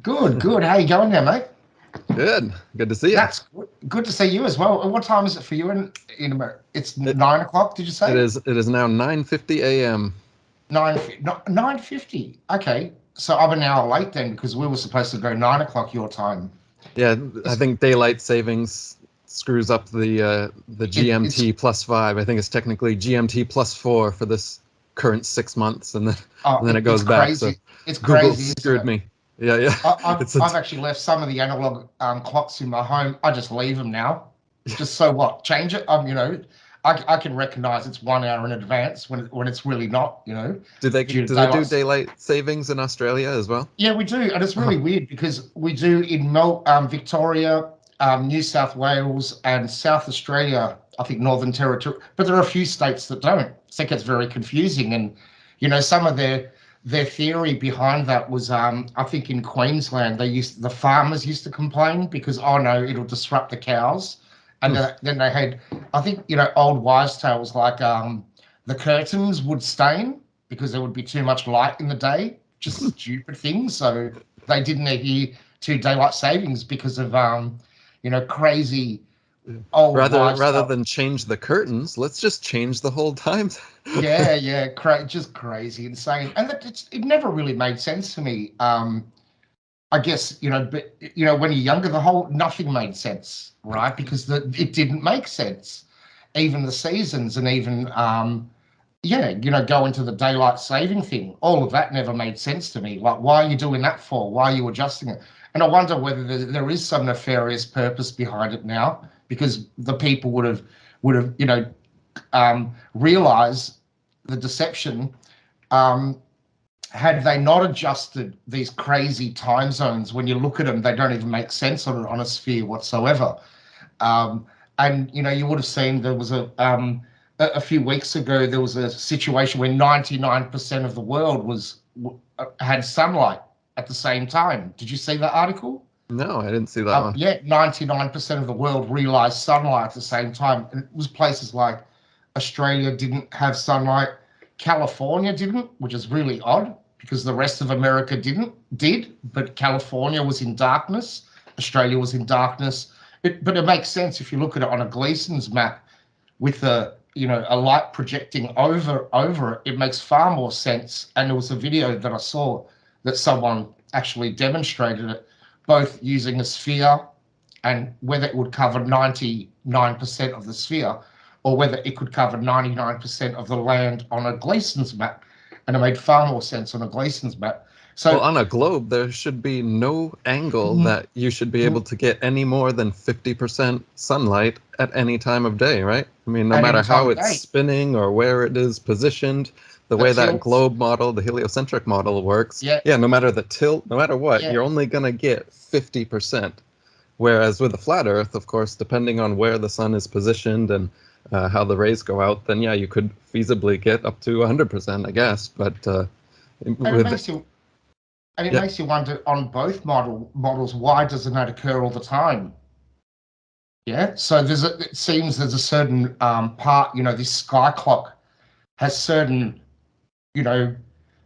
Good, good. How you going there, mate? Good. Good to see you. That's good. Good to see you as well. And what time is it for you in America? It's It, 9 o'clock. Did you it say is it is now 9:50 a.m. 9:50? Okay, so I'm an hour late then because we were supposed to go 9 o'clock your time. Yeah, I It's think daylight savings screws up the it's GMT plus 5. I think it's technically GMT plus 4 for this current 6 months, and then it it's goes back. So crazy. It's Google crazy, isn't screwed it? me. Yeah, yeah. I've It's a I've actually left some of the analog clocks in my home. I just leave them now. Just so what? Change it. I can recognize it's 1 hour in advance when it's really not. do they Due to do they do daylight. daylight savings in Australia as well? Yeah, we do, and it's really Oh, weird because we do in Victoria, New South Wales, and South Australia. I think Northern Territory, but there are a few states that don't. I think it's very confusing, and some of their theory behind that was, I think in Queensland the farmers used to complain because oh no, it'll disrupt the cows, and hmm. then they had I think old wives' tales like the curtains would stain because there would be too much light in the day, just stupid things. So they didn't adhere to daylight savings because of crazy old Rather wives' rather tale. than change the curtains, let's just change the whole time. Yeah, yeah, just crazy, insane, and it never really made sense to me. I guess but when you're younger, the whole nothing made sense, right? Because it didn't make sense. Even the seasons, and even yeah, go into the daylight saving thing. All of that never made sense to me. Like, why are you doing that for? Why are you adjusting it? And I wonder whether there is some nefarious purpose behind it now, because the people would have realized the deception, um, had they not adjusted these crazy time zones. When you look at them, they don't even make sense on a sphere whatsoever. Um, and you would have seen there was a few weeks ago there was a situation where 99% of the world had sunlight at the same time. Did you see that article? No, I didn't see that one. Yeah, 99% of the world realized sunlight at the same time. And it was places like Australia didn't have sunlight, California didn't, which is really odd because the rest of America did, but California was in darkness, Australia was in darkness. But it makes sense if you look at it on a Gleason's map with a light projecting over it. It makes far more sense. And there was a video that I saw that someone actually demonstrated it, both using a sphere and whether it would cover 99% of the sphere, or whether it could cover 99% of the land on a Gleason's map. And it made far more sense on a Gleason's map. Well, So on a globe, there should be no angle that you should be able to get any more than 50% sunlight at any time of day, right? I mean, no at any matter time how of it's day, spinning or where it is positioned, the the way that tilts, globe model, the heliocentric model works, yeah, yeah, no matter the tilt, no matter what, yeah. you're only going to get 50%. Whereas with a flat Earth, of course, depending on where the sun is positioned and how the rays go out, then yeah, you could feasibly get up to 100%, I guess. But And it with makes you and it yeah, makes you wonder on both models, why doesn't that occur all the time? Yeah. So it seems there's a certain part, this sky clock has certain, you know,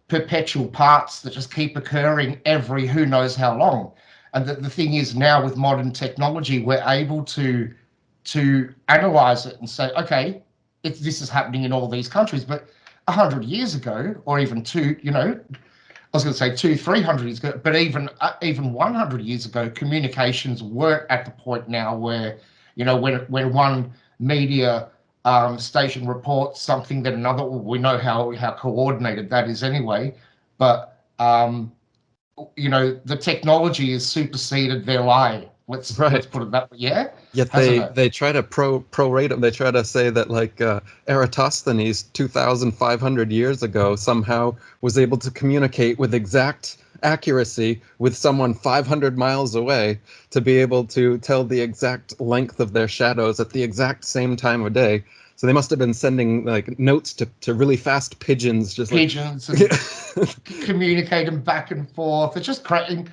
perpetual parts that just keep occurring every who knows how long. And the thing is, now with modern technology, we're able to analyze it and say, okay, this is happening in all these countries, but 100 years ago, or even I was going to say 300 years ago, but even 100 years ago, communications weren't at the point now where, when one media station reports something that another, well, we know how coordinated that is anyway, but the technology has superseded their lie. Let's right. put it that way. Yeah, Yet hasn't they it? they try to prorate them. They try to say that like Eratosthenes 2,500 years ago somehow was able to communicate with exact accuracy with someone 500 miles away to be able to tell the exact length of their shadows at the exact same time of day. So they must have been sending like notes to really fast pigeons, just like Pigeons and communicating back and forth. It's just creating.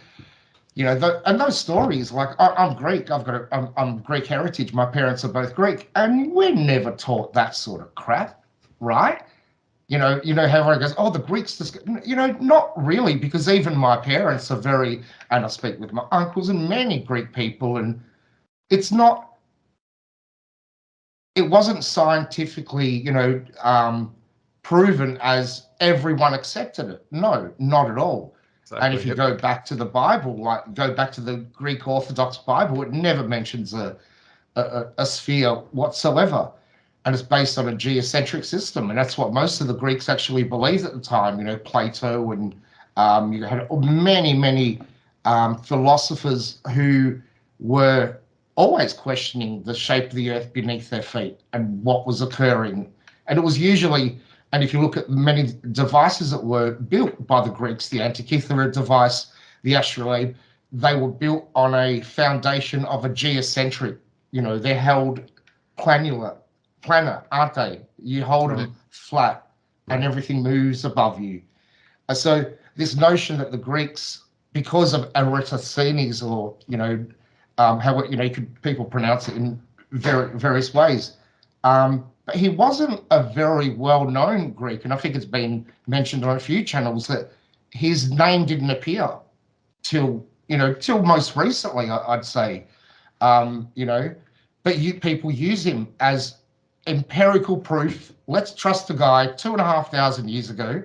And those stories, like I'm Greek, I'm Greek heritage. My parents are both Greek, and we're never taught that sort of crap, right? You know how everyone goes, oh, the Greeks, not really, because even my parents are very, and I speak with my uncles and many Greek people, and it's not, it wasn't scientifically, proven as everyone accepted it. No, not at all. And Exactly. if you Yep. go back to the Bible, like go back to the Greek Orthodox Bible, it never mentions a sphere whatsoever. And it's based on a geocentric system. And that's what most of the Greeks actually believed at the time. Plato, and you had many, many philosophers who were always questioning the shape of the earth beneath their feet and what was occurring. And it was usually, and if you look at many devices that were built by the Greeks, the Antikythera device, the astrolabe, they were built on a foundation of a geocentric. They're held planar, aren't they? You hold Right. them flat and Right. everything moves above you. So this notion that the Greeks, because of Eratosthenes, or how people pronounce it in various ways, but he wasn't a very well-known Greek, and I think it's been mentioned on a few channels that his name didn't appear till most recently, I'd say. um, you know, but people use him as empirical proof. Let's trust the guy 2,500 years ago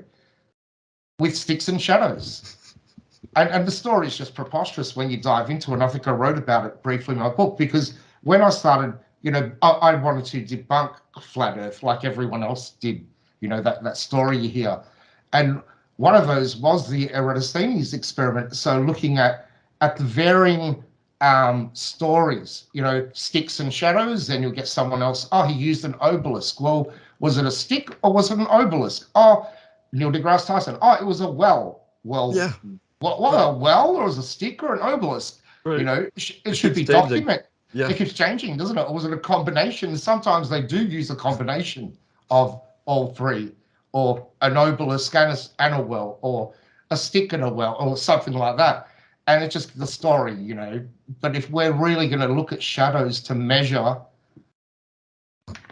with sticks and shadows. And the story is just preposterous when you dive into it. And I think I wrote about it briefly in my book, because when I started, I wanted to debunk flat Earth like everyone else did, that story you hear. And one of those was the Eratosthenes experiment. So looking at the varying stories, sticks and shadows, then you'll get someone else, oh, he used an obelisk. Well, was it a stick or was it an obelisk? Oh, Neil deGrasse Tyson, oh, it was a well. Well, Yeah. what Right. a well, or is a stick or an obelisk? Right. It It should keeps be changing. documented. Yeah. It keeps changing, doesn't it? Or was it a combination? Sometimes they do use a combination of all three, or an obelisk and a well, or a stick and a well, or something like that. And it's just the story. But if we're really going to look at shadows to measure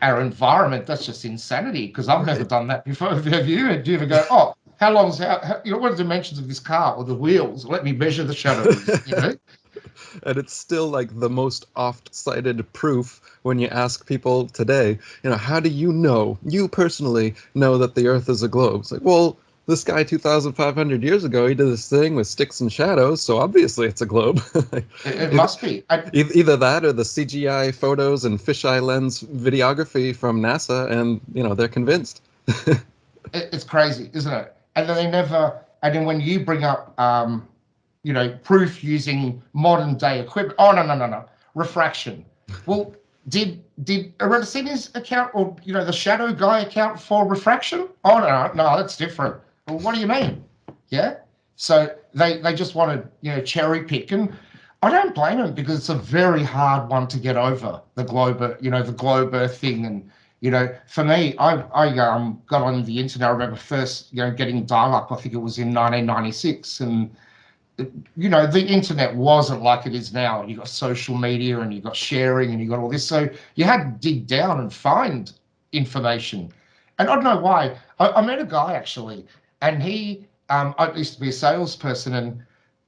our environment, that's just insanity, because I've never Right. done that before. Have you? Do you ever go, oh, how long's what are the dimensions of this car or the wheels? Let me measure the shadows. And it's still like the most oft cited proof when you ask people today, how do you personally know that the earth is a globe? It's like, well, this guy 2,500 years ago, he did this thing with sticks and shadows, so obviously it's a globe. It either, must be. either that or the CGI photos and fisheye lens videography from NASA, and they're convinced. It's crazy, isn't it? And then they never. And then when you bring up, proof using modern day equipment, oh, no, no, no, no, refraction. Well, did Eratosthenes account, or the shadow guy account for refraction? Oh, no, no, that's different. Well, what do you mean? Yeah. So they just want to cherry pick, and I don't blame them, because it's a very hard one to get over, the globe Earth thing. And for me, I got on the internet. I remember first getting dial up. I think it was in 1996, and the internet wasn't like it is now. You got social media, and you got sharing, and you got all this. So you had to dig down and find information. And I don't know why. I met a guy actually, and I used to be a salesperson, and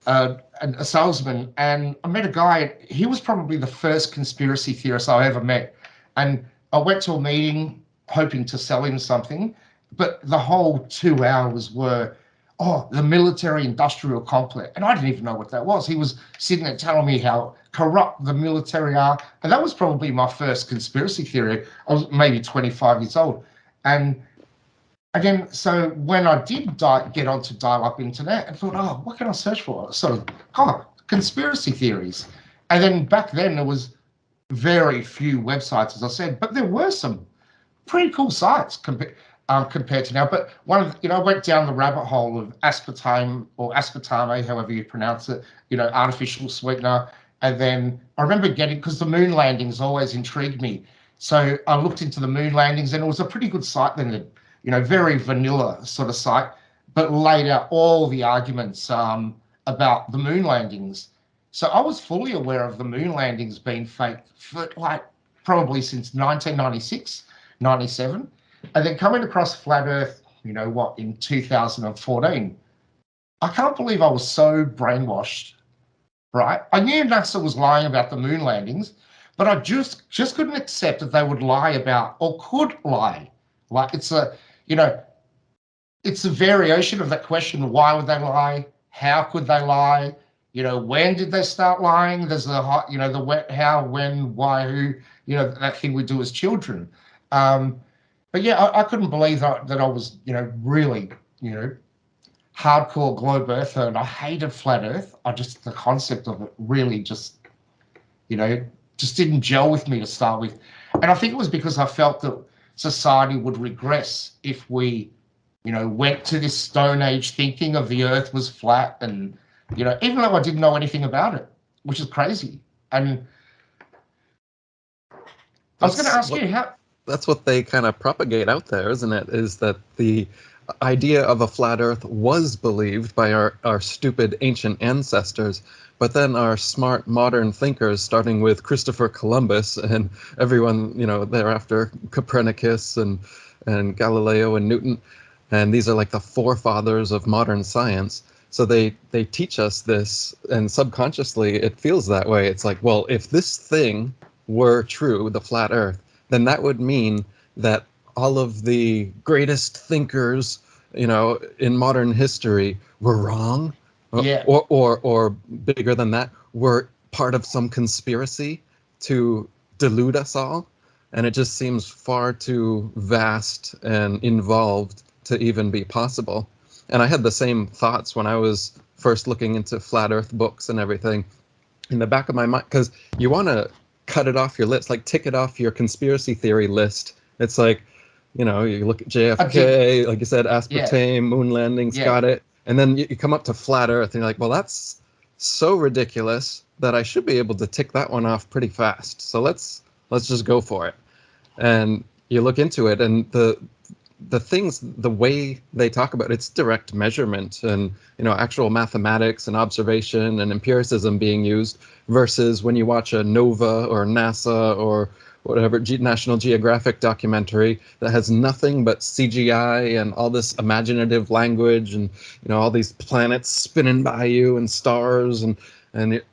a salesman, and I met a guy. He was probably the first conspiracy theorist I ever met. And I went to a meeting hoping to sell him something, but the whole 2 hours were, oh, the military industrial complex. And I didn't even know what that was. He was sitting there telling me how corrupt the military are. And that was probably my first conspiracy theory. I was maybe 25 years old. And again, so when I did get onto dial-up internet, I thought, oh, what can I search for? Sort of, conspiracy theories. And then back then there was very few websites, as I said, but there were some pretty cool sites compared to now. But I went down the rabbit hole of aspartame, or aspartame, however you pronounce it, artificial sweetener. And then I remember because the moon landings always intrigued me. So I looked into the moon landings, and it was a pretty good site then, very vanilla sort of site, but laid out all the arguments about the moon landings. So I was fully aware of the moon landings being fake for probably since 1996, 97. And then coming across flat Earth, in 2014. I can't believe I was so brainwashed, right? I knew NASA was lying about the moon landings, but I just couldn't accept that they would lie about, or could lie. Like you know, it's a variation of that question. Why would they lie? How could they lie? When did they start lying? There's the when, how, when, why, who, that thing we do as children. But yeah, I couldn't believe that I was, really, hardcore globe earther, and I hated flat earth. The concept of it really you know, just didn't gel with me to start with. And I think it was because I felt that society would regress if we, went to this Stone Age thinking of the earth was flat. And, even though I didn't know anything about it, which is crazy. And I was going to ask you how. That's what they kind of propagate out there, isn't it? Is that the idea of a flat earth was believed by our stupid ancient ancestors, but then our smart modern thinkers, starting with Christopher Columbus and everyone, thereafter, Copernicus and Galileo and Newton, and these are like the forefathers of modern science. So they teach us this, and subconsciously it feels that way. It's like, well, if this thing were true, the flat earth, then that would mean that all of the greatest thinkers, in modern history were wrong, Yeah. or bigger than that, were part of some conspiracy to delude us all. And it just seems far too vast and involved to even be possible. And I had the same thoughts when I was first looking into flat earth books and everything. In the back of my mind, because you want to cut it off your list, like tick it off your conspiracy theory list. It's like, you look at JFK, like you said, aspartame, moon landings, got it. And then you come up to flat earth and you're like, well, that's so ridiculous that I should be able to tick that one off pretty fast. So let's just go for it. And you look into it, and the things, the way they talk about it's direct measurement and actual mathematics and observation and empiricism being used, versus when you watch a NOVA or NASA or whatever National Geographic documentary that has nothing but CGI and all this imaginative language and all these planets spinning by you and stars and it,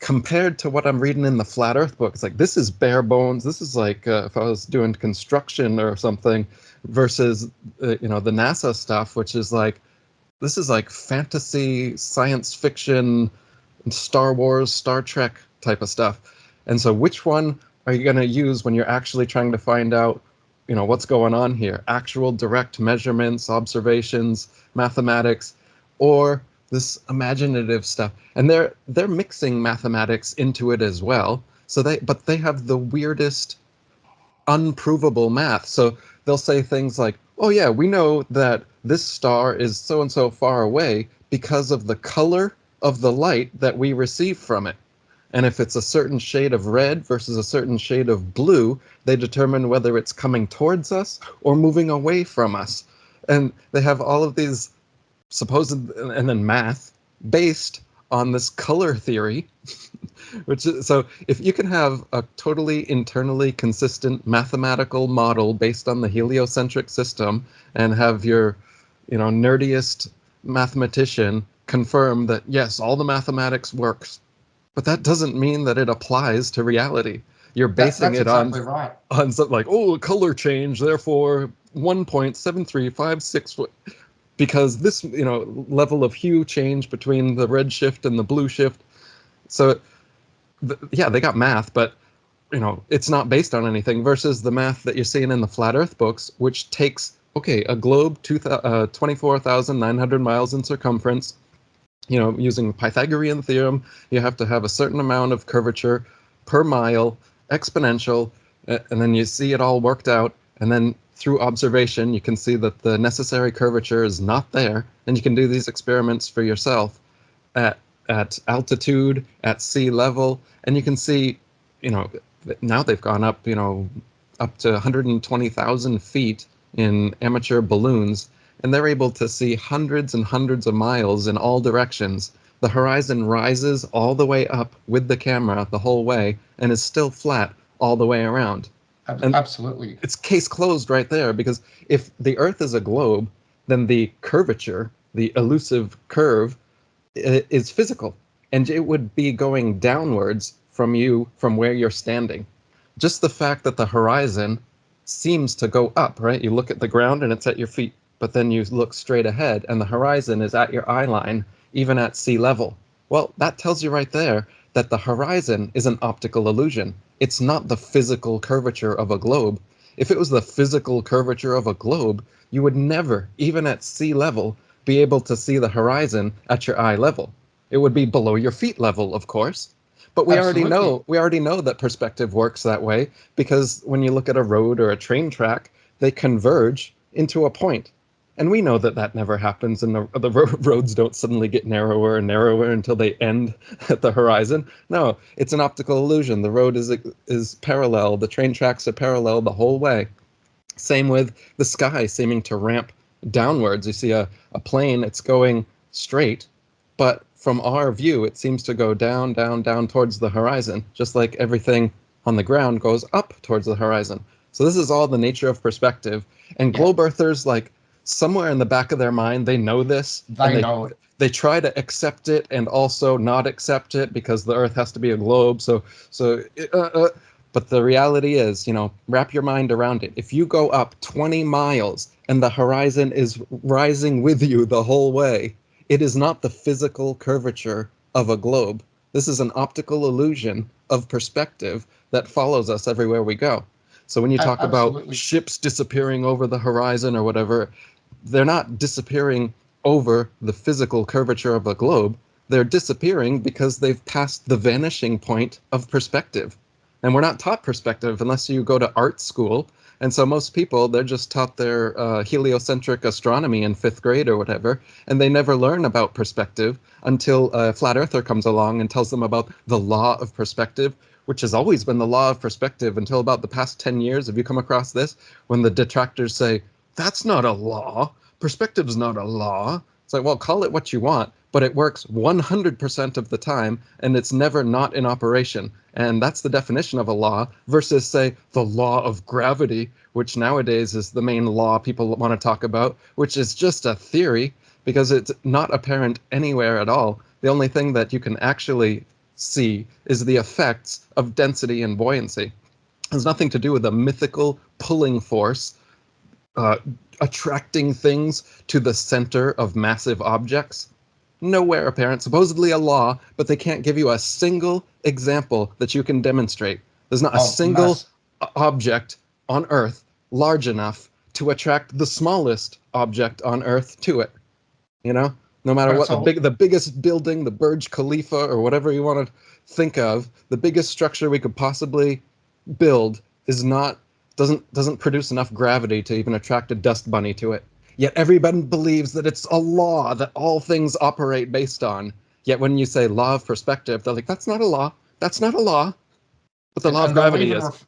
compared to what I'm reading in the flat earth book, it's like, this is bare bones. This is like if I was doing construction or something, versus the NASA stuff, which is like, this is like fantasy, science fiction, Star Wars, Star Trek type of stuff. And so which one are you going to use when you're actually trying to find out, what's going on here? Actual direct measurements, observations, mathematics, or this imaginative stuff? And they're mixing mathematics into it as well. So they have the weirdest unprovable math. So they'll say things like, oh yeah, we know that this star is so and so far away because of the color of the light that we receive from it. And if it's a certain shade of red versus a certain shade of blue, they determine whether it's coming towards us or moving away from us. And they have all of these supposed, and then math based on this color theory, which is, so if you can have a totally internally consistent mathematical model based on the heliocentric system and have your, nerdiest mathematician confirm that, yes, all the mathematics works, but that doesn't mean that it applies to reality. You're basing it exactly right. on something like, oh, color change, therefore 1.7356, because this, level of hue change between the red shift and the blue shift. So, yeah, they got math, but, it's not based on anything, versus the math that you're seeing in the flat earth books, which takes, okay, a globe 24,900 miles in circumference, using the Pythagorean theorem, you have to have a certain amount of curvature per mile, exponential, and then you see it all worked out, and then through observation, you can see that the necessary curvature is not there, and you can do these experiments for yourself at altitude, at sea level, and you can see, now they've gone up, up to 120,000 feet in amateur balloons, and they're able to see hundreds and hundreds of miles in all directions. The horizon rises all the way up with the camera the whole way and is still flat all the way around. And Absolutely. it's case closed right there, because if the Earth is a globe, then the curvature, the elusive curve, is physical, and it would be going downwards from you from where you're standing. Just the fact that the horizon seems to go up, right? You look at the ground and it's at your feet, but then you look straight ahead and the horizon is at your eye line, even at sea level. Well, that tells you right there that the horizon is an optical illusion. It's not the physical curvature of a globe. If it was the physical curvature of a globe, you would never, even at sea level, be able to see the horizon at your eye level. It would be below your feet level, of course. But Absolutely. we already know that perspective works that way, because when you look at a road or a train track, they converge into a point. And we know that that never happens, and the roads don't suddenly get narrower and narrower until they end at the horizon. No, it's an optical illusion. The road is parallel. The train tracks are parallel the whole way. Same with the sky seeming to ramp downwards. You see a plane, it's going straight, but from our view, it seems to go down, down, down towards the horizon, just like everything on the ground goes up towards the horizon. So this is all the nature of perspective. And Yeah, globe earthers, like, somewhere in the back of their mind, they know this, and they know it. they try to accept it and also not accept it, because the Earth has to be a globe. So but the reality is, wrap your mind around it. If you go up 20 miles and the horizon is rising with you the whole way, it is not the physical curvature of a globe. This is an optical illusion of perspective that follows us everywhere we go. So when you talk about Absolutely. ships disappearing over the horizon or whatever, they're not disappearing over the physical curvature of a globe. They're disappearing because they've passed the vanishing point of perspective. And we're not taught perspective unless you go to art school. And so most people, they're just taught their heliocentric astronomy in fifth grade or whatever, and they never learn about perspective until a flat earther comes along and tells them about the law of perspective, which has always been the law of perspective until about the past 10 years. Have you come across this? When the detractors say, that's not a law, perspective's not a law. It's like, well, call it what you want, but it works 100% of the time, and it's never not in operation. And that's the definition of a law, versus, say, the law of gravity, which nowadays is the main law people want to talk about, which is just a theory, because it's not apparent anywhere at all. The only thing that you can actually see is the effects of density and buoyancy. It has nothing to do with a mythical pulling force uh, attracting things to the center of massive objects. Nowhere apparent, supposedly a law, but they can't give you a single example that you can demonstrate. There's not a Of single mass. object on Earth large enough to attract the smallest object on Earth to it. You know, no matter But what, it's all. the biggest building, the Burj Khalifa or whatever you want to think of, the biggest structure we could possibly build is not doesn't produce enough gravity to even attract a dust bunny to it. Yet everybody believes that it's a law that all things operate based on. Yet when you say law of perspective, they're like, that's not a law. That's not a law. But the and, law of and they'll gravity even is. ref-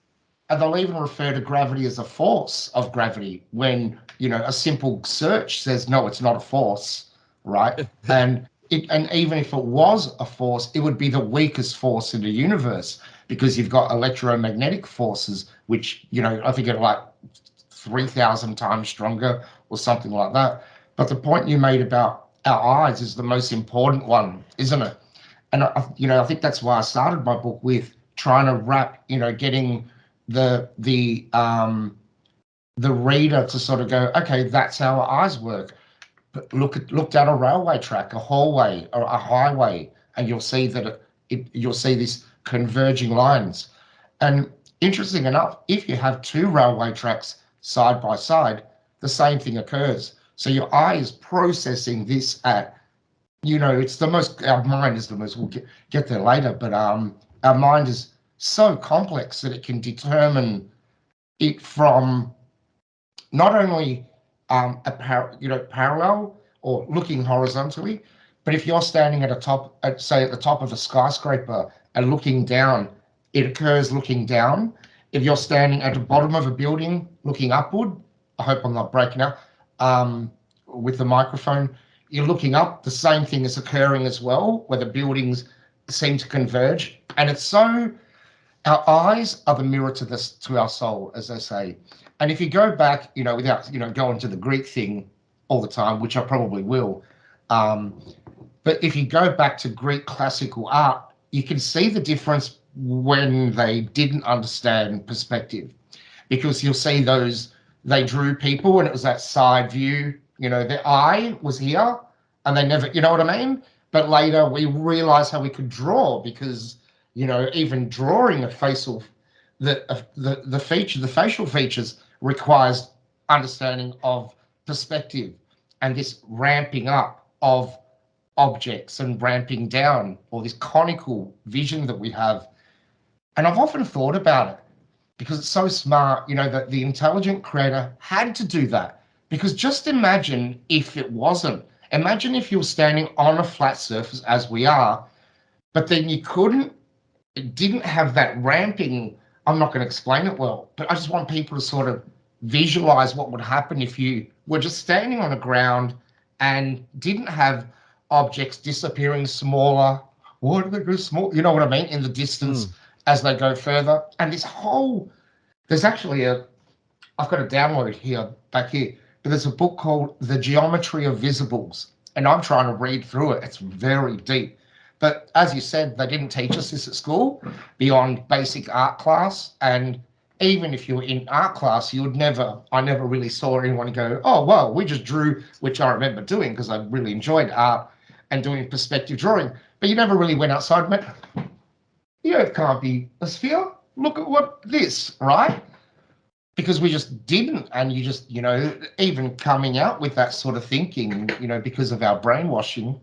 and they'll even refer to gravity as a force of gravity when a simple search says no, it's not a force, right? And even if it was a force, it would be the weakest force in the universe, because you've got electromagnetic forces, which I think are like 3,000 times stronger or something like that. But the point you made about our eyes is the most important one, isn't it? And I think that's why I started my book with trying to wrap, getting the reader to sort of go, okay, that's how our eyes work. But look down a railway track, a hallway, or a highway, and you'll see that you'll see these converging lines. And interesting enough, if you have two railway tracks side by side, the same thing occurs. So your eye is processing this at, it's the most, our mind is the most, we'll get there later, but our mind is so complex that it can determine it from not only parallel or looking horizontally, but if you're standing say at the top of a skyscraper and looking down, it occurs looking down. If you're standing at the bottom of a building looking upward, I hope I'm not breaking up with the microphone, you're looking up, the same thing is occurring as well, where the buildings seem to converge. And it's so Our eyes are the mirror to our soul, as they say. And if you go back, without going to the Greek thing all the time, which I probably will, um, but if you go back to Greek classical art, you can see the difference when they didn't understand perspective, because you'll see those, they drew people and it was that side view, their eye was here and they never, you know what I mean? But later we realized how we could draw, because, even drawing a facial, the facial features requires understanding of perspective and this ramping up of objects and ramping down, or this conical vision that we have. And I've often thought about it, because it's so smart, that the intelligent creator had to do that. Because just imagine if it wasn't. Imagine if you were standing on a flat surface, as we are, but then you couldn't, it didn't have that ramping. I'm not going to explain it well, but I just want people to sort of visualize what would happen if you were just standing on the ground and didn't have objects disappearing smaller. Why do they go small? You know what I mean? In the distance as they go further. And this whole, there's actually I've got a download here, back here, but there's a book called The Geometry of Visibles, and I'm trying to read through it. It's very deep. But as you said, they didn't teach us this at school beyond basic art class. And even if you were in art class, I never really saw anyone go, oh, well, we just drew, which I remember doing because I really enjoyed art and doing perspective drawing. But you never really went outside and went, the earth can't be a sphere. Look at what this, right? Because we just didn't. And you just, even coming out with that sort of thinking, because of our brainwashing.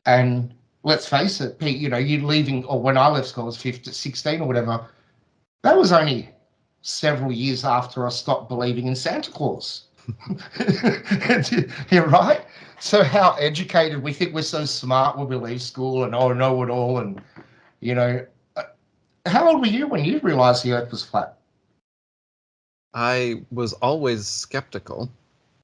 And let's face it, Pete, you leaving, or when I left school, I was 15, 16 or whatever. That was only several years after I stopped believing in Santa Claus. You're right. So how educated, we think we're so smart when we leave school and know it all. And, how old were you when you realized the earth was flat? I was always skeptical.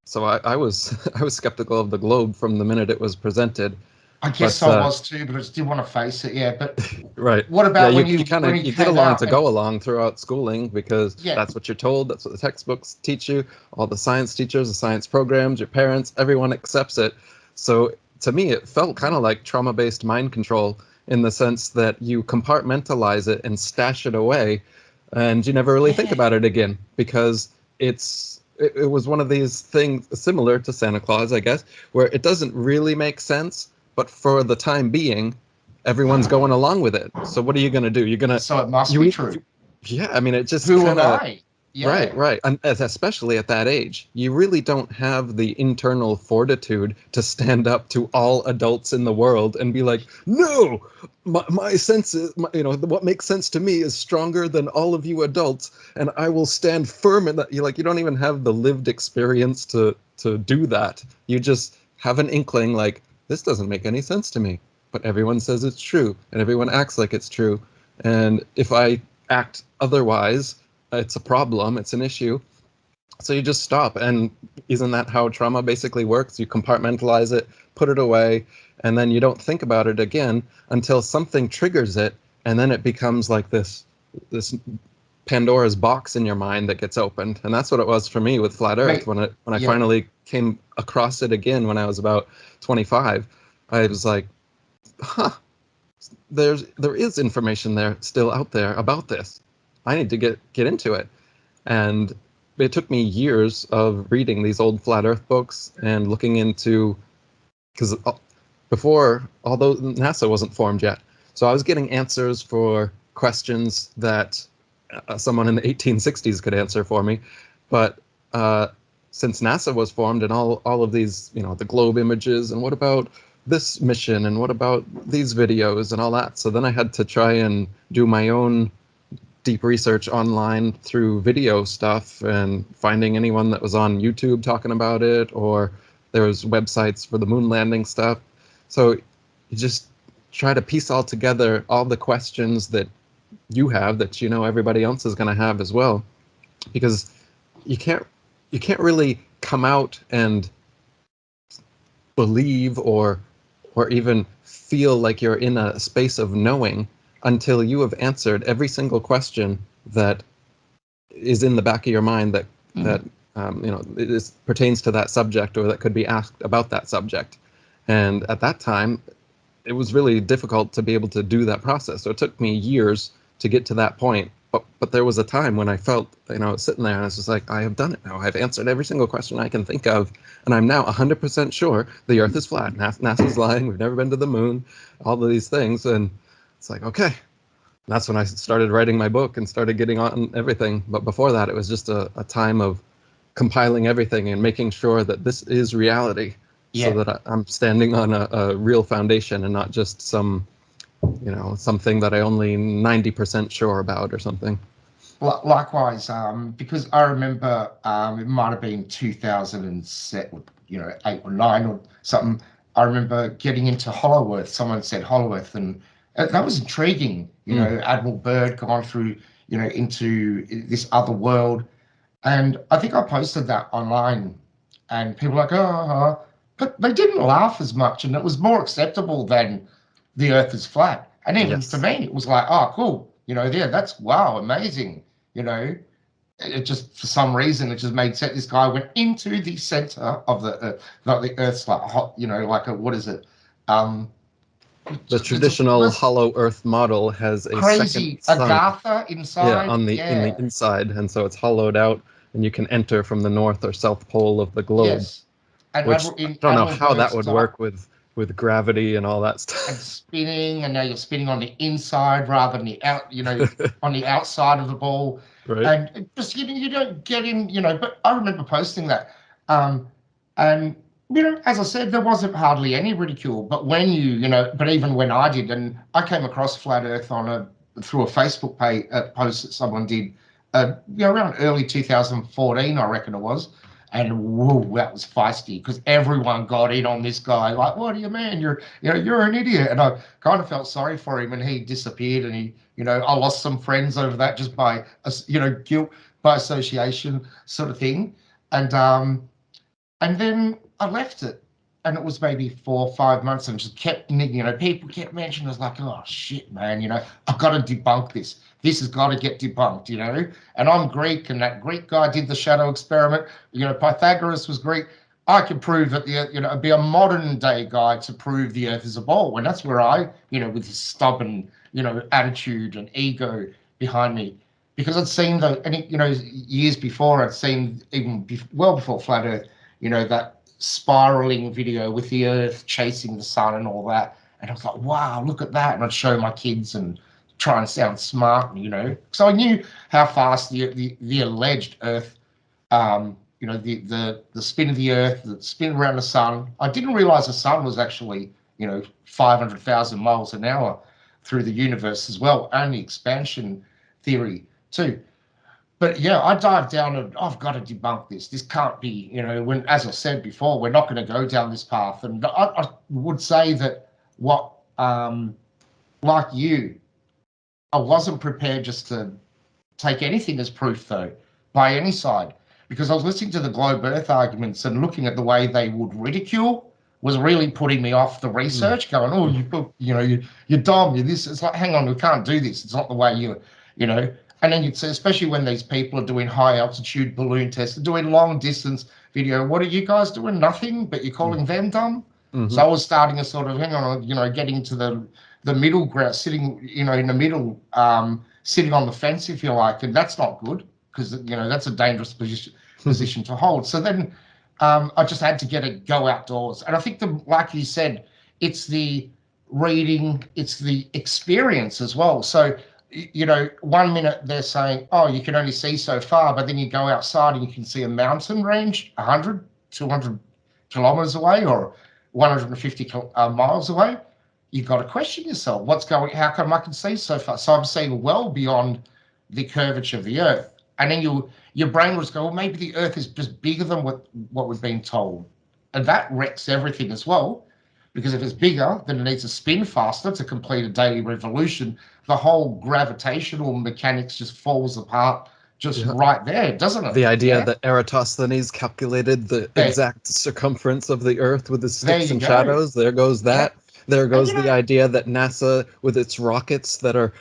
So I was I was skeptical of the globe from the minute it was presented. I guess I was too, but I just didn't want to face it. Yeah, but right. What about yeah, when you kind of you get along to go along throughout schooling, because that's what you're told. That's what the textbooks teach you. All the science teachers, the science programs, your parents, everyone accepts it. So to me, it felt kind of like trauma-based mind control, in the sense that you compartmentalize it and stash it away, and you never really think about it again, because it was one of these things similar to Santa Claus, I guess, where it doesn't really make sense, but for the time being, everyone's going along with it. So what are you going to do? You're going to... So it must be true. Yeah, I mean, it just Who kind am of... I? Yeah. Right. And especially at that age, you really don't have the internal fortitude to stand up to all adults in the world and be like, no, my senses, what makes sense to me is stronger than all of you adults, and I will stand firm in that. You don't even have the lived experience to do that. You just have an inkling like, this doesn't make any sense to me, but everyone says it's true, and everyone acts like it's true. And if I act otherwise, it's a problem, it's an issue. So you just stop. And isn't that how trauma basically works? You compartmentalize it, put it away, and then you don't think about it again until something triggers it, and then it becomes like this Pandora's box in your mind that gets opened. And that's what it was for me with Flat Earth. When I finally came across it again when I was about 25, I was like, there is information there still out there about this. I need to get into it. And it took me years of reading these old Flat Earth books and looking into, because before, although NASA wasn't formed yet, so I was getting answers for questions that someone in the 1860s could answer for me. But since NASA was formed and all of these, the globe images, and what about this mission, and what about these videos and all that? So then I had to try and do my own deep research online through video stuff, and finding anyone that was on YouTube talking about it, or there was websites for the moon landing stuff. So you just try to piece all together all the questions that you have, that everybody else is going to have as well, because you can't really come out and believe or even feel like you're in a space of knowing until you have answered every single question that is in the back of your mind that pertains to that subject or that could be asked about that subject. And at that time, it was really difficult to be able to do that process. So it took me years to get to that point. But there was a time when I felt, sitting there and I was just like, I have done it now. I've answered every single question I can think of. And I'm now 100% sure the Earth is flat. NASA's lying. We've never been to the moon. All of these things. And it's like, okay. And that's when I started writing my book and started getting on everything. But before that, it was just a time of compiling everything and making sure that this is reality. Yeah. So that I'm standing on a real foundation and not just something that I only 90% sure about or something. Likewise, because I remember it might have been 2007, 8 or 9 or something. I remember getting into Hollow Earth. Someone said Hollow Earth, and that was intriguing. Admiral Byrd gone through, into this other world, and I think I posted that online, and people were like, oh, but they didn't laugh as much, and it was more acceptable than the Earth is flat. And even for me, it was like, oh, cool, that's wow, amazing. It just, for some reason, it just made sense. This guy went into the center of the Earth, like the Earth's like hot, like a, what is it? The traditional hollow Earth model has a crazy second sun, Agatha inside. in the inside, and so it's hollowed out, and you can enter from the north or south pole of the globe. Yes, and which I don't know how that would work with gravity and all that stuff. And spinning, and now you're spinning on the inside rather than the out, on the outside of the ball. Right. And just you don't get in, But I remember posting that, and as I said, there wasn't hardly any ridicule. But when but even when I did, and I came across Flat Earth through a Facebook post that someone did, around early 2014, I reckon it was. And whoa, that was feisty because everyone got in on this guy. Like, what do you mean? You're an idiot. And I kind of felt sorry for him, and he disappeared. And he, I lost some friends over that just by, guilt by association sort of thing. And then I left it, and it was maybe 4 or 5 months, and just kept, people kept mentioning. I was like, oh shit, man, I've got to debunk this. This has got to get debunked, And I'm Greek, and that Greek guy did the shadow experiment. Pythagoras was Greek. I could prove that it'd be a modern day guy to prove the Earth is a ball, and that's where I, with this stubborn, attitude and ego behind me, because I'd seen years before, I'd seen even well before Flat Earth, that spiraling video with the Earth chasing the sun and all that, and I was like, wow, look at that, and I'd show my kids and try and sound smart, So I knew how fast the alleged Earth, the spin of the Earth, the spin around the sun. I didn't realize the sun was actually, 500,000 miles an hour through the universe as well, and the expansion theory too. But yeah, I dived down and I've got to debunk this. This can't be, when, as I said before, we're not going to go down this path. And I would say that like you, I wasn't prepared just to take anything as proof, though, by any side, because I was listening to the globe Earth arguments and looking at the way they would ridicule was really putting me off the research. Going, oh, you're dumb. You're this. It's like, hang on, we can't do this. It's not the way And then you'd say, especially when these people are doing high altitude balloon tests, doing long distance video. What are you guys doing? Nothing, but you're calling them dumb. So I was starting to sort of, hang on, getting to the middle ground, sitting, in the middle, sitting on the fence, if you like, and that's not good because that's a dangerous position to hold. So then I just had to go outdoors, and I think like you said, it's the reading, it's the experience as well. So 1 minute they're saying, oh, you can only see so far, but then you go outside and you can see a mountain range 100, 200 kilometers away or 150 miles away. You've got to question yourself. How come I can see so far? So I'm seeing well beyond the curvature of the Earth. And then your brain will go, well, maybe the Earth is just bigger than what we've been told. And that wrecks everything as well. Because if it's bigger, then it needs to spin faster to complete a daily revolution. The whole gravitational mechanics just falls apart right there, doesn't it? The idea that Eratosthenes calculated the exact circumference of the Earth with his sticks and shadows, there goes that. There And goes the idea that NASA, with its rockets that are,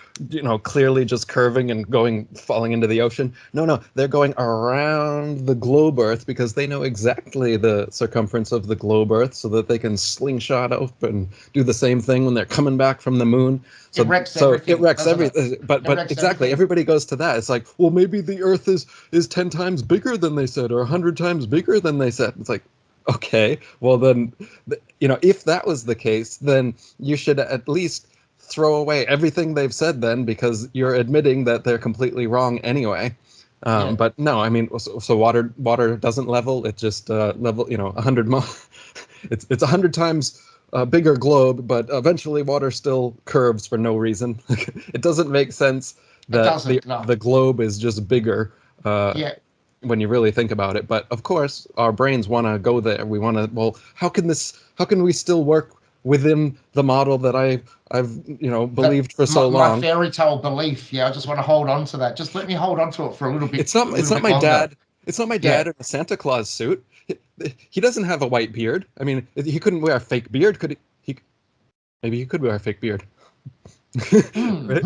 clearly just curving and falling into the ocean. No, they're going around the globe Earth because they know exactly the circumference of the globe Earth, so that they can slingshot up and do the same thing when they're coming back from the moon. it So, wrecks so it everything, wrecks doesn't it? everything. But It wrecks exactly, everything. everybody goes to that. It's like, well, maybe the Earth is 10 times bigger than they said, or 100 times bigger than they said. It's like, okay, well then, if that was the case, then you should at least throw away everything they've said then, because you're admitting that they're completely wrong anyway. Yeah. But no, I mean, so water doesn't level. It just level, 100 it's 100 times bigger globe, but eventually water still curves for no reason. It doesn't make sense It that doesn't. No. the globe is just bigger. Yeah. When you really think about it. But of course, our brains want to go there. We want to, well, how can we still work within the model that I've That believed for so my long? fairy tale belief. Yeah, I just want to hold on to that. Just let me hold on to it for It's not a it's little not bit my longer. dad. It's not my Yeah. dad in a Santa Claus suit. He doesn't have a white beard. I mean, he couldn't wear a fake beard, could he? Maybe he could wear a fake beard. Right?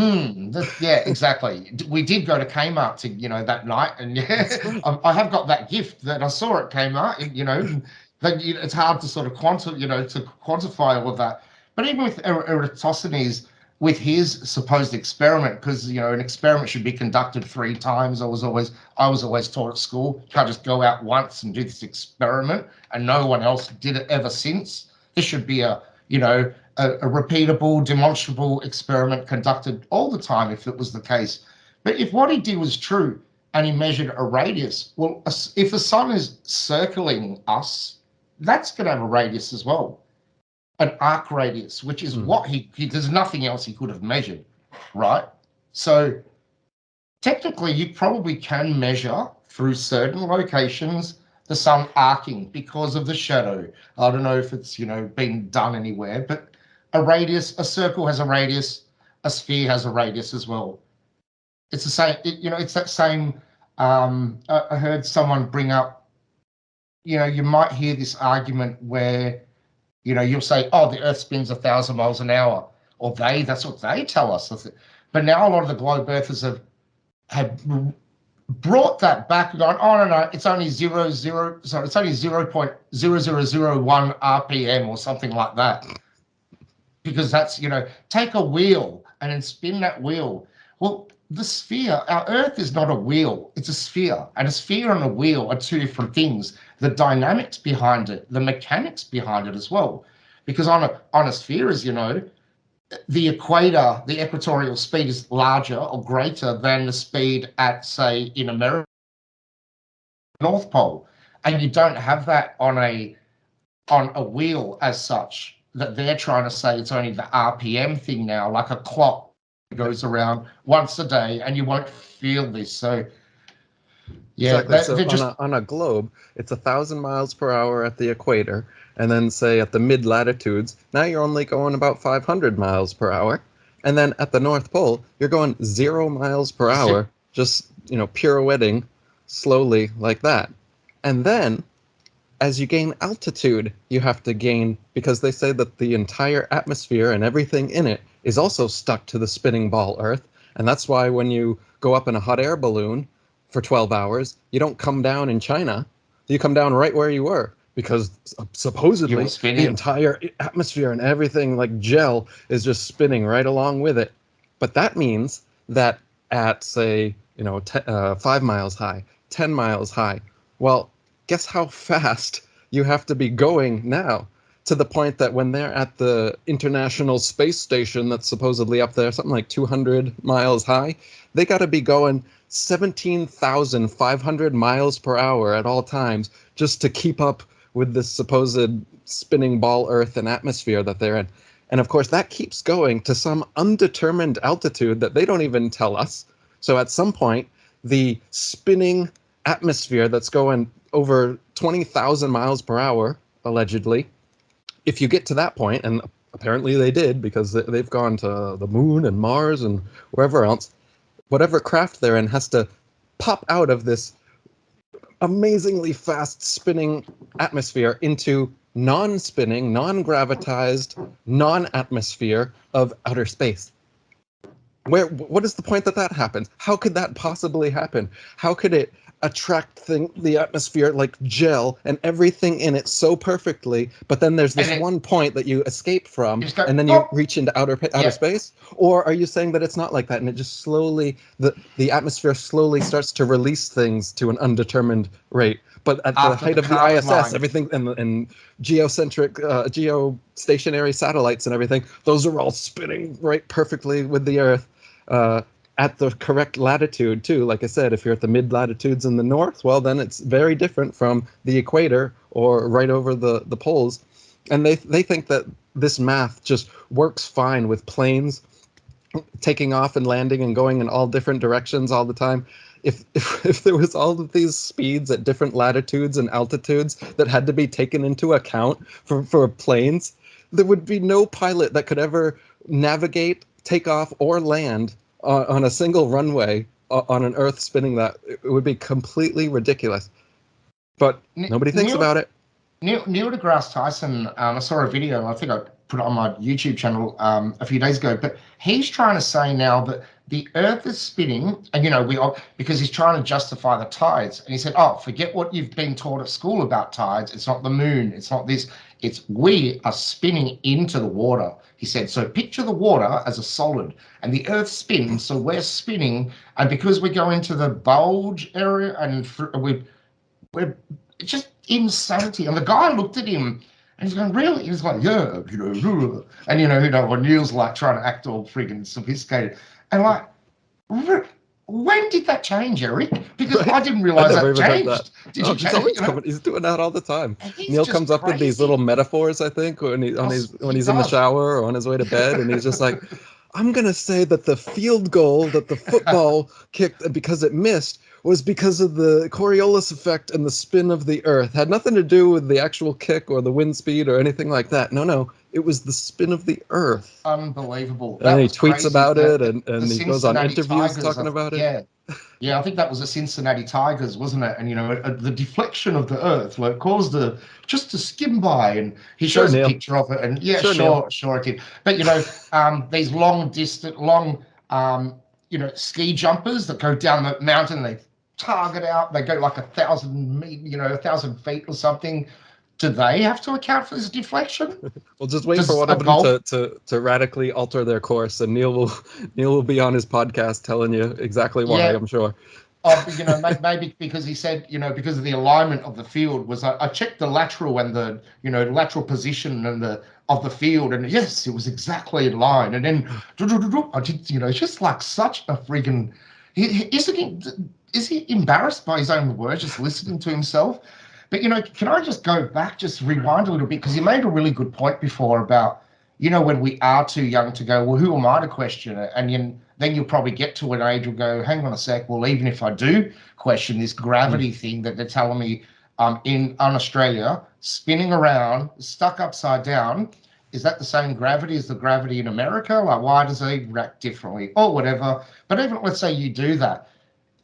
Yeah, exactly. We did go to Kmart that night, and That's yeah, right. I have got that gift that I saw at Kmart. That it's hard to sort of to quantify all of that. But even with Eratosthenes, with his supposed experiment, because an experiment should be conducted 3 times. I was always taught at school, you can't just go out once and do this experiment, and no one else did it ever since. This should be a repeatable, demonstrable experiment conducted all the time if it was the case. But if what he did was true and he measured a radius, well, if the sun is circling us, that's going to have a radius as well, an arc radius, which is Mm. what there's nothing else he could have measured, right? So technically, you probably can measure through certain locations the sun arcing because of the shadow. I don't know if it's been done anywhere, but a circle has a radius, a sphere has a radius as well. It's the same. It's that same. I heard someone bring up. You might hear this argument where you'll say, "Oh, the Earth spins 1,000 miles an hour," or that's what they tell us. But now a lot of the globe earthers have brought that back and gone, oh no, it's only it's only 0.0001 RPM or something like that. Because that's, take a wheel and then spin that wheel. Well, the sphere, our Earth is not a wheel, it's a sphere. And a sphere and a wheel are two different things. The dynamics behind it, the mechanics behind it as well. Because on a sphere, as you know, the equator, the equatorial speed is larger or greater than the speed at, say, in America, North Pole, and you don't have that on a wheel as such. That they're trying to say it's only the RPM thing now, like a clock goes around once a day, and you won't feel this. So yeah, Exactly. So they're on just a globe, it's 1,000 miles per hour at the equator, and then say at the mid latitudes, now you're only going about 500 miles per hour, and then at the North Pole, you're going 0 miles per hour, just pirouetting slowly like that. And then, as you gain altitude, you have to gain, because they say that the entire atmosphere and everything in it is also stuck to the spinning ball Earth, and that's why when you go up in a hot air balloon for 12 hours, you don't come down in China. You come down right where you were, because you were supposedly the spinning. entire atmosphere and everything like gel is just spinning right along with it. But that means that at, say, 5 miles high, 10 miles high, well, guess how fast you have to be going now, to the point that when they're at the International Space Station that's supposedly up there, something like 200 miles high, they got to be going 17,500 miles per hour at all times just to keep up with this supposed spinning ball Earth and atmosphere that they're in. And of course, that keeps going to some undetermined altitude that they don't even tell us. So at some point, the spinning atmosphere that's going over 20,000 miles per hour, allegedly, if you get to that point, and apparently they did, because they've gone to the moon and Mars and wherever else, whatever craft they're in has to pop out of this amazingly fast spinning atmosphere into non-spinning, non-gravitized, non-atmosphere of outer space. What is the point that happens? How could that possibly happen? How could it attract the atmosphere like gel and everything in it so perfectly, but then there's this one point that you escape from, You just go, and then you reach into outer Yeah. space? Or are you saying that it's not like that, and it just slowly, the atmosphere slowly starts to release things to an undetermined rate? But at the After height the of the current ISS, line. everything, and geocentric, geostationary satellites and everything, those are all spinning right perfectly with the Earth. At the correct latitude too. Like I said, if you're at the mid latitudes in the north, well, then it's very different from the equator or right over the poles. And they think that this math just works fine with planes taking off and landing and going in all different directions all the time. If there was all of these speeds at different latitudes and altitudes that had to be taken into account for planes, there would be no pilot that could ever navigate, take off, or land on a single runway on an Earth spinning that. It would be completely ridiculous. But nobody thinks about it. Neil deGrasse Tyson, I saw a video, I think I put it on my YouTube channel a few days ago, but he's trying to say now that the Earth is spinning, and because he's trying to justify the tides, and he said, oh, forget what you've been taught at school about tides. It's not the moon, it's not this, it's we are spinning into the water. He said, so picture the water as a solid, and the Earth spins, so we're spinning, and because we go into the bulge area, and we're it's just insanity. And the guy looked at him and he's going, really? He was like, yeah, and when Neil's like trying to act all friggin' sophisticated. And like, when did that change, Eric? Because right. I didn't realize that changed. Did you change? He's doing that all the time. He's Neil comes up with these little metaphors, I think, when he's in the shower or on his way to bed, and he's just like, I'm going to say that the field goal that the football kicked because it missed was because of the Coriolis effect and the spin of the Earth. Had nothing to do with the actual kick or the wind speed or anything like that. No, it was the spin of the Earth. Unbelievable. And he tweets about it, and he goes on interviews talking about it. Yeah, I think that was the Cincinnati Tigers, wasn't it? And the deflection of the Earth caused just to skim by, and he shows a picture of it. And yeah, sure it did. But these long ski jumpers that go down the mountain, they target out, they go like 1,000 feet or something. Do they have to account for this deflection? Well, just wait for one of them to radically alter their course, and Neil will be on his podcast telling you exactly why. Yeah. I'm sure. Maybe because he said, because of the alignment of the field I checked the lateral and the lateral position of the field, and yes, it was exactly in line. And then I did, it's just like such a friggin'. Is he embarrassed by his own words, just listening to himself? But, can I just go back, just rewind a little bit? Because you made a really good point before about, when we are too young to go, well, who am I to question it? And then you'll probably get to an age and go, hang on a sec, well, even if I do question this gravity thing that they're telling me on Australia, spinning around, stuck upside down, is that the same gravity as the gravity in America? Like, why does it react differently or whatever? But even let's say you do that,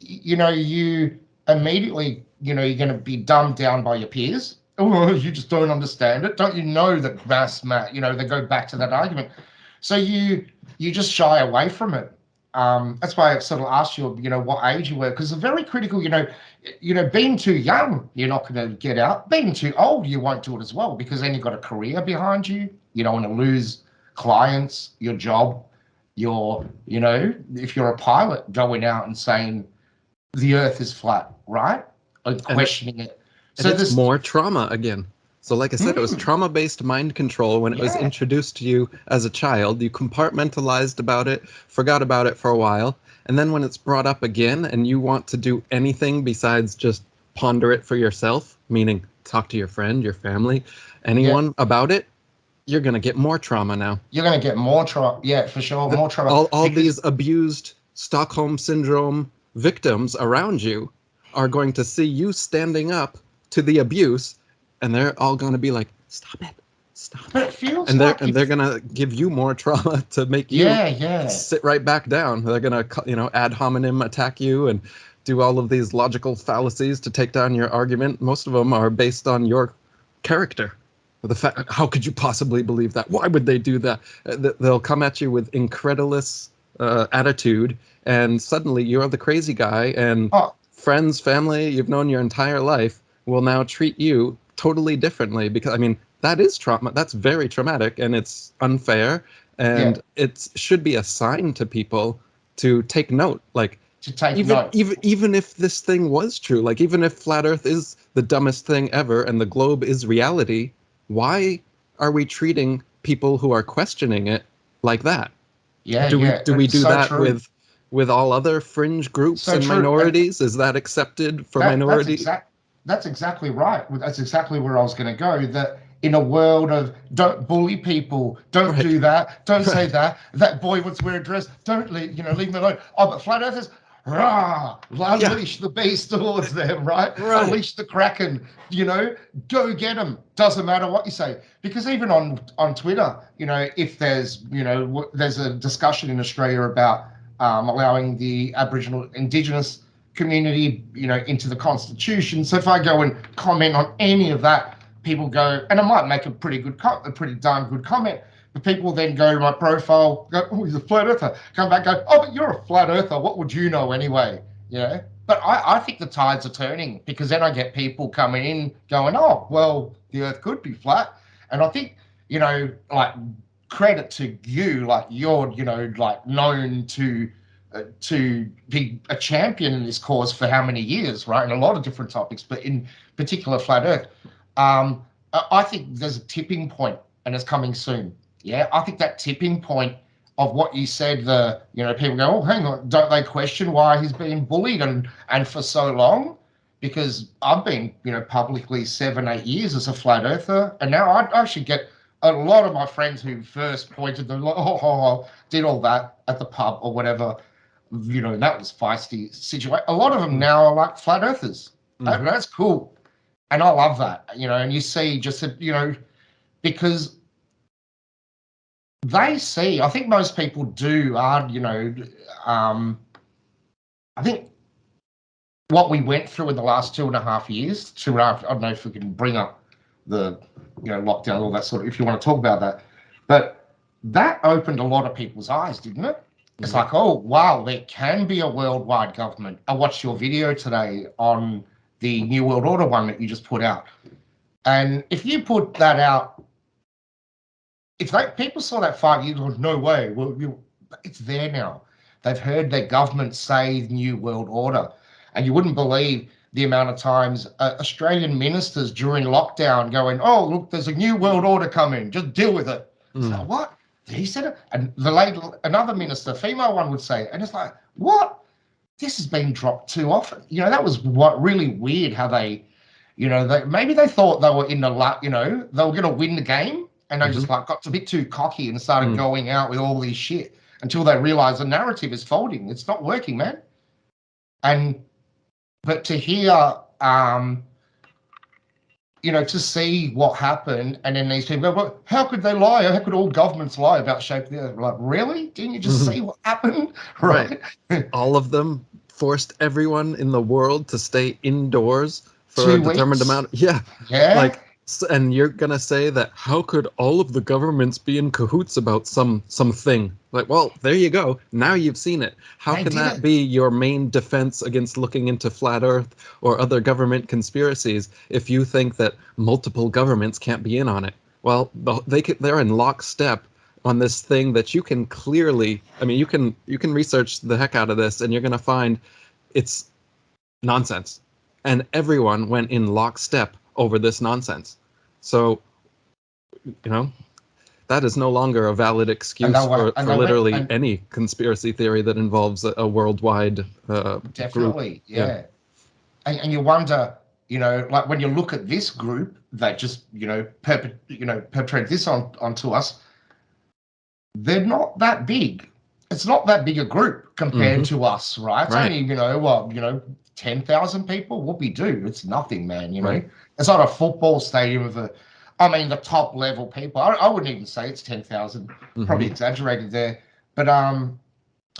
you immediately, you're going to be dumbed down by your peers. Oh, you just don't understand it. Don't you know that math, they go back to that argument. So you just shy away from it. That's why I sort of asked you, what age you were, because it's very critical, being too young, you're not going to get out. Being too old, you won't do it as well, because then you've got a career behind you. You don't want to lose clients, your job, if you're a pilot going out and saying the Earth is flat, right? Or questioning it. So there's more trauma again. So like I said, it was trauma-based mind control when it was introduced to you as a child. You compartmentalized about it, forgot about it for a while. And then when it's brought up again and you want to do anything besides just ponder it for yourself, meaning talk to your friend, your family, anyone about it, you're going to get more trauma now. You're going to get more trauma. Yeah, for sure. More trauma. All these abused Stockholm Syndrome victims around you are going to see you standing up to the abuse, and they're all going to be like, stop it. And they're going to give you more trauma to make you sit right back down. They're going to, ad hominem attack you and do all of these logical fallacies to take down your argument. Most of them are based on your character. the fact, how could you possibly believe that? Why would they do that? They'll come at you with incredulous attitude, and suddenly you're the crazy guy, and Oh, friends, family you've known your entire life will now treat you totally differently, because I mean that is trauma. That's very traumatic, and it's unfair, yeah, and it should be a sign to people to take note. Like, to take even note. even even if this thing was true, like even if flat Earth is the dumbest thing ever and the globe is reality, why are we treating people who are questioning it like that? Yeah, Do we yeah, do we it's do so that true. with all other fringe groups So and true. And minorities? Is that accepted for that that's minority? exact that's exactly right. That's exactly where I was going to go. That in a world of don't bully people, don't Right, do that, don't say right, that. That boy wants to wear a dress. Don't leave me alone. Oh, but flat earthers, rah, yeah, unleash the beast towards them, right? right. Unleash the kraken. Go get them. Doesn't matter what you say, because even on Twitter, if there's a discussion in Australia about allowing the Aboriginal Indigenous community, into the Constitution. So if I go and comment on any of that, people go, and I might make a pretty darn good comment, but people then go to my profile, go, oh, he's a flat earther. Come back, go, oh, but you're a flat earther. What would you know anyway? But I think the tides are turning, because then I get people coming in going, oh, well, the earth could be flat. And I think, like, credit to you, like you're, like known to be a champion in this cause for how many years, right? In a lot of different topics, but in particular, flat Earth. I think there's a tipping point, and it's coming soon. Yeah, I think that tipping point of what you said, people go, oh, hang on, don't they question why he's being bullied and for so long? Because I've been, publicly 7, 8 years as a flat earther, and now I should get a lot of my friends who first pointed them, like, did all that at the pub or whatever, that was feisty situation. A lot of them now are like flat earthers. Mm-hmm. That's cool. And I love that, and you see just, because they see, I think most people I think what we went through in the last 2.5 years, I don't know if we can bring up the, lockdown, all that sort of, if you want to talk about that, but that opened a lot of people's eyes, didn't it? It's Mm-hmm. like, oh, wow, there can be a worldwide government. I watched your video today on the New World Order one that you just put out. And if you put that out, if people saw that 5 years ago, no way, well, it's there now. They've heard their government say New World Order. And you wouldn't believe the amount of times Australian ministers during lockdown going, oh, look, there's a New World Order coming, just deal with it. It's like, what? He said it? And another minister, female one, would say it. And it's like, what? This has been dropped too often. That was what really weird how they, maybe they thought they were in the luck, they were going to win the game, and they Mm-hmm. just like got a bit too cocky and started Mm. going out with all this shit until they realized the narrative is folding. It's not working, man. And but to hear, to see what happened, and then these people go, well, how could they lie? How could all governments lie about shaping the earth? Like, really? Didn't you just Mm-hmm. see what happened? Right. Right? All of them forced everyone in the world to stay indoors for a two determined weeks? amount. Yeah. Yeah, Like, and you're gonna say that how could all of the governments be in cahoots about something? Like, well, there you go. Now you've seen it. How they can did that it. be your main defense against looking into flat Earth or other government conspiracies if you think that multiple governments can't be in on it? Well, they're in lockstep on this thing that you can clearly. I mean, you can research the heck out of this, and you're gonna find it's nonsense. And everyone went in lockstep over this nonsense. So, you know, that is no longer a valid And excuse and for they went, literally and any conspiracy theory that involves a worldwide group. definitely, Yeah. yeah. And you wonder, like when you look at this group that just, perpetrate this onto us, they're not that big. It's not that big a group compared Mm-hmm. to us, right? It's Right. only, 10,000 people. What we do, it's nothing, man. Right. It's not a football stadium the top level people. I wouldn't even say it's 10,000. Probably Mm-hmm. exaggerated there. But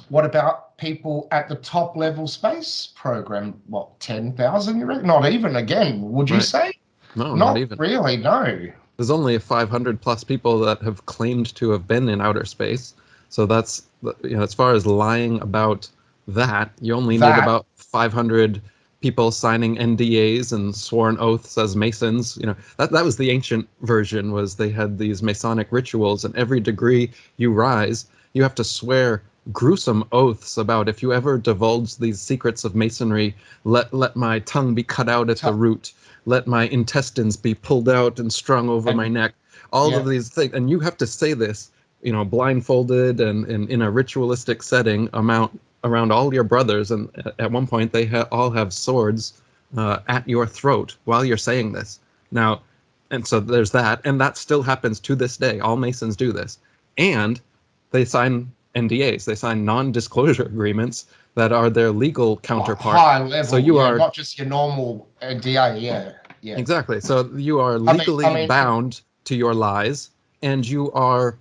what about people at the top level space program? What, 10,000? You reckon? Not even, again, would you Right. say? No, not Not even. really, no. There's only 500 plus people that have claimed to have been in outer space. So that's, as far as lying about that, you only need That about 500 people signing NDAs and sworn oaths as Masons. That was the ancient version, was they had these Masonic rituals, and every degree you rise, you have to swear gruesome oaths about, if you ever divulge these secrets of Masonry, let my tongue be cut out at the root, let my intestines be pulled out and strung over my and neck. All of yeah, these things, and you have to say this, blindfolded and in a ritualistic setting, around all your brothers, and at one point they all have swords at your throat while you're saying this. Now, and so there's that, and that still happens to this day. All Masons do this, and they sign NDAs. They sign non-disclosure agreements that are their legal counterpart. high So level, you yeah, are not just your normal DA, yeah, yeah. exactly. So you are I legally mean, bound to your lies, and you are,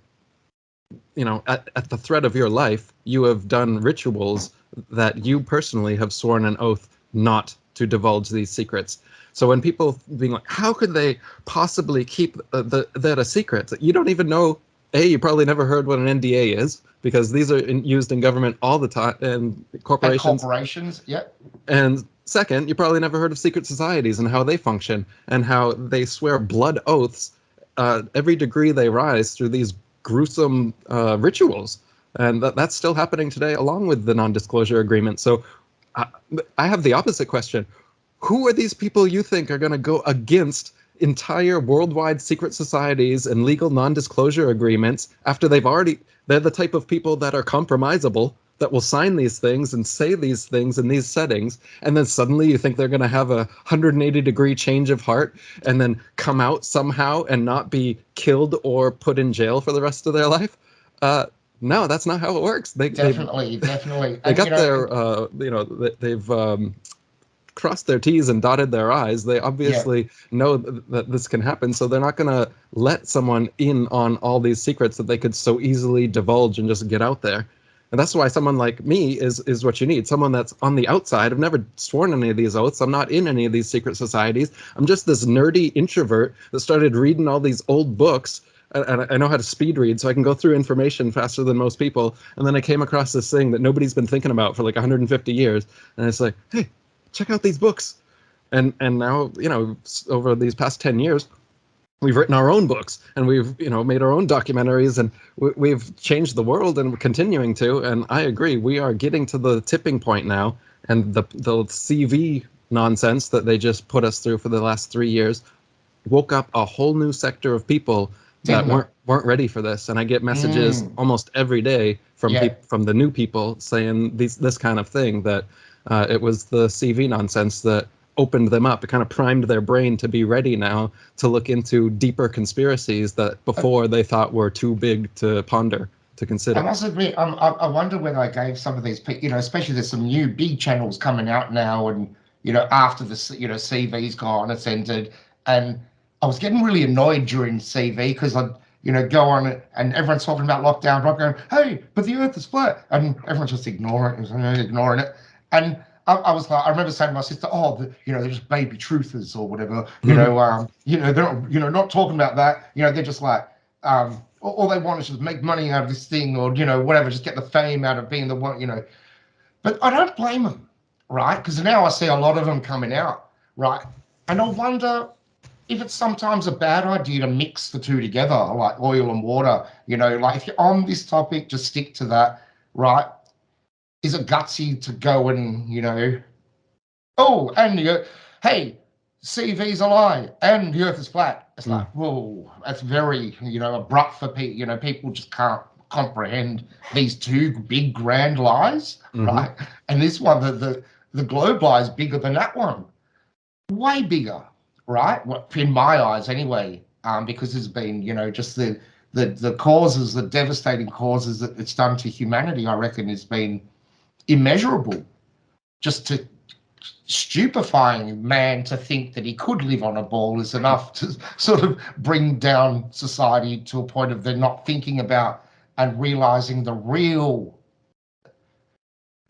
at the threat of your life, you have done rituals that you personally have sworn an oath not to divulge these secrets. So when people being like, how could they possibly keep that a secret? You don't even know. You probably never heard what an NDA is, because these are used in government all the time and and corporations. corporations, yeah, And second, you probably never heard of secret societies and how they function and how they swear blood oaths every degree they rise through these gruesome rituals. And that's still happening today, along with the non-disclosure agreement. So I, I have the opposite question. Who are these people you think are going to go against entire worldwide secret societies and legal non-disclosure agreements after they're the type of people that are compromisable, that will sign these things and say these things in these settings, and then suddenly you think they're going to have a 180-degree change of heart and then come out somehow and not be killed or put in jail for the rest of their life? No, that's not how it works. definitely, They and got their they've crossed their T's and dotted their I's. They yeah, obviously know that this can happen, so they're not going to let someone in on all these secrets that they could so easily divulge and just get out there. And that's why someone like me is what you need. Someone that's on the outside. I've never sworn any of these oaths. I'm not in any of these secret societies. I'm just this nerdy introvert that started reading all these old books. And I know how to speed read, so I can go through information faster than most people. And then I came across this thing that nobody's been thinking about for like 150 years. And it's like, hey, check out these books. And now, over these past 10 years, we've written our own books, and we've made our own documentaries, and we've changed the world, and we're continuing to. And I agree, we are getting to the tipping point now, and the CV nonsense that they just put us through for the last 3 years woke up a whole new sector of people that didn't it? weren't ready for this. And I get messages Mm, almost every day from yeah. from the new people saying this kind of thing, that it was the CV nonsense that opened them up. It kind of primed their brain to be ready now to look into deeper conspiracies that before they thought were too big to ponder, to I consider. must admit, I wonder whether I gave some of these, especially there's some new big channels coming out now, and after the CV's gone, it's ended, and I was getting really annoyed during CV because I'd go on it and everyone's talking about lockdown, but I'm going, hey, but the Earth is flat, and everyone's just ignoring it, and I was like, I remember saying to my sister, oh, they're just baby truthers or whatever, they're not, not talking about that, they're just like, all they want is just make money out of this thing, or whatever, just get the fame out of being the one, but I don't blame them, right? Because now I see a lot of them coming out, right? And I wonder if it's sometimes a bad idea to mix the two together, like oil and water. Like if you're on this topic, just stick to that, right? Is it gutsy to go and oh, and hey, CV's a lie, and the Earth is flat. It's Mm. like, whoa, that's very, abrupt for people. People just can't comprehend these two big grand lies, Hmm. right? And this one, the globe lie is bigger than that one, way bigger, right? What in my eyes, anyway, because there's been, just the causes, the devastating causes that it's done to humanity. I reckon has been immeasurable. Just to stupefying man to think that he could live on a ball is enough to sort of bring down society to a point of they're not thinking about and realizing the real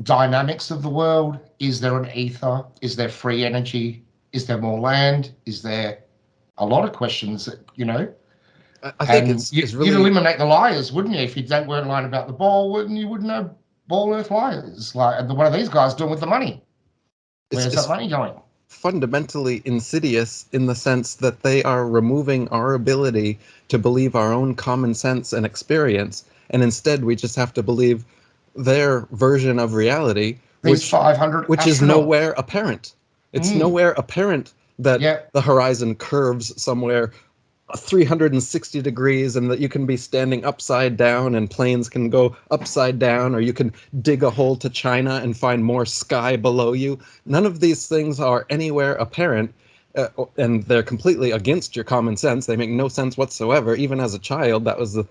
dynamics of the world. Is there an ether? Is there free energy? Is there more land? Is there a lot of questions that, I think and it's you'd really eliminate the liars, wouldn't you? If you weren't lying about the ball, wouldn't you? Wouldn't know ball earth liars like what are these guys doing with the money? Where's that it's money going? fundamentally insidious in the sense that they are removing our ability to believe our own common sense and experience, and instead we just have to believe their version of reality, These 500 which is astronauts. nowhere apparent. It's Mm, nowhere apparent that yeah, the horizon curves somewhere 360 degrees and that you can be standing upside down and planes can go upside down, or you can dig a hole to China and find more sky below you. None of these things are anywhere apparent, and they're completely against your common sense. They make no sense whatsoever. Even as a child, that was the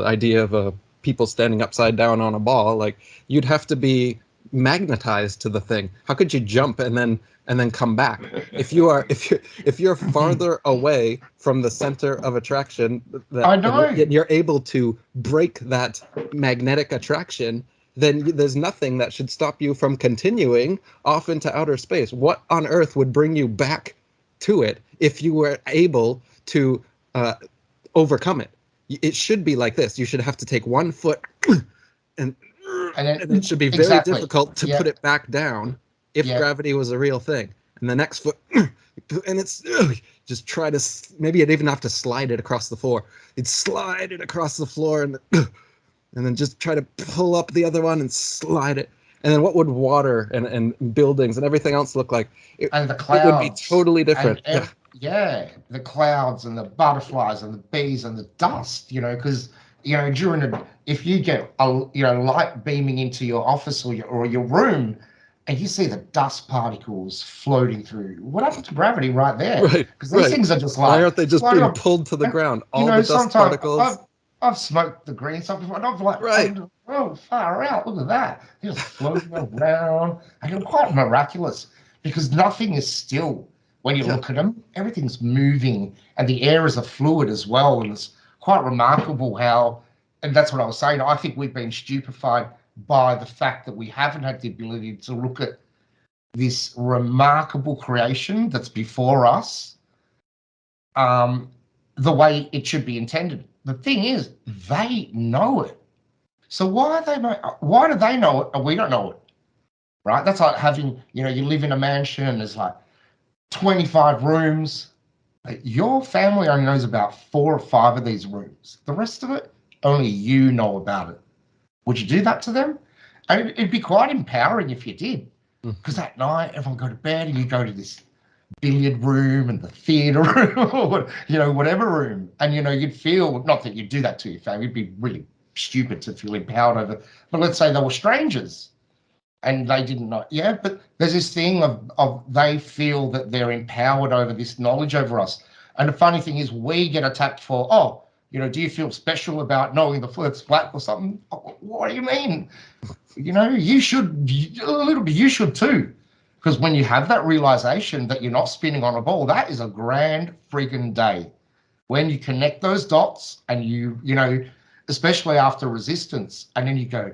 idea of people standing upside down on a ball. Like, you'd have to be magnetized to the thing. How could you jump and then come back? If you're farther away from the center of attraction, I that and know. you're able to break that magnetic attraction, then there's nothing that should stop you from continuing off into outer space. What on earth would bring you back to it if you were able to uh, overcome it? It should be like this. You should have to take 1 foot and And and it then should be very exactly. difficult to Yeah, put it back down if yeah. gravity was a real thing. And the next foot, and it's just try to, maybe you'd even have to slide it across the floor. You'd slide it across the floor and then just try to pull up the other one and slide it. And then what would water and buildings and everything else look like? It, And the it would be clouds totally different. and Yeah. yeah, the clouds and the butterflies and the bees and the dust, because during if you get a light beaming into your office or your room and you see the dust particles floating through, what happened to gravity right there? Right, Because these right. things are just Why like aren't they just floating being up. pulled to the And ground? All the dust sometimes particles. I've smoked the green stuff before and I've like Right. oh, far out, look at that, they're just floating around and it's quite miraculous because nothing is still. When you Yeah. look at them, everything's moving and the air is a fluid as well. And it's quite remarkable how, and that's what I was saying, I think we've been stupefied by the fact that we haven't had the ability to look at this remarkable creation that's before us um, the way it should be intended. The thing is, they know it. So why do they know it and we don't know it? Right? That's like having, you live in a mansion and there's like 25 rooms. Your family only knows about 4 or 5 of these rooms. The rest of it, only you know about it. Would you do that to them? And it'd be quite empowering if you did. Because at night, everyone go to bed and you go to this billiard room and the theatre room or, whatever room. And, you'd feel, not that you'd do that to your family, it'd be really stupid to feel empowered over. But let's say they were strangers and they didn't know. Yeah, but there's this thing of they feel that they're empowered over this knowledge over us. And the funny thing is, we get attacked for, do you feel special about knowing the Earth's flat or something? What do you mean? You should, a little bit, you should too. Because when you have that realization that you're not spinning on a ball, that is a grand friggin' day. When you connect those dots and especially after resistance, and then you go,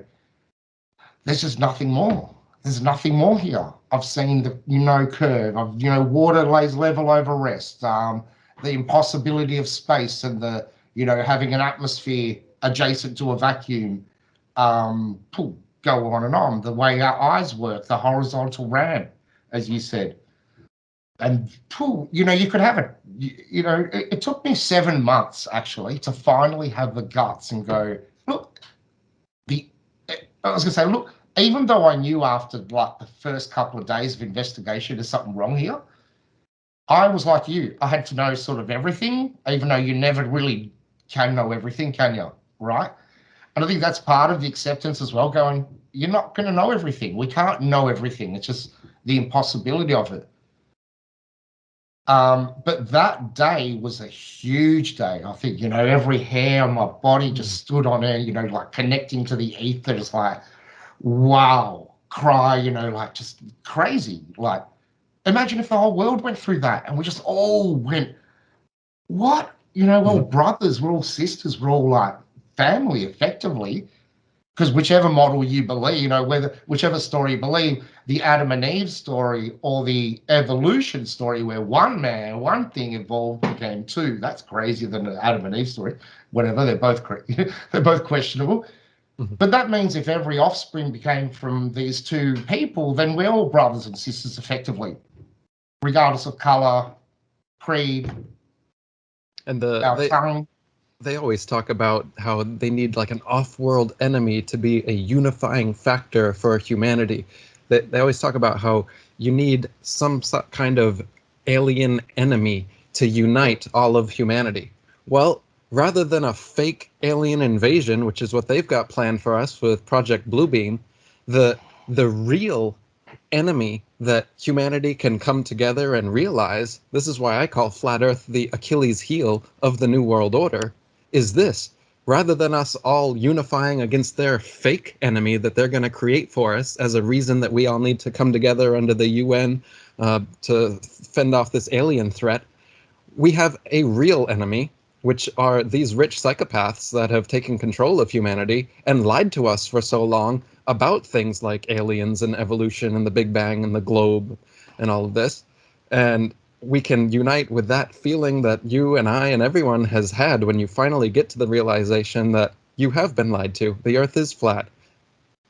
there's just nothing more. There's nothing more here. I've seen the curve. Water lays level over rest. The impossibility of space and the having an atmosphere adjacent to a vacuum. Go on and on. The way our eyes work, the horizontal ramp, as you said, and you could have it. It took me 7 months actually to finally have the guts and go, look, I was going to say, look, even though I knew after like the first couple of days of investigation there's something wrong here, I was like you. I had to know sort of everything, even though you never really can know everything, can you? Right? And I think that's part of the acceptance as well, going, you're not going to know everything. We can't know everything. It's just the impossibility of it. But that day was a huge day. I think, every hair on my body just stood on end, like connecting to the ether. It's like, wow, cry, like just crazy. Like, imagine if the whole world went through that and we just all went, what? We're all brothers, we're all sisters, we're all like family effectively. because whichever model you believe, whether whichever story you believe, the Adam and Eve story or the evolution story where one thing evolved became two, that's crazier than the Adam and Eve story. Whatever, they're both they're both questionable. Mhm. But that means if every offspring became from these two people, then we're all brothers and sisters effectively, regardless of color, creed, And our tongue. they always talk about how they need like an off-world enemy to be a unifying factor for humanity. They always talk about how you need some kind of alien enemy to unite all of humanity. Well, rather than a fake alien invasion, which is what they've got planned for us with Project Bluebeam, the real enemy that humanity can come together and realize, this is why I call Flat Earth the Achilles heel of the New World Order, is this. Rather than us all unifying against their fake enemy that they're going to create for us as a reason that we all need to come together under the UN to fend off this alien threat, we have a real enemy, which are these rich psychopaths that have taken control of humanity and lied to us for so long about things like aliens and evolution and the Big Bang and the globe and all of this. And we can unite with that feeling that you and I and everyone has had when you finally get to the realization that you have been lied to. The earth is flat.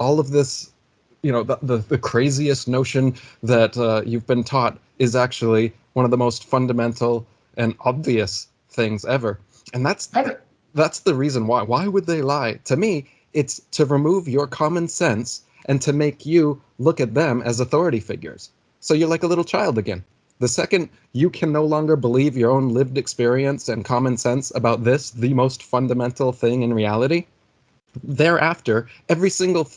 All of this, the craziest notion that you've been taught is actually one of the most fundamental and obvious things ever. And that's the reason why. Why would they lie? To me, it's to remove your common sense and to make you look at them as authority figures. So you're like a little child again. The second you can no longer believe your own lived experience and common sense about this, the most fundamental thing in reality, thereafter, every single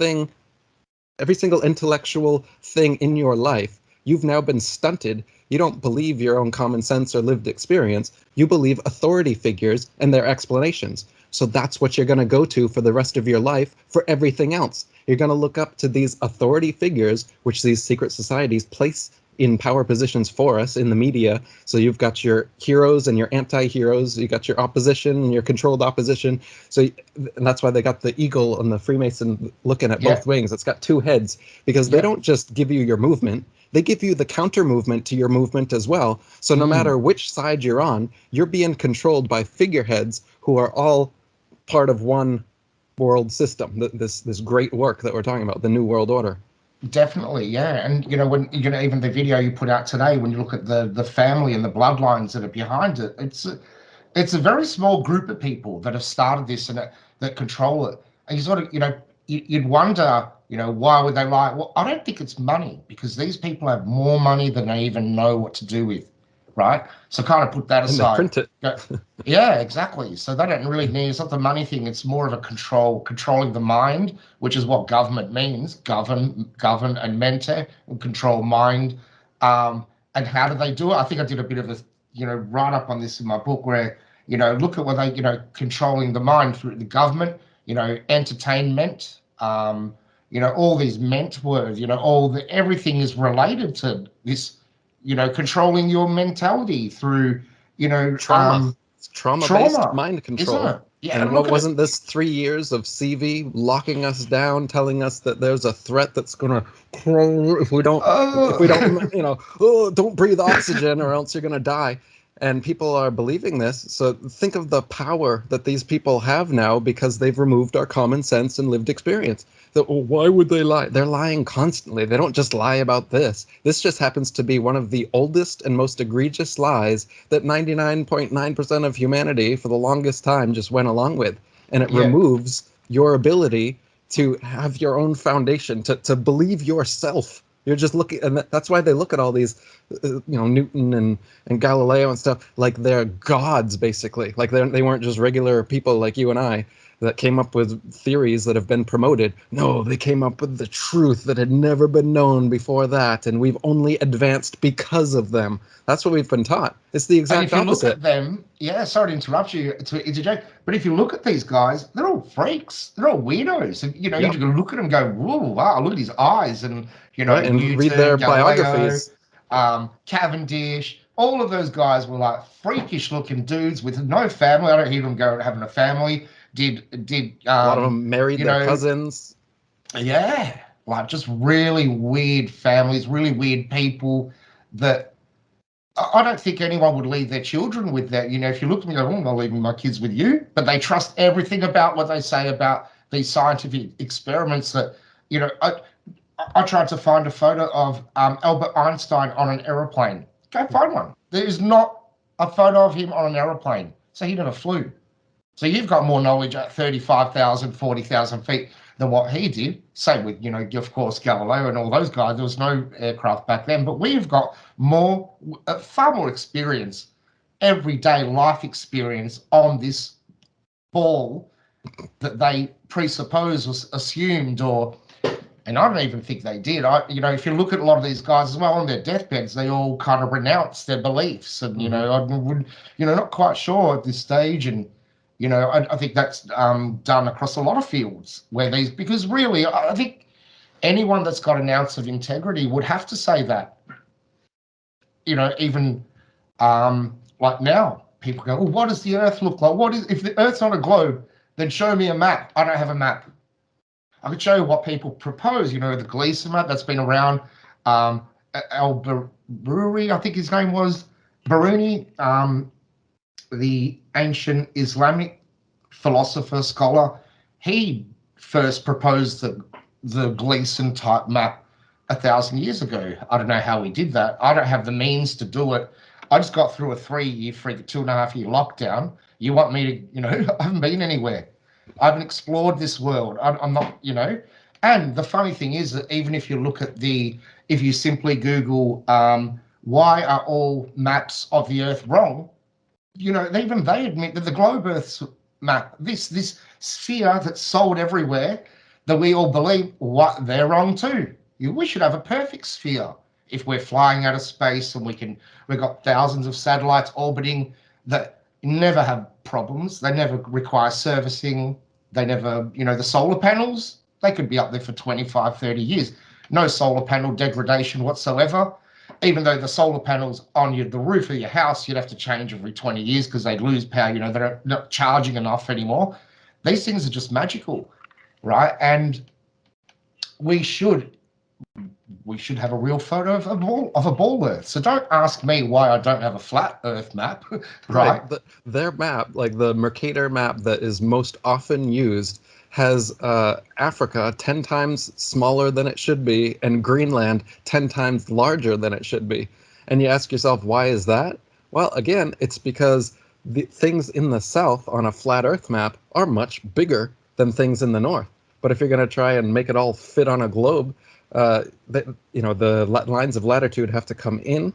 intellectual thing in your life, you've now been stunted. You don't believe your own common sense or lived experience. You believe authority figures and their explanations. So that's what you're going to go to for the rest of your life for everything else. You're going to look up to these authority figures, which these secret societies place in power positions for us in the media. So you've got your heroes and your anti-heroes. You got your opposition and your controlled opposition. So and that's why they got the eagle and the Freemason looking at both wings. It's got two heads because they don't just give you your movement. They give you the counter movement to your movement as well. So no matter which side you're on, you're being controlled by figureheads who are all part of one world system. This great work that we're talking about, the New World Order. Definitely, yeah. And when even the video you put out today, when you look at the family and the bloodlines that are behind it, it's a very small group of people that have started this and that control it. And you sort of, you'd wonder, why would they lie? Well, I don't think it's money, because these people have more money than they even know what to do with, right? So kind of put that aside. And they print it. Yeah, exactly. So they don't really need, it's not the money thing. It's more of a controlling the mind, which is what government means. Govern and mentor and control mind. And how do they do it? I think I did a bit of a, write up on this in my book where, look at what they, controlling the mind through the government, entertainment, all these ment words, everything is related to this, controlling your mentality through, trauma. Trauma-based mind control. Isn't it? Yeah, and what wasn't this 3 years of CV locking us down, telling us that there's a threat that's gonna crawl if we don't, don't breathe oxygen or else you're gonna die. And people are believing this. So think of the power that these people have now because they've removed our common sense and lived experience. So why would they lie? They're lying constantly. They don't just lie about this. This just happens to be one of the oldest and most egregious lies that 99.9% of humanity for the longest time just went along with. And it removes your ability to have your own foundation, to believe yourself. You're just looking, and that's why they look at all these, Newton and Galileo and stuff like they're gods, basically. Like they weren't just regular people like you and I that came up with theories that have been promoted. No, they came up with the truth that had never been known before that, and we've only advanced because of them. That's what we've been taught. It's the exact opposite. And if you look at them, sorry to interrupt you, to interject, but if you look at these guys, they're all freaks. They're all weirdos. And, you can look at them and go, whoa, wow, look at his eyes. And, and Newton, read their Galileo, biographies. Cavendish, all of those guys were like freakish looking dudes with no family. I don't hear them having a family. did A lot of them married you their know, cousins. yeah, like just really weird families, really weird people that I don't think anyone would leave their children with that. You know, if you look at me, go, oh, I'm not leaving my kids with you, but they trust everything about what they say about these scientific experiments that, you know, I tried to find a photo of Albert Einstein on an aeroplane. Go find one. There is not a photo of him on an aeroplane. So he never flew. So you've got more knowledge at 35,000, 40,000 feet than what he did. Same with, you know, of course, Galileo and all those guys. There was no aircraft back then, but we've got more, far more experience, everyday life experience on this ball that they presuppose was assumed, or and I don't even think they did. You know, if you look at a lot of these guys as well on their deathbeds, they all kind of renounce their beliefs, and you know, I would, you know, not quite sure at this stage, and you know, I think that's done across a lot of fields where these, because really, I think anyone that's got an ounce of integrity would have to say that. You know, even like now, people go, "Oh, what does the Earth look like? What is if the Earth's on a globe? Then show me a map." I don't have a map. I could show you what people propose. You know, the Gleason map that's been around. Al-Biruni, I think his name was Biruni, the ancient Islamic philosopher, scholar. He first proposed the Gleason type map 1,000 years ago. I don't know how he did that. I don't have the means to do it. I just got through a 2.5 year lockdown. You want me to, you know, I haven't been anywhere. I haven't explored this world. I'm not, you know. And the funny thing is that even if you look at if you simply Google, why are all maps of the Earth wrong? You know, even they admit that the globe Earth's map, this sphere that's sold everywhere, that we all believe, what, they're wrong too. We should have a perfect sphere. If we're flying out of space and we've got thousands of satellites orbiting that never have problems. They never require servicing. They never, you know, the solar panels, they could be up there for 25, 30 years. No solar panel degradation whatsoever. Even though the solar panels on the roof of your house, you'd have to change every 20 years because they'd lose power. You know, they're not charging enough anymore. These things are just magical, right? And we should have a real photo of a ball Earth. So don't ask me why I don't have a flat Earth map, right? Their map, like the Mercator map that is most often used, has Africa 10 times smaller than it should be and Greenland 10 times larger than it should be. And you ask yourself, why is that? Well, again, it's because the things in the south on a flat Earth map are much bigger than things in the north. But if you're going to try and make it all fit on a globe, the lines of latitude have to come in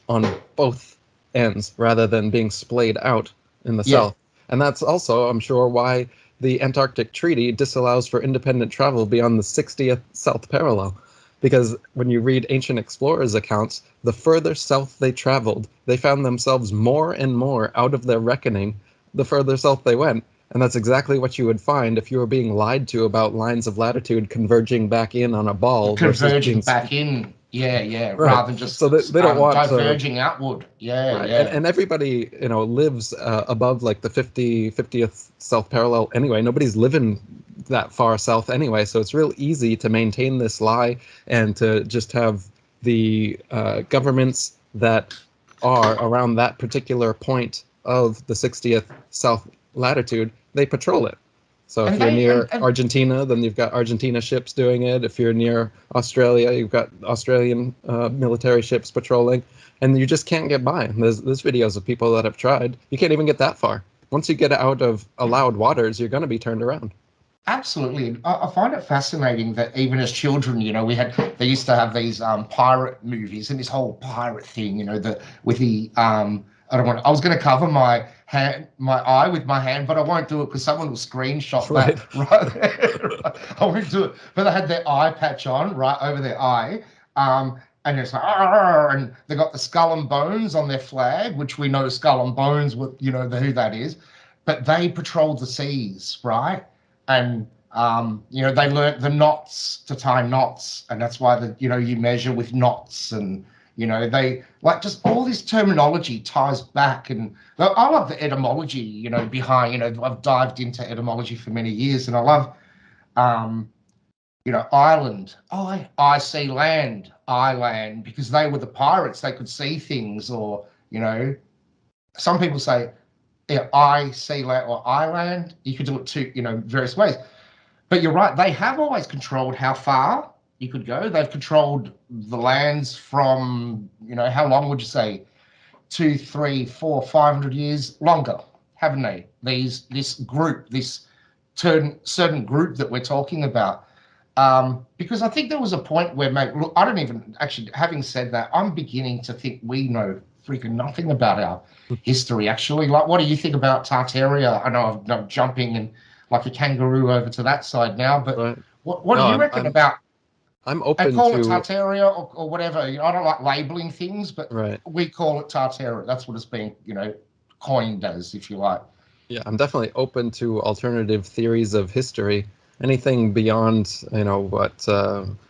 on both ends rather than being splayed out in the south. And that's also, I'm sure, why the Antarctic Treaty disallows for independent travel beyond the 60th south parallel. Because when you read ancient explorers' accounts, the further south they traveled, they found themselves more and more out of their reckoning the further south they went. And that's exactly what you would find if you were being lied to about lines of latitude converging back in on a ball. Converging back in, right. rather than just so they don't want diverging outward. Right. And everybody, lives above like the 50th south parallel anyway. Nobody's living that far south anyway. So it's real easy to maintain this lie and to just have the governments that are around that particular point of the 60th south latitude, they patrol it. So if you're near Argentina, then you've got Argentina ships doing it. If you're near Australia, you've got Australian military ships patrolling. And you just can't get by. There's videos of people that have tried. You can't even get that far. Once you get out of allowed waters, you're going to be turned around. Absolutely. I find it fascinating that even as children, you know, they used to have these pirate movies and this whole pirate thing, you know, I was going to cover my eye with my hand, but I won't do it because someone will screenshot that right. I won't do it. But they had their eye patch on right over their eye. And it's like, and they got the skull and bones on their flag, which we know skull and bones with, you know, who that is. But they patrolled the seas, right? And you know, they learnt the knots to tie knots, and that's why you measure with knots, and You know, they like just all this terminology ties back, and I love the etymology, you know, behind, you know, I've dived into etymology for many years, and I love, um, you know, island. I see land, I land, because they were the pirates. They could see things, or, you know, some people say, yeah, I see land or I land. You could do it two, you know, various ways. But you're right. They have always controlled how far you could go. They've controlled the lands from, you know, how long would you say? 2, 3, 4, 500 years longer, haven't they? This group, this certain group that we're talking about. Because I think there was a point where, mate, look, I don't even actually, having said that, I'm beginning to think we know freaking nothing about our history, actually. Like, what do you think about Tartaria? I know I'm jumping and like a kangaroo over to that side now, but Right. what do No, you reckon about, I'm they open call it to Tartaria or whatever. You know, I don't like labeling things, but right. we call it Tartaria. That's what it's been, you know, coined as, if you like. Yeah, I'm definitely open to alternative theories of history. Anything beyond, you know, what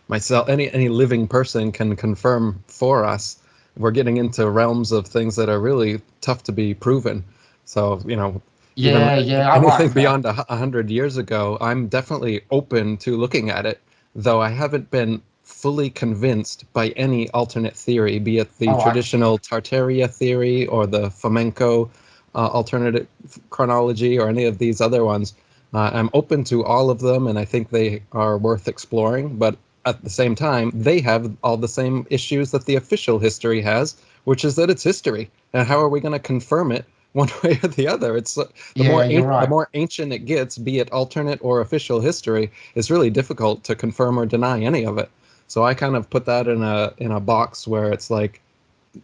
myself, any living person can confirm for us. We're getting into realms of things that are really tough to be proven. So, you know, even Yeah, yeah, I anything like that. beyond 100 years ago, I'm definitely open to looking at it, though I haven't been fully convinced by any alternate theory, be it I the like. traditional Tartaria theory or the flamenco alternative chronology or any of these other ones. I'm open to all of them, and I think they are worth exploring. But at the same time, they have all the same issues that the official history has, which is that it's history. And how are we going to confirm it one way or the other? It's Yeah, you're the right. more ancient it gets, be it alternate or official history, it's really difficult to confirm or deny any of it. So I kind of put that in a box where it's like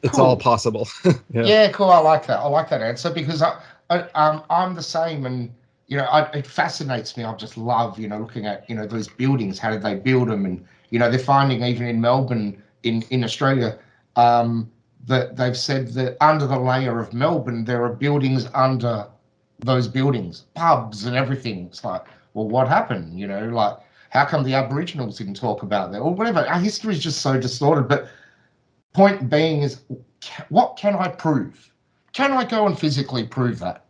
it's all Cool. possible. Yeah. Yeah, cool. I like that. I like that answer because I'm the same, and you know, it fascinates me. I just love, you know, looking at, you know, those buildings. How did they build them? And you know, they're finding even in Melbourne, in Australia, that they've said that under the layer of Melbourne, there are buildings under those buildings, pubs and everything. It's like, well, what happened? You know, like, how come the Aboriginals didn't talk about that or whatever? Our history is just so distorted. But point being is, what can I prove? Can I go and physically prove that?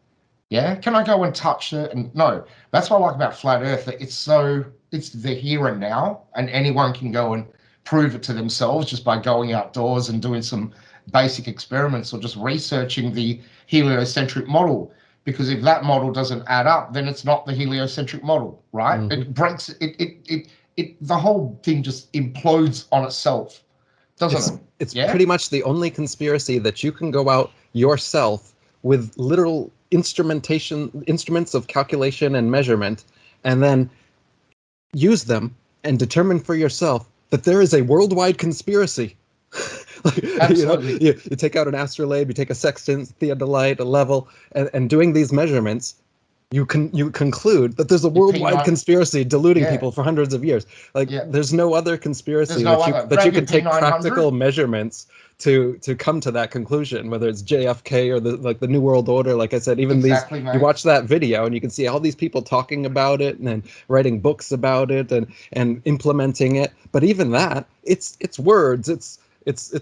Yeah. Can I go and touch it? And no, that's what I like about flat Earth. That it's the here and now, and anyone can go and prove it to themselves just by going outdoors and doing some basic experiments or just researching the heliocentric model. Because if that model doesn't add up, then it's not the heliocentric model, right? Mhm. It breaks the whole thing just implodes on itself, doesn't It's it? it's Yeah. pretty much the only conspiracy that you can go out yourself with literal instruments of calculation and measurement, and then use them and determine for yourself that there is a worldwide conspiracy. Like, Absolutely. you take out an astrolabe, you take a sextant, theodolite, a level, and doing these measurements, you conclude that there's a Your worldwide P9, conspiracy deluding yeah, people for hundreds of years. Like yeah. there's no other There's conspiracy no that you other. that you Grab your can take practical P900. measurements to come to that conclusion, whether it's JFK or the New World Order. Like I said, even these, Exactly, you mate. watch that video and you can see all these people talking about it and then writing books about it and implementing it. But even that, it's words, it's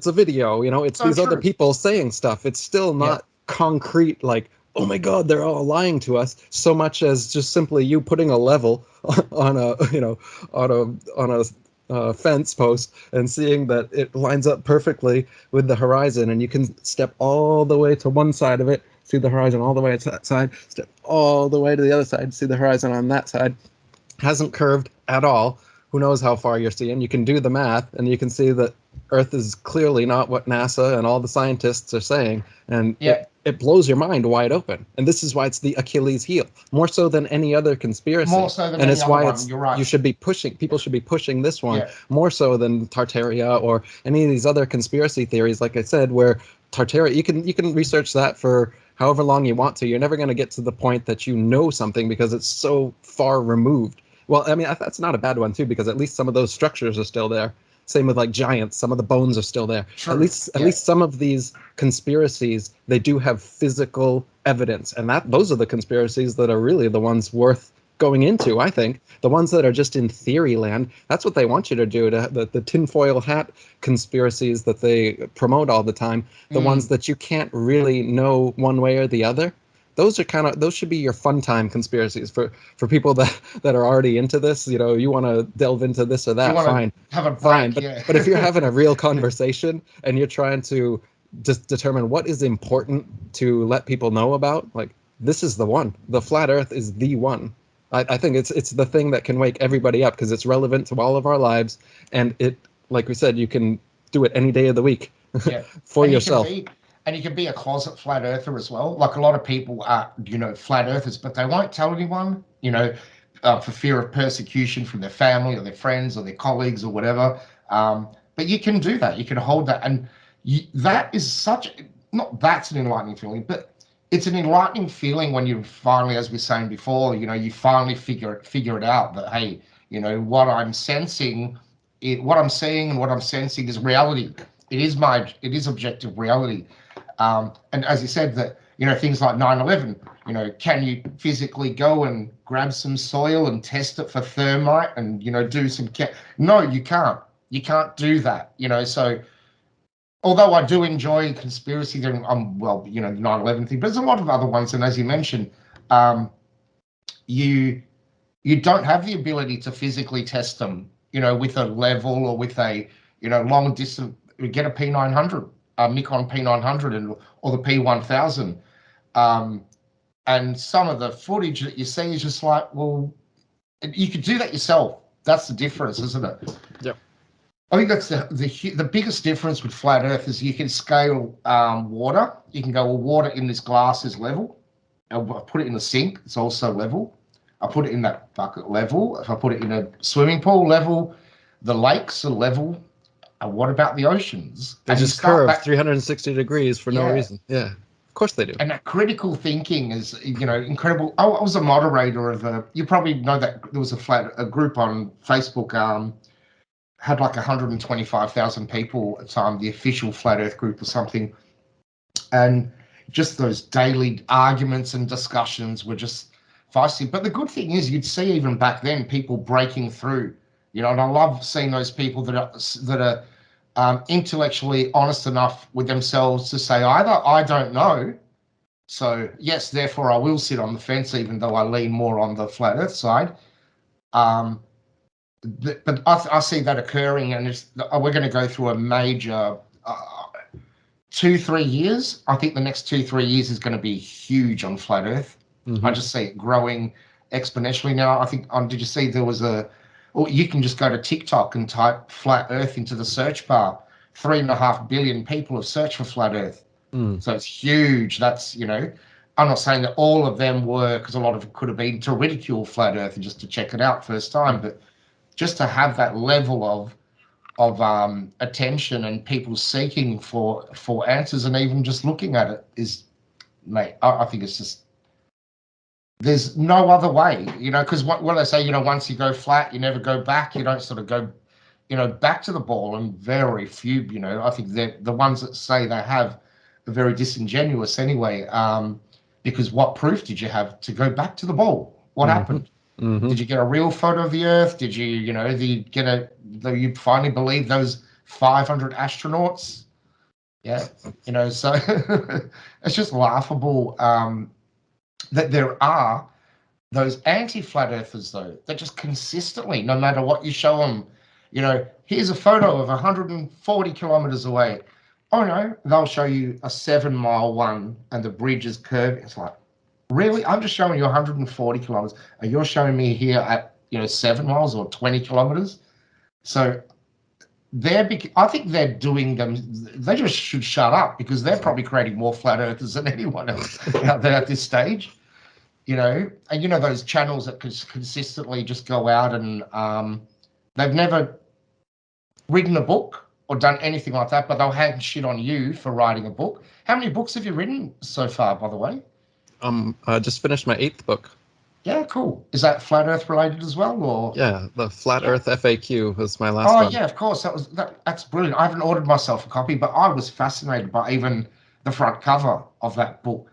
a video, it's So these other true. people saying stuff. It's still Yeah. not concrete, like, oh my God, they're all lying to us, so much as just simply you putting a level on a, on a fence post and seeing that it lines up perfectly with the horizon, and you can step all the way to one side of it, see the horizon all the way to that side, step all the way to the other side, see the horizon on that side. Hasn't curved at all. Who knows how far you're seeing? You can do the math, and you can see that Earth is clearly not what NASA and all the scientists are saying, and Yeah. it blows your mind wide open. And this is why it's the Achilles heel, more so than any other More conspiracy. so than And any it's other why one. You're right. people should be pushing this one Yeah. more so than Tartaria or any of these other conspiracy theories. Like I said, where Tartaria, you can research that for however long you want to. You're never going to get to the point that you know something because it's so far removed. Well, I mean, that's not a bad one too, because at least some of those structures are still there. Same with like giants, some of the bones are still there. At True. least at Yeah. least some of these conspiracies, they do have physical evidence, and that those are the conspiracies that are really the ones worth going into. I think the ones that are just in theory land, that's what they want you to do. The tinfoil hat conspiracies that they promote all the time, the ones that you can't really know one way or the other. Those should be your fun time conspiracies for people that are already into this. You want to delve into this or You that, want fine, to have a break, fine. yeah. But if you're having a real conversation and you're trying to just determine what is important to let people know about, like, this is the one. The flat Earth is the one. I think it's the thing that can wake everybody up because it's relevant to all of our lives, and it, like we said, you can do it any day of the week. Yeah. For and yourself. You can be a closet flat earther as well. Like a lot of people are, flat earthers, but they won't tell anyone, for fear of persecution from their family or their friends or their colleagues or whatever. But you can do that. You can hold that. And that is not that's an enlightening feeling, but it's an enlightening feeling when you finally, as we were saying before, you finally figure it out that, hey, what I'm sensing, what I'm seeing and what I'm sensing is reality. It is objective reality. And as you said, that, things like 9/11, can you physically go and grab some soil and test it for thermite and, do some, no, you can't. You can't do that, so although I do enjoy conspiracy theory, the 9/11 thing, but there's a lot of other ones. And as you mentioned, you don't have the ability to physically test them, with a level or with a, long distance. Get a P900, a Nikon P900, or the P1000, and some of the footage that you see is just like, well, you could do that yourself. That's the difference, isn't it? Yep. I think that's the biggest difference with flat Earth is you can scale water. You can go, well, water in this glass is level. I put it in the sink, it's also level. I put it in that bucket, level. If I put it in a swimming pool, level. The lakes are level. What about the oceans? They just curve 360 degrees for no reason. Yeah, of course they do. And that critical thinking is, incredible. I was a moderator of you probably know that there was a group on Facebook, had like 125,000 people at the time, the official Flat Earth group or something. And just those daily arguments and discussions were just feisty. But the good thing is you'd see even back then people breaking through, and I love seeing those people that are intellectually honest enough with themselves to say either I don't know, so yes, therefore I will sit on the fence even though I lean more on the flat Earth side. But I see that occurring, and we're going to go through a major 2-3 years. I think the next 2-3 years is going to be huge on flat Earth. I just see it growing exponentially now. I think, did you see there was or you can just go to TikTok and type flat Earth into the search bar. 3.5 billion people have searched for flat Earth. So it's huge. That's, I'm not saying that all of them were, because a lot of it could have been to ridicule flat Earth and just to check it out first time, but just to have that level of attention and people seeking for answers and even just looking at it is, mate, I think it's just, there's no other way, because what they say, once you go flat, you never go back. You don't sort of go, back to the ball, and very few, I think that the ones that say they have are very disingenuous anyway, because what proof did you have to go back to the ball? What happened? Did you get a real photo of the Earth? Did you, you finally believe those 500 astronauts? Yeah, so it's just laughable that there are those anti-flat earthers, though, that just consistently, no matter what you show them, here's a photo of 140 kilometers away. Oh no, they'll show you a 7-mile one and the bridge is curved. It's like, really? I'm just showing you 140 kilometers and you're showing me here at 7 miles or 20 kilometers. So I think they're doing them. They just should shut up, because they're probably creating more flat earthers than anyone else out there at this stage. And those channels that consistently just go out and they've never written a book or done anything like that, but they'll hang shit on you for writing a book. How many books have you written so far, by the way? I just finished my 8th book. Yeah, cool. Is that flat Earth related as well, or? Yeah, the Flat Earth FAQ was my last one. Oh yeah, of course. That's brilliant. I haven't ordered myself a copy, but I was fascinated by even the front cover of that book.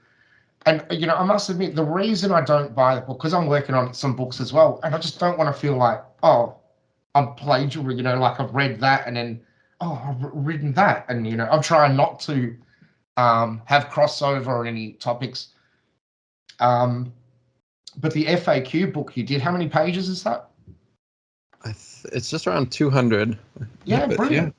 And I must admit, the reason I don't buy the book, because I'm working on some books as well, and I just don't want to feel like, oh, I'm plagiarizing, like I've read that and then, oh, I've written that, and I'm trying not to have crossover on any topics. But the FAQ book you did, how many pages is that? It's just around 200. Yeah, But brilliant.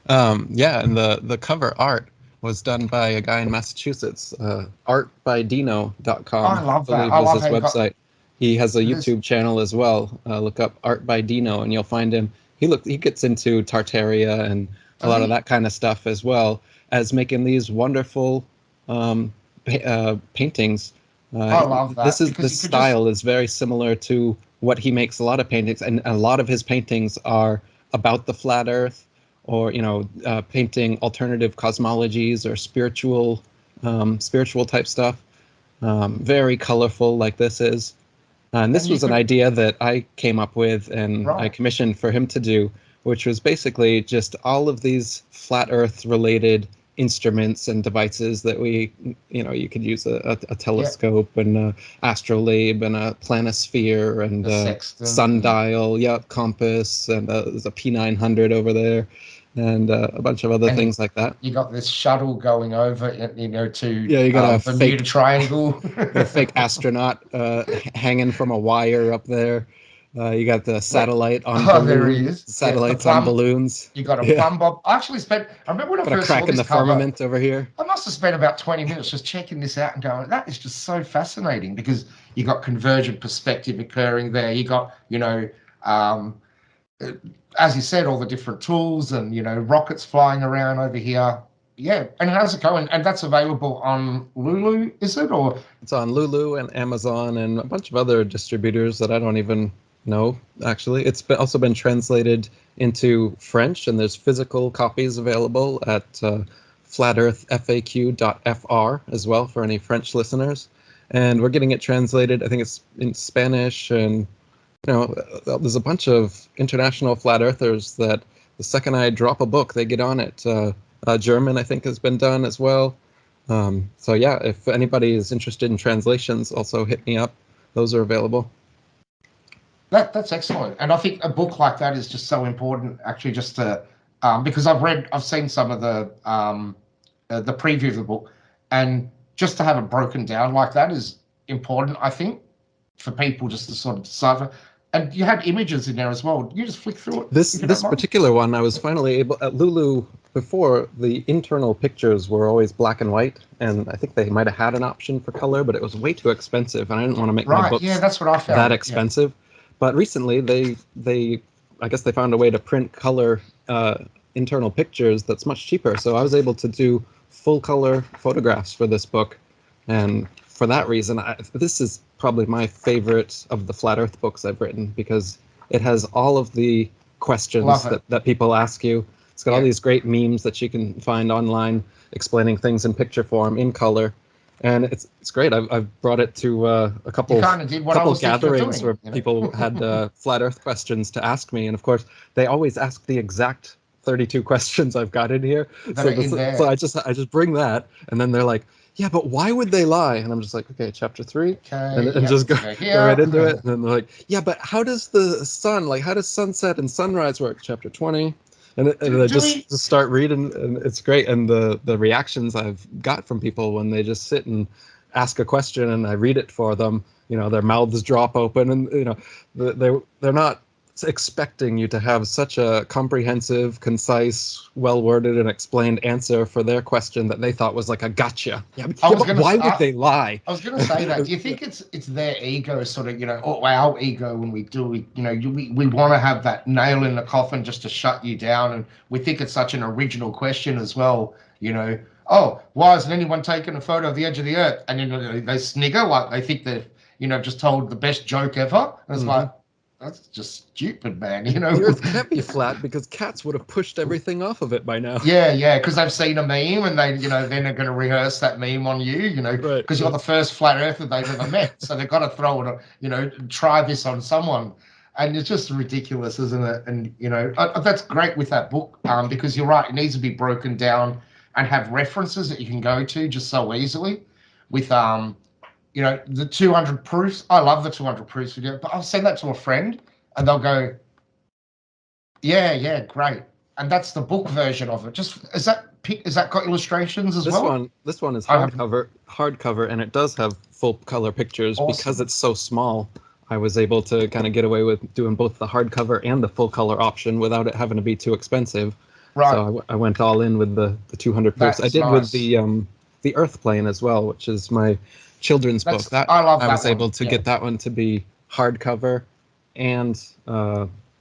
yeah, and the cover art was done by a guy in Massachusetts, I artbydino.com, I love that. believe I was love his how you got website. He has a this. YouTube channel as well. Look up Art by Dino and you'll find him. He gets into Tartaria and a Does lot of he? that kind of stuff, as well as making these wonderful paintings. I love that because This you could just, style is very similar to what he makes a lot of paintings, and a lot of his paintings are about the flat Earth, or painting alternative cosmologies or spiritual type stuff. Very colorful, like this is. And and this you was an could, idea that I came up with and I right. commissioned for him to do, which was basically just all of these flat Earth related instruments and devices that you could use a Yeah, telescope and a astrolabe and a planisphere and the a sextant and sundial, yep, compass, and there's a P900 over there, and a bunch of other and things like that. you got this shuttle going over, to Yeah, you got a Bermuda fake Triangle. the fake astronaut hanging from a wire up there. You got the Wait, satellite on oh, there he balloon is. Yeah, the satellites on plum. balloons. You got a Yeah, plumb bob. I actually spent. I remember when I got a first saw crack in this the cover. firmament over here. I must have spent about 20 minutes just checking this out and going, that is just so fascinating because you got convergent perspective occurring there. You got, um, uh, as you said, all the different tools and, rockets flying around over here. Yeah. And how's it going? And that's available on Lulu, is it? Or, It's on Lulu and Amazon and a bunch of other distributors that I don't even know, actually. Also been translated into French, and there's physical copies available at flatearthfaq.fr as well for any French listeners. And we're getting it translated, I think it's in Spanish, and there's a bunch of international flat earthers that the second I drop a book, they get on it. German, I think, has been done as well. So yeah, if anybody is interested in translations, also hit me up. Those are available. that's excellent. And I think a book like that is just so important, actually, just to, because I've seen some of the preview of the book, and just to have it broken down like that is important, I think, for people just to sort of decipher. And you had images in there as well. You just flick through it This if you don't this mind. particular one, I was finally able at Lulu. Before, the internal pictures were always black and white, and I think they might have had an option for color, but it was way too expensive, and I didn't want to make my Right, yeah, books that's what I that found. Yeah, expensive. But recently, they I guess they found a way to print color internal pictures that's much cheaper. So I was able to do full color photographs for this book, and for that reason, this is probably my favorite of the flat Earth books I've written, because it has all of the questions love it. that people ask you. It's got all Yeah, these great memes that you can find online explaining things in picture form in color, and it's great. I've brought it to a you kind of did what I couple was thinking of gatherings doing. where people had flat Earth questions to ask me, and of course they always ask the exact 32 questions I've got in here. That So are in I there. just bring that, and then they're like, yeah, but why would they lie? And I'm just like, okay, chapter 3, Okay, and yep, just let's go go right here. into it. And then they're like, yeah, but how does the sun, like, how does sunset and sunrise work? Chapter 20. And I Do we? just start reading, and it's great. And the reactions I've got from people when they just sit and ask a question, and I read it for them, their mouths drop open, and they're not expecting you to have such a comprehensive, concise, well-worded, and explained answer for their question that they thought was like a gotcha. I Yeah, was but gonna. why would they lie? I was going to say that. Do you think it's their ego, sort of, or our ego when we do it? We want to have that nail in the coffin just to shut you down, and we think it's such an original question as well. Oh, why hasn't anyone taken a photo of the edge of the Earth? And they snigger like they think they've just told the best joke ever, and it's Hmm. like that's just stupid, man. The Earth can't be flat because cats would have pushed everything off of it by now. Yeah, yeah, because they've seen a meme and then they're going to rehearse that meme on you, Right, because you're right. the first flat earther they've ever met. So they've got to throw it, try this on someone. And it's just ridiculous, isn't it? And, that's great with that book, because you're right, it needs to be broken down and have references that you can go to just so easily with the 200 proofs. I love the 200 proofs video, but I'll send that to a friend and they'll go, yeah, great. And that's the book version of it. Just is that got illustrations as well? This one is I have hardcover, and it does have full color pictures because awesome. it's so small. I was able to kind of get away with doing both the hardcover and the full color option without it having to be too expensive. Right. So I went all in with the 200 proofs. I That's did with nice. the Earth Plane as well, which is my children's book. That I love I that was able one. to Yeah. get that one to be hardcover and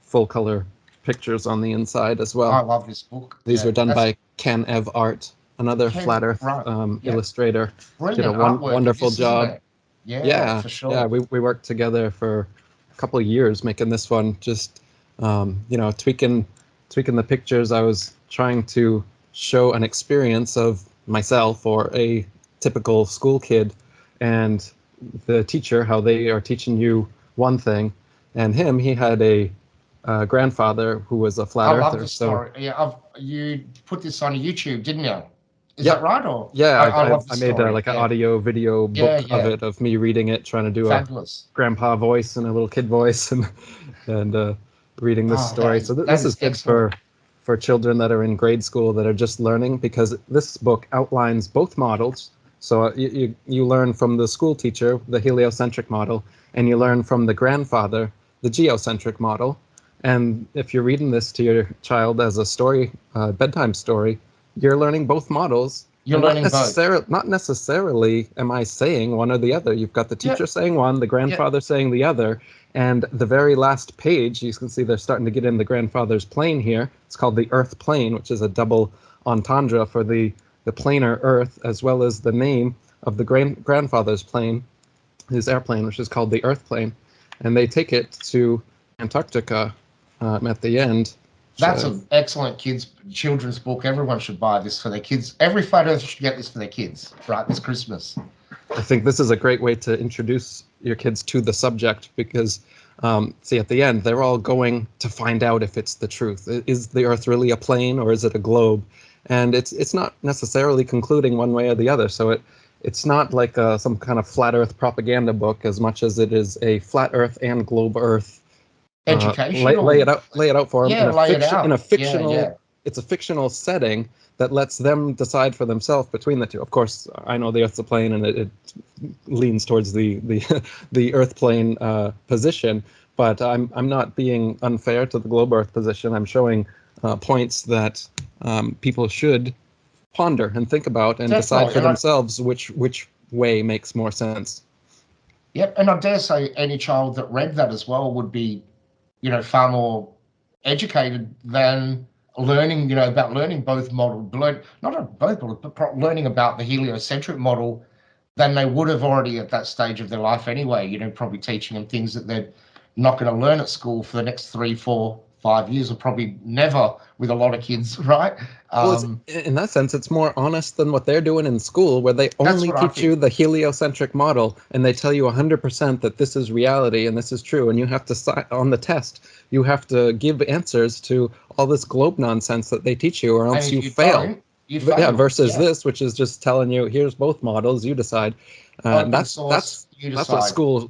full color pictures on the inside as I well. love this book. These Yeah. were done That's by Ken Ev Art, another Ken. Flat Earth Right. Yeah. illustrator. Did a Brilliant artwork in wonderful this, isn't job. it? Yeah, Yeah, for yeah. sure. We worked together for a couple of years making this one. Just tweaking the pictures. I was trying to show an experience of myself or a typical school kid, and the teacher, how they are teaching you one thing, and he had a grandfather who was a flat I love earther. this So story. Yeah, you put this on YouTube, didn't you? Is that yep. right? Or Yeah, I love I this made story. like an Yeah, audio video yeah, book of yeah. it, of me reading it, trying to do a Fabulous. grandpa voice and a little kid voice, and reading this Oh, story. So that this is is good excellent. for children that are in grade school that are just learning, because this book outlines both models. So you learn from the school teacher, the heliocentric model, and you learn from the grandfather, the geocentric model. And if you're reading this to your child as a story, bedtime story, you're learning both models, You're and learning both. not necessarily am I saying one or the other. You've got the Yeah, teacher saying one, the yeah. grandfather saying the other, and the very last page, you can see they're starting to get in the grandfather's plane here. It's called the Earth plane, which is a double entendre for the planar Earth, as well as the name of the grandfather's plane, his airplane, which is called the Earth plane, and they take it to Antarctica at the end. That's an excellent children's book. Everyone should buy this for their kids. Every flat earther should get this for their kids, right? This Christmas. I think this is a great way to introduce your kids to the subject, because, see, at the end, they're all going to find out if it's the truth. Is the Earth really a plane, or is it a globe? And it's not necessarily concluding one way or the other. So it's not like some kind of flat Earth propaganda book, as much as it is a flat Earth and globe Earth. Educational. Lay it out for them Yeah, lay it in a out. Yeah, fictional. yeah. It's a fictional setting that lets them decide for themselves between the two. Of course, I know the Earth's a plane, and it leans towards the the Earth plane position. But I'm not being unfair to the globe Earth position. I'm showing points that people should ponder and think about and decide Definitely. for themselves which way makes more sense. Yep, and I dare say any child that read that as well would be, far more educated than learning, about learning both model, not both models, but learning about the heliocentric model than they would have already at that stage of their life anyway. Probably teaching them things that they're not going to learn at school for the next 3, 4, 5 years, or probably never with a lot of kids, right? Well, in that sense, it's more honest than what they're doing in school, where they That's only what I teach you think. the heliocentric model, and they tell you 100% that this is reality and this is true, and you have to on the test, you have to give answers to all this globe nonsense that they teach you, or And else if you you fail. don't, you But yeah, fail. versus Yeah. this, which is just telling you, here's both models, you decide. Open source, you decide.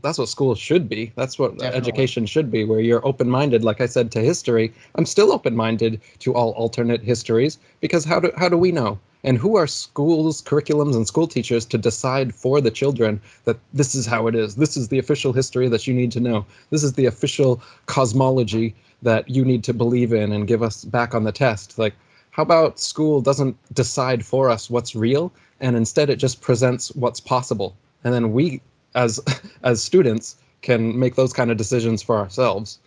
That's what school should be. That's what Definitely. education should be, where you're open-minded. Like I said, to history, I'm still open-minded to all alternate histories, because how do we know? And who are schools, curriculums, and school teachers to decide for the children that this is how it is? This is the official history that you need to know. This is the official cosmology that you need to believe in and give us back on the test. Like, how about school doesn't decide for us what's real, and instead it just presents what's possible, and then we, as as students, can make those kind of decisions for ourselves.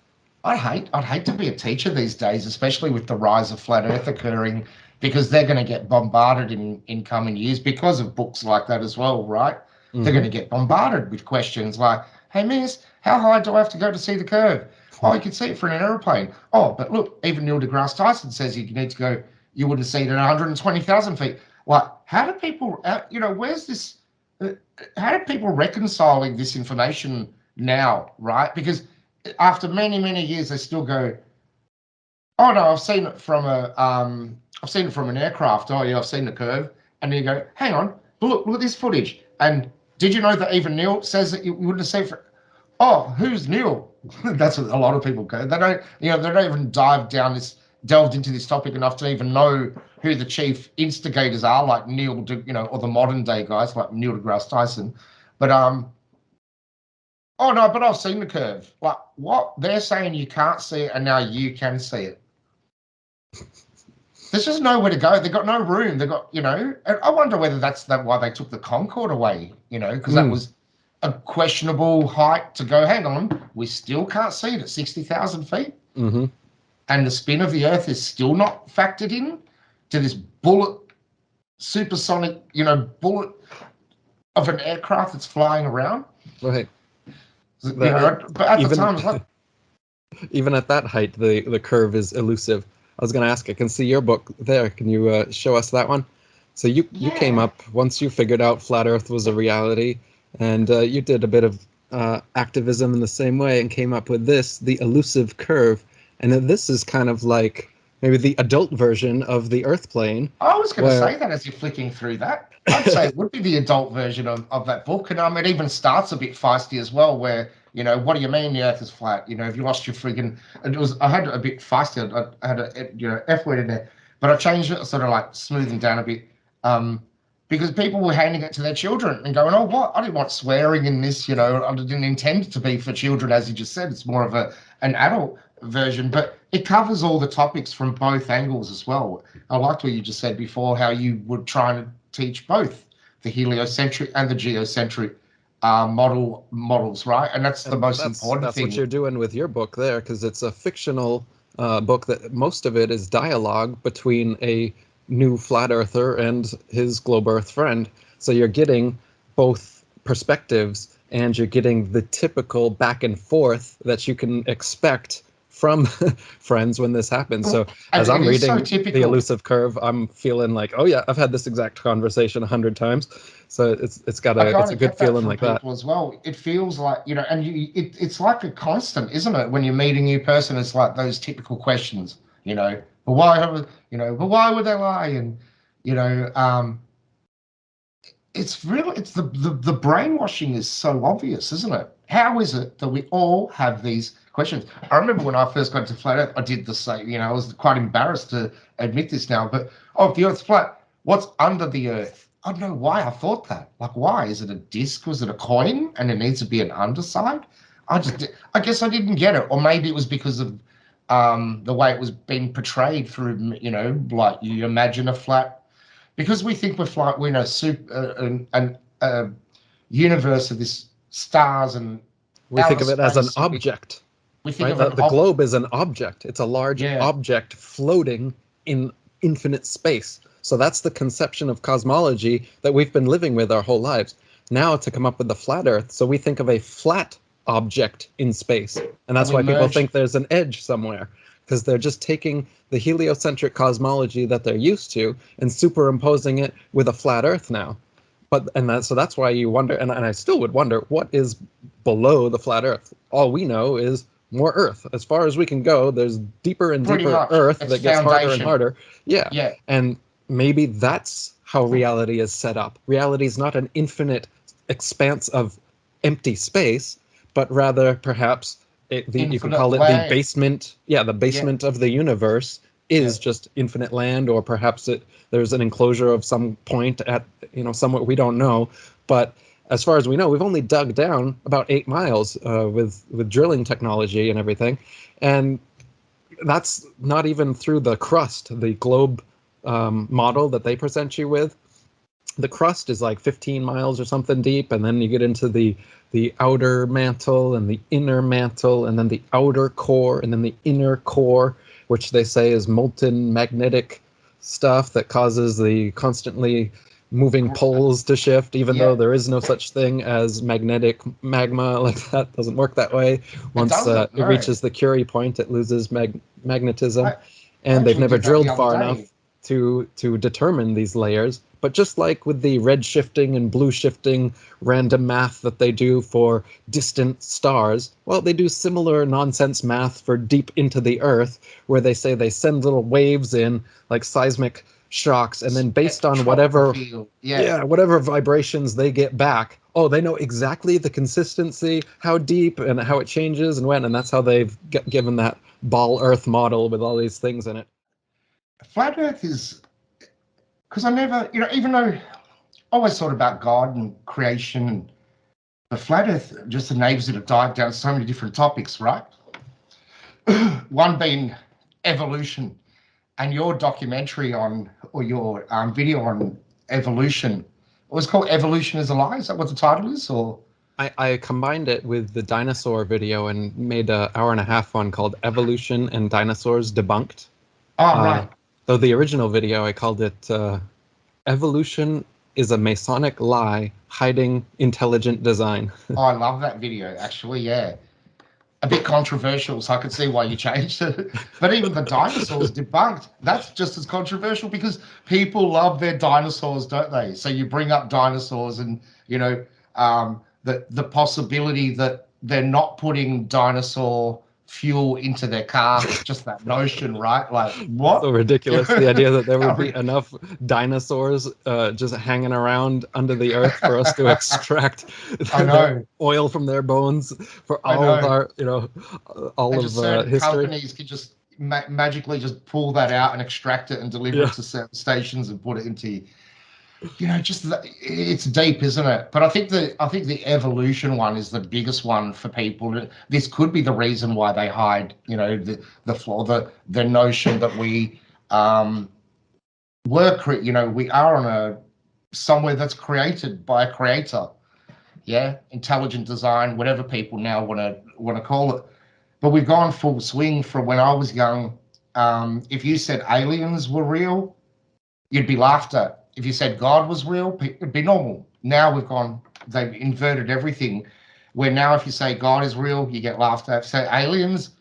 I'd hate to be a teacher these days, especially with the rise of flat Earth occurring, because they're going to get bombarded in coming years because of books like that as well, right? They're Hmm. going to get bombarded with questions like, "Hey, miss, how high do I have to go to see the curve? Oh, you can see it from an aeroplane. Oh, but look, even Neil deGrasse Tyson says you need to go. You would have seen it at 120,000 feet. Like, how do people? Where's this? uh, How do people reconciling this information now, right? Because after many, many years, they still go, "Oh no, I've seen it from an aircraft. Oh yeah, I've seen the curve." And then you go, "Hang on, look at this footage." And Did you know that even Neil says that you wouldn't have said, "Oh, who's Neil?" That's what a lot of people go. They don't, they don't even delved into this topic enough to even know who the chief instigators are, like or the modern day guys like Neil deGrasse Tyson. But oh no, but I've seen the curve. Like what they're saying, you can't see it, and now you can see it. There's just nowhere to go. They've got no room. They've got, and I wonder whether that's why they took the Concorde away, because that was a questionable height to go, hang on, we still can't see it at 60,000 feet. Mm-hmm. And the spin of the Earth is still not factored in to this supersonic, bullet of an aircraft that's flying around. Right. But at the time, it was like, even at that height, the curve is elusive. I was going to ask, I can see your book there. Can you show us that one? So you came up, once you figured out flat Earth was a reality, and you did a bit of activism in the same way and came up with this, the elusive curve. And this is kind of like maybe the adult version of the Earth plane. I was going to say that as you're flicking through that. I'd say it would be the adult version of that book. And it even starts a bit feisty as well, where, what do you mean the Earth is flat? Have you lost your friggin'... I had a bit feisty. I had a F word in there. But I changed it, sort of like smoothing down a bit. Because people were handing it to their children and going, oh, what? I didn't want swearing in this, I didn't intend it to be for children, as you just said. It's more of an adult version, but it covers all the topics from both angles as well. I liked what you just said before, how you would try and teach both the heliocentric and the geocentric models, right? And that's the most important thing. That's what you're doing with your book there, because it's a fictional book that most of it is dialogue between a new flat earther and his globe earth friend. So you're getting both perspectives and you're getting the typical back and forth that you can expect from friends when this happens. So as I'm reading The Elusive Curve, I'm feeling like, oh yeah, I've had this exact conversation 100 times. So it's a good feeling like that as well. It feels like, and it's like a constant, isn't it? When you meet a new person, it's like those typical questions, but why would they lie? And it's the brainwashing is so obvious, isn't it? How is it that we all have these questions? I remember when I first got to flat Earth, I did the same. I was quite embarrassed to admit this now, but if the Earth's flat, what's under the Earth? I don't know why I thought that. Like, why? Is it a disc? Was it a coin? And it needs to be an underside? I guess I didn't get it, or maybe it was because of the way it was being portrayed through, like you imagine a flat. Because we think we're flat, we're in a universe of this stars and we think of it as an object. We think of the globe is an object. It's a large object floating in infinite space. So that's the conception of cosmology that we've been living with our whole lives. Now to come up with the flat Earth, so we think of a flat object in space, and that's why people think there's an edge somewhere, because they're just taking the heliocentric cosmology that they're used to and superimposing it with a flat Earth now. So that's why you wonder, and I still would wonder, what is below the flat Earth? All we know is more Earth. As far as we can go, there's deeper and deeper Earth that gets harder and harder. Yeah. And maybe that's how reality is set up. Reality is not an infinite expanse of empty space, but rather perhaps you can call it the basement. Yeah, the basement of the universe is just infinite land, or perhaps there's an enclosure of some point at somewhere we don't know. But as far as we know, we've only dug down about 8 miles with drilling technology and everything, and that's not even through the crust, the globe model that they present you with. The crust is like 15 miles or something deep, and then you get into the outer mantle and the inner mantle, and then the outer core, and then the inner core, which they say is molten magnetic stuff that causes the constantly moving poles to shift, even though there is no such thing as magnetic magma. Like, that doesn't work that way. Once it reaches the Curie point, it loses magnetism. And they've never drilled far enough to determine these layers. But just like with the red shifting and blue shifting random math that they do for distant stars, well, they do similar nonsense math for deep into the Earth, where they say they send little waves in, like seismic shocks, and then based on whatever whatever vibrations they get back, they know exactly the consistency, how deep, and how it changes and when, and that's how they've given that ball Earth model with all these things in it. Flat Earth is, because I never, even though I always thought about God and creation, and the Flat Earth just enables you to dive down so many different topics, right? One being evolution, and your documentary or your video on evolution, it was called Evolution is a Lie. Is that what the title is? Or I combined it with the dinosaur video and made an 1.5 one called Evolution and Dinosaurs Debunked. Oh, right. Though the original video, I called it Evolution is a Masonic Lie Hiding Intelligent Design. Oh, I love that video, actually, yeah. A bit controversial, so I could see why you changed it. But even the dinosaurs debunked, that's just as controversial because people love their dinosaurs, don't they? So you bring up dinosaurs and, the possibility that they're not putting dinosaur fuel into their car, just that notion, right? Like, what? So ridiculous. The idea that there would be enough dinosaurs just hanging around under the earth for us to extract oil from their bones for all of our, all of history. Companies could just magically just pull that out and extract it and deliver it to certain stations and put it into, it's deep, isn't it? But I think the evolution one is the biggest one for people. This could be the reason why they hide, the flaw, the notion that we we are on somewhere that's created by a creator. Yeah, intelligent design, whatever people now want to call it. But we've gone full swing from when I was young. If you said aliens were real, you'd be laughed at. If you said God was real, it'd be normal. Now they've inverted everything, where now if you say God is real, you get laughed at. If you say aliens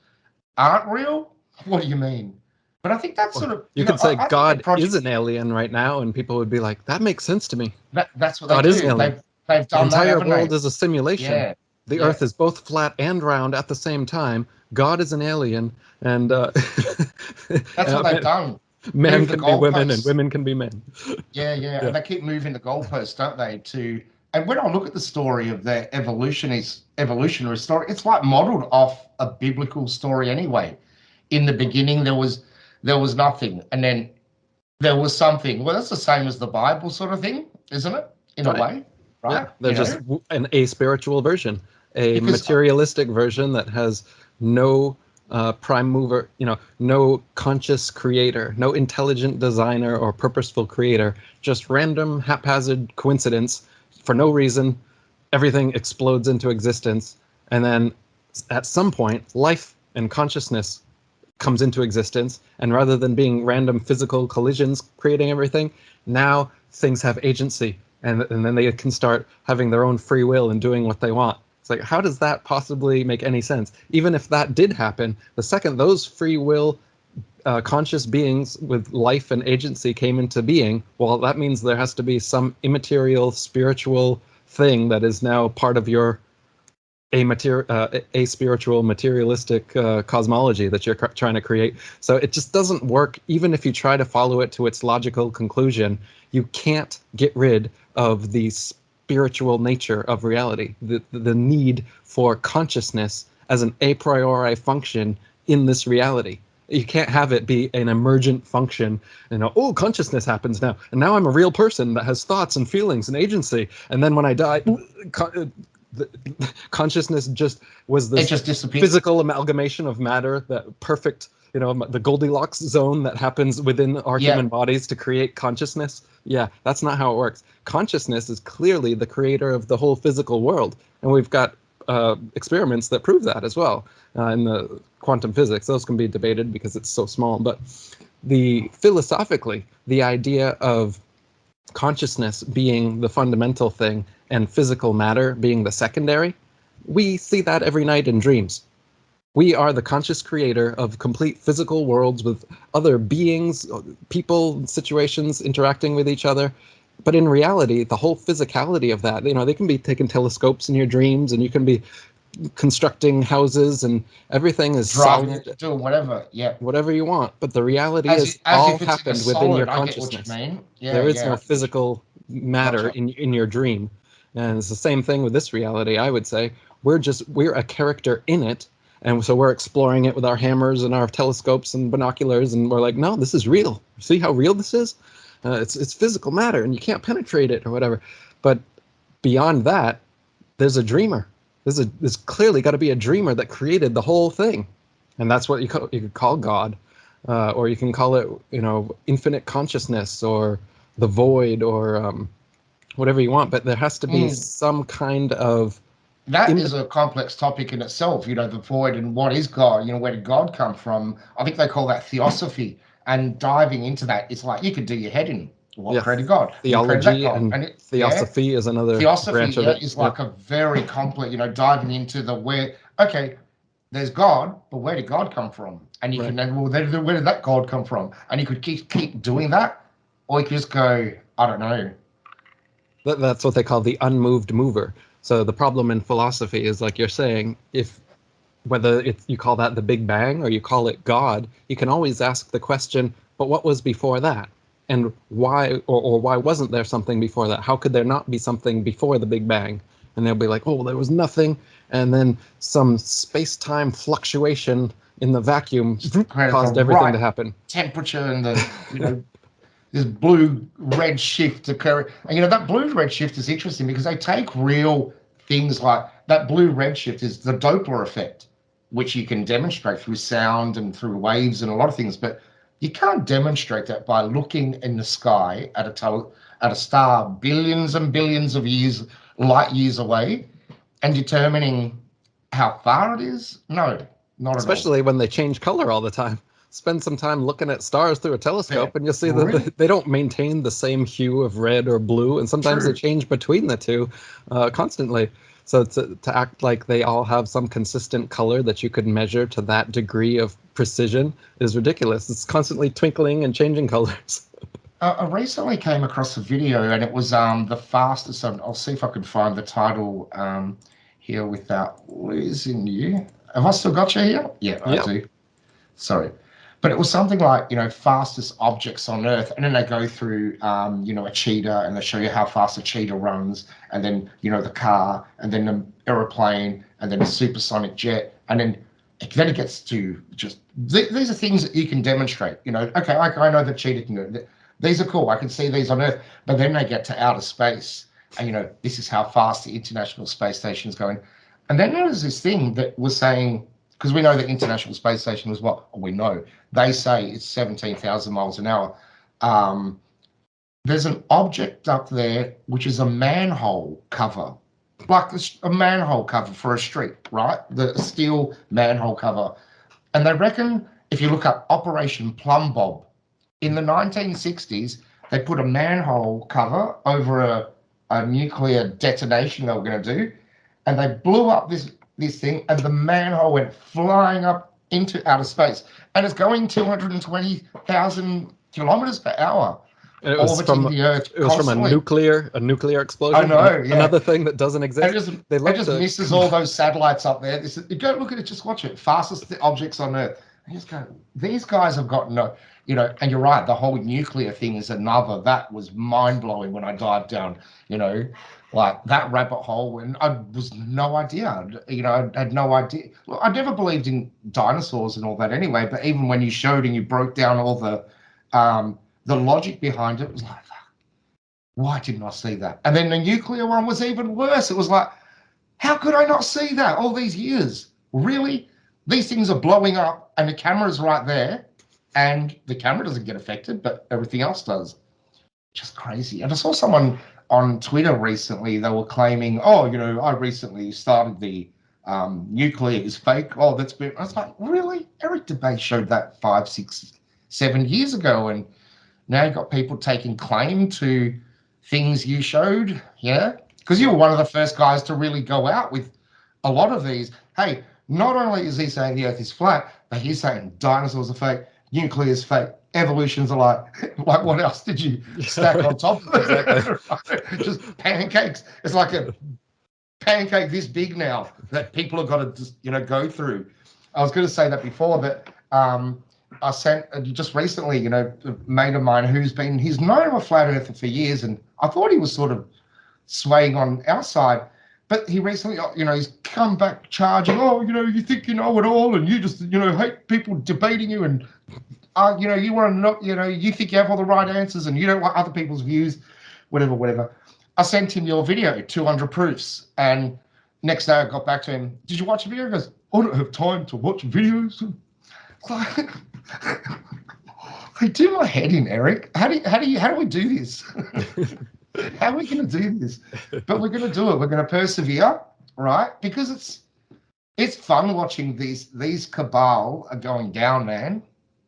aren't real, what do you mean? But I think that's sort of... You could say God is an alien right now, and people would be like, that makes sense to me. That's what they do. Is an alien. They've done the entire world is a simulation. Yeah. The Earth is both flat and round at the same time. God is an alien, and... that's what they've done. Men can be women and women can be men. Yeah. And they keep moving the goalposts, don't they? And when I look at the story of their evolutionary story, it's like modeled off a biblical story anyway. In the beginning, there was nothing, and then there was something. Well, that's the same as the Bible sort of thing, isn't it? In a way, right? Yeah, they're just an aspiritual version, materialistic version that has no prime mover, no conscious creator, no intelligent designer or purposeful creator, just random haphazard coincidence for no reason. Everything explodes into existence, and then at some point life and consciousness comes into existence, and rather than being random physical collisions creating everything, now things have agency, and then they can start having their own free will and doing what they want. It's like, how does that possibly make any sense? Even if that did happen, the second those free will conscious beings with life and agency came into being, well, that means there has to be some immaterial spiritual thing that is now part of your spiritual materialistic cosmology that you're trying to create. So it just doesn't work. Even if you try to follow it to its logical conclusion, you can't get rid of the spiritual nature of reality, the need for consciousness as an a priori function in this reality. You can't have it be an emergent function, consciousness happens now, and now I'm a real person that has thoughts and feelings and agency, and then when I die, consciousness just was this physical amalgamation of matter, that perfect, the Goldilocks zone that happens within our human bodies to create consciousness. Yeah, that's not how it works. Consciousness is clearly the creator of the whole physical world, and we've got experiments that prove that as well in the quantum physics. Those can be debated because it's so small, but philosophically, the idea of consciousness being the fundamental thing and physical matter being the secondary, we see that every night in dreams. We are the conscious creator of complete physical worlds with other beings, people, situations interacting with each other. But in reality, the whole physicality of that, they can be taking telescopes in your dreams, and you can be constructing houses, and everything is Driving solid, it, doing whatever. Yeah. whatever you want. But the reality As is, as all if it's in a happened within your solid. I get what you consciousness. mean. Yeah, There is no yeah. physical matter Gotcha. in your dream, and it's the same thing with this reality. I would say we're a character in it, and so we're exploring it with our hammers and our telescopes and binoculars, and we're like, no, this is real. See how real this is? It's physical matter, and you can't penetrate it or whatever. But beyond that, there's a dreamer. There's clearly got to be a dreamer that created the whole thing, and that's what you could call God, or you can call it, infinite consciousness, or the void, or whatever you want. But there has to be Mm. some kind of That in is a complex topic in itself, the void and what is God, where did God come from? I think they call that theosophy. And diving into that, it's like you could do your head in. What yeah, created God? Who created that theology, God? and And yeah, theosophy is another theosophy, branch of yeah, it. is Yeah. like a very complex, diving into the where, okay, there's God, but where did God come from? And you Right. can then, well, where did that God come from? And you could keep doing that, or you could just go, I don't know. That's what they call the unmoved mover. So the problem in philosophy is, like you're saying, if whether you call that the Big Bang or you call it God, you can always ask the question, but what was before that? And why, or why wasn't there something before that? How could there not be something before the Big Bang? And they'll be like, oh, there was nothing, and then some space-time fluctuation in the vacuum Created the caused everything right to happen. temperature and this blue red shift occurring. And that blue red shift is interesting because they take real things like that blue red shift is the Doppler effect, which you can demonstrate through sound and through waves and a lot of things. But you can't demonstrate that by looking in the sky at a star billions and billions of light years away, and determining how far it is. No, not at all. Especially when they change color all the time. Spend some time looking at stars through a Yeah, telescope, and you'll see that really they don't maintain the same hue of red or blue, and sometimes they true. change between the two constantly. So to act like they all have some consistent color that you could measure to that degree of precision is ridiculous. It's constantly twinkling and changing colors. I recently came across a video, and it was the fastest. I'll see if I can find the title here without losing you. Have I still got you here? Yeah, I Yeah. do. Sorry, but it was something like fastest objects on Earth, and then they go through a cheetah, and they show you how fast a cheetah runs, and then the car, and then the aeroplane, and then a supersonic jet, and then it gets to just these are things that you can demonstrate. Okay, I know the cheetah can do it. These are cool. I can see these on Earth, but then they get to outer space, and this is how fast the International Space Station is going. And then there was this thing that was saying, because we know the International Space Station was what we know. They say it's 17,000 miles an hour. Um, there's an object up there which is a manhole cover, like a manhole cover for a street, right? The steel manhole cover. And they reckon if you look up Operation Plum Bob, in the 1960s, they put a manhole cover over a nuclear detonation they were going to do, and they blew up this thing, and the manhole went flying up into outer space, and it's going 220,000 kilometers per hour, And orbiting the Earth it was from constantly. a nuclear I explosion, know, yeah. another thing that doesn't And exist. They it love just to misses all those satellites up there. You go look at it, just watch it. Fastest objects on Earth. And you just go, these guys have got no, and you're right, the whole nuclear thing is another. That was mind blowing when I dived down, like that rabbit hole. And I was no idea, I had no idea. Well, I never believed in dinosaurs and all that anyway, but even when you showed and you broke down all the logic behind it, it was like, why didn't I see that? And then the nuclear one was even worse. It was like, how could I not see that all these years? Really? These things are blowing up and the camera's right there, and the camera doesn't get affected, but everything else does. Just crazy. And I saw someone on Twitter recently, they were claiming, oh, I recently started the nuclear is fake. Oh, that's been. I was like, really? Eric Dubay showed that 5, 6, 7 years ago, and now you've got people taking claim to things you showed, yeah? Because you were one of the first guys to really go out with a lot of these. Hey, not only is he saying the Earth is flat, but he's saying dinosaurs are fake, nuclear is fake, evolution's a lie. Like, what else did you stack on top of it? Exactly. Right? Just pancakes. It's like a pancake this big now that people have got to just, go through. I was going to say that before, but I sent just recently, a mate of mine he's known a flat earther for years, and I thought he was sort of swaying on our side, but he recently, he's come back charging. Oh, you think you know it all, and you just, hate people debating you, and you want to know, you think you have all the right answers, and you don't want other people's views, whatever. I sent him your video, 200 proofs, and next day I got back to him. Did you watch the video? He goes, I don't have time to watch videos. It's like, I do my head in, Eric. How do we do this? How are we going to do this? But we're going to do it. We're going to persevere, right? Because it's fun watching these cabal are going down, man.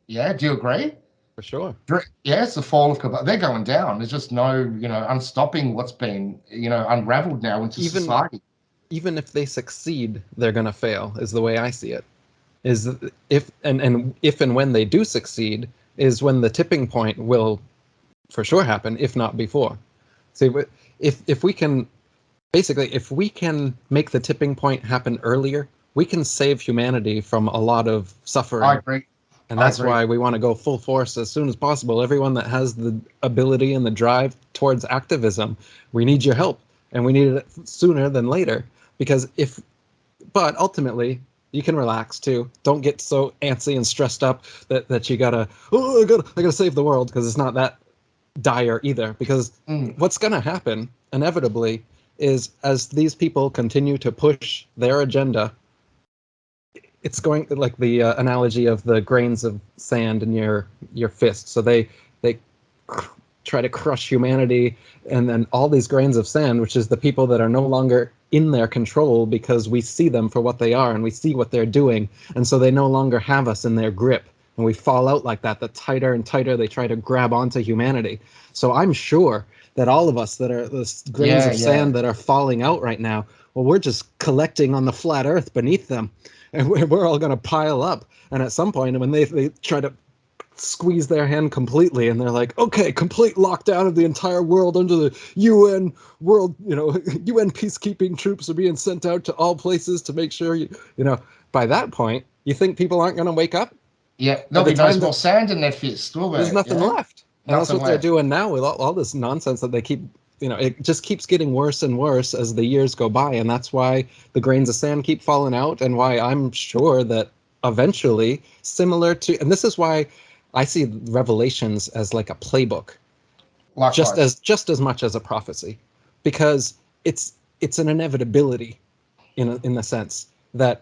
Yeah, do you agree? For sure. Yeah, it's the fall of cabal. They're going down. There's just no, unstopping what's been, unraveled now into society. Even if they succeed, they're going to fail, is the way I see it. Is if and when they do succeed, is when the tipping point will for sure happen, if not before. See, if we can make the tipping point happen earlier, we can save humanity from a lot of suffering. I agree. And that's why we want to go full force as soon as possible. Everyone that has the ability and the drive towards activism, we need your help, and we need it sooner than later. But ultimately, you can relax too. Don't get so antsy and stressed up that you gotta I gotta save the world, because it's not that dire either. Because what's gonna happen inevitably is, as these people continue to push their agenda, it's going like the analogy of the grains of sand in your fist. So they try to crush humanity, and then all these grains of sand, which is the people that are no longer in their control, because we see them for what they are and we see what they're doing, and so they no longer have us in their grip, and we fall out like that. The tighter and tighter they try to grab onto humanity. So I'm sure that all of us that are the grains of sand that are falling out right now, well, we're just collecting on the flat earth beneath them, and we're all going to pile up. And at some point, when they try to squeeze their hand completely, and they're like, okay, complete lockdown of the entire world under the UN UN peacekeeping troops are being sent out to all places to make sure by that point, you think people aren't going to wake up? Yeah, there'll be no more sand in their fist, will there? There's nothing left. And that's what they're doing now with all this nonsense that they keep, it just keeps getting worse and worse as the years go by. And that's why the grains of sand keep falling out, and why I'm sure that eventually, similar to, and this is why I see Revelations as like a playbook, just as much as a prophecy, because it's an inevitability in the sense that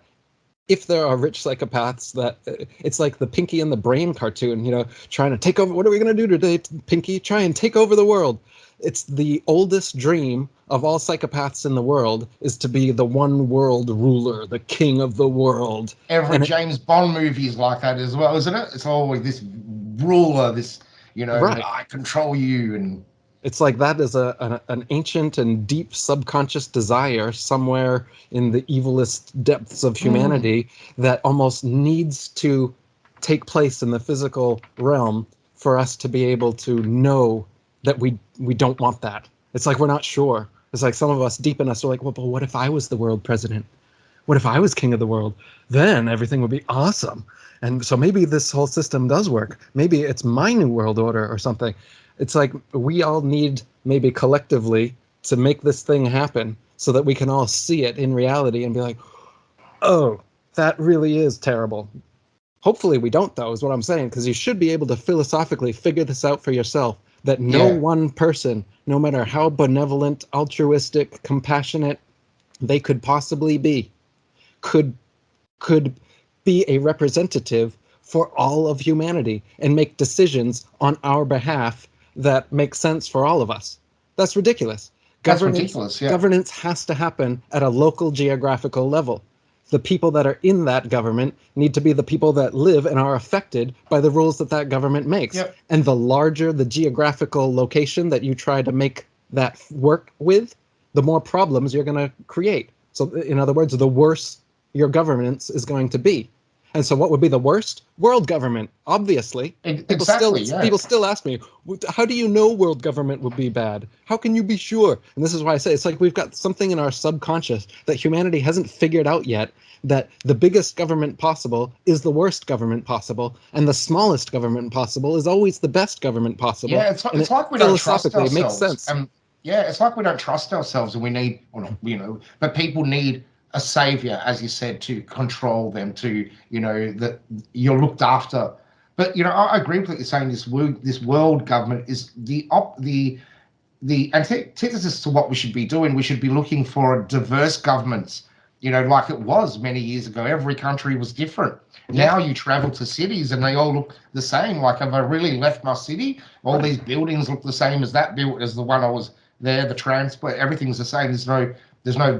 if there are rich psychopaths, that it's like the Pinky and the Brain cartoon, trying to take over. What are we going to do today, Pinky? Try and take over the world. It's the oldest dream of all psychopaths in the world, is to be the one world ruler, the king of the world. Every James Bond movie is like that as well, isn't it? It's always this ruler, this, right. I control you. And it's like that is an ancient and deep subconscious desire somewhere in the evilest depths of humanity that almost needs to take place in the physical realm for us to be able to know that we don't want that. It's like we're not sure. It's like some of us deep in us are like, well, but what if I was the world president? What if I was king of the world? Then everything would be awesome. And so maybe this whole system does work. Maybe it's my new world order or something. It's like we all need maybe collectively to make this thing happen so that we can all see it in reality and be like, oh, that really is terrible. Hopefully we don't, though, is what I'm saying, because you should be able to philosophically figure this out for yourself, that no one person, no matter how benevolent, altruistic, compassionate they could possibly be, could be a representative for all of humanity and make decisions on our behalf that make sense for all of us. That's ridiculous. That's ridiculous, yeah. Governance has to happen at a local geographical level. The people that are in that government need to be the people that live and are affected by the rules that government makes. Yep. And the larger the geographical location that you try to make that work with, the more problems you're going to create. So in other words, the worse your governance is going to be. And so what would be the worst? World government, obviously. Exactly, yeah. People still ask me, how do you know world government would be bad? How can you be sure? And this is why I say it's like we've got something in our subconscious that humanity hasn't figured out yet, that the biggest government possible is the worst government possible, and the smallest government possible is always the best government possible. Yeah, it's like we don't trust philosophically, it makes ourselves. sense. Yeah, it's like we don't trust ourselves, and we need, or not, but people need a savior, as you said, to control them, to, that you're looked after. But, I agree with what you're saying. This world government is the antithesis to what we should be doing. We should be looking for diverse governments, like it was many years ago. Every country was different. Now you travel to cities and they all look the same. Like, have I really left my city? All these buildings look the same as the one I was there. The transport, everything's the same. There's no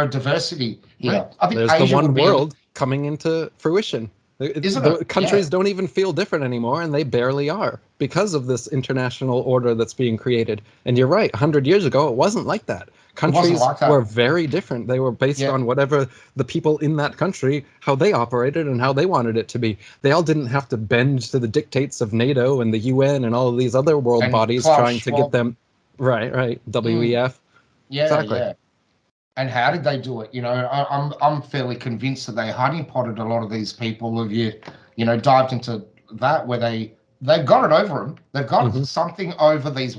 diversity here. Right. I think there's Asia the one would be, world coming into fruition. isn't The it? countries Yeah. don't even feel different anymore, and they barely are because of this international order that's being created. And you're right, 100 years ago, it wasn't like that. Countries like that. were very different. They were based Yeah. on whatever the people in that country, how they operated and how they wanted it to be. They all didn't have to bend to the dictates of NATO and the UN and all of these other world And bodies Klaus trying to get Schwab. them right. WEF. Yeah, Exactly. yeah. And how did they do it? I'm fairly convinced that they honeypotted a lot of these people. Have dived into that, where they've got it over them. They've got something over these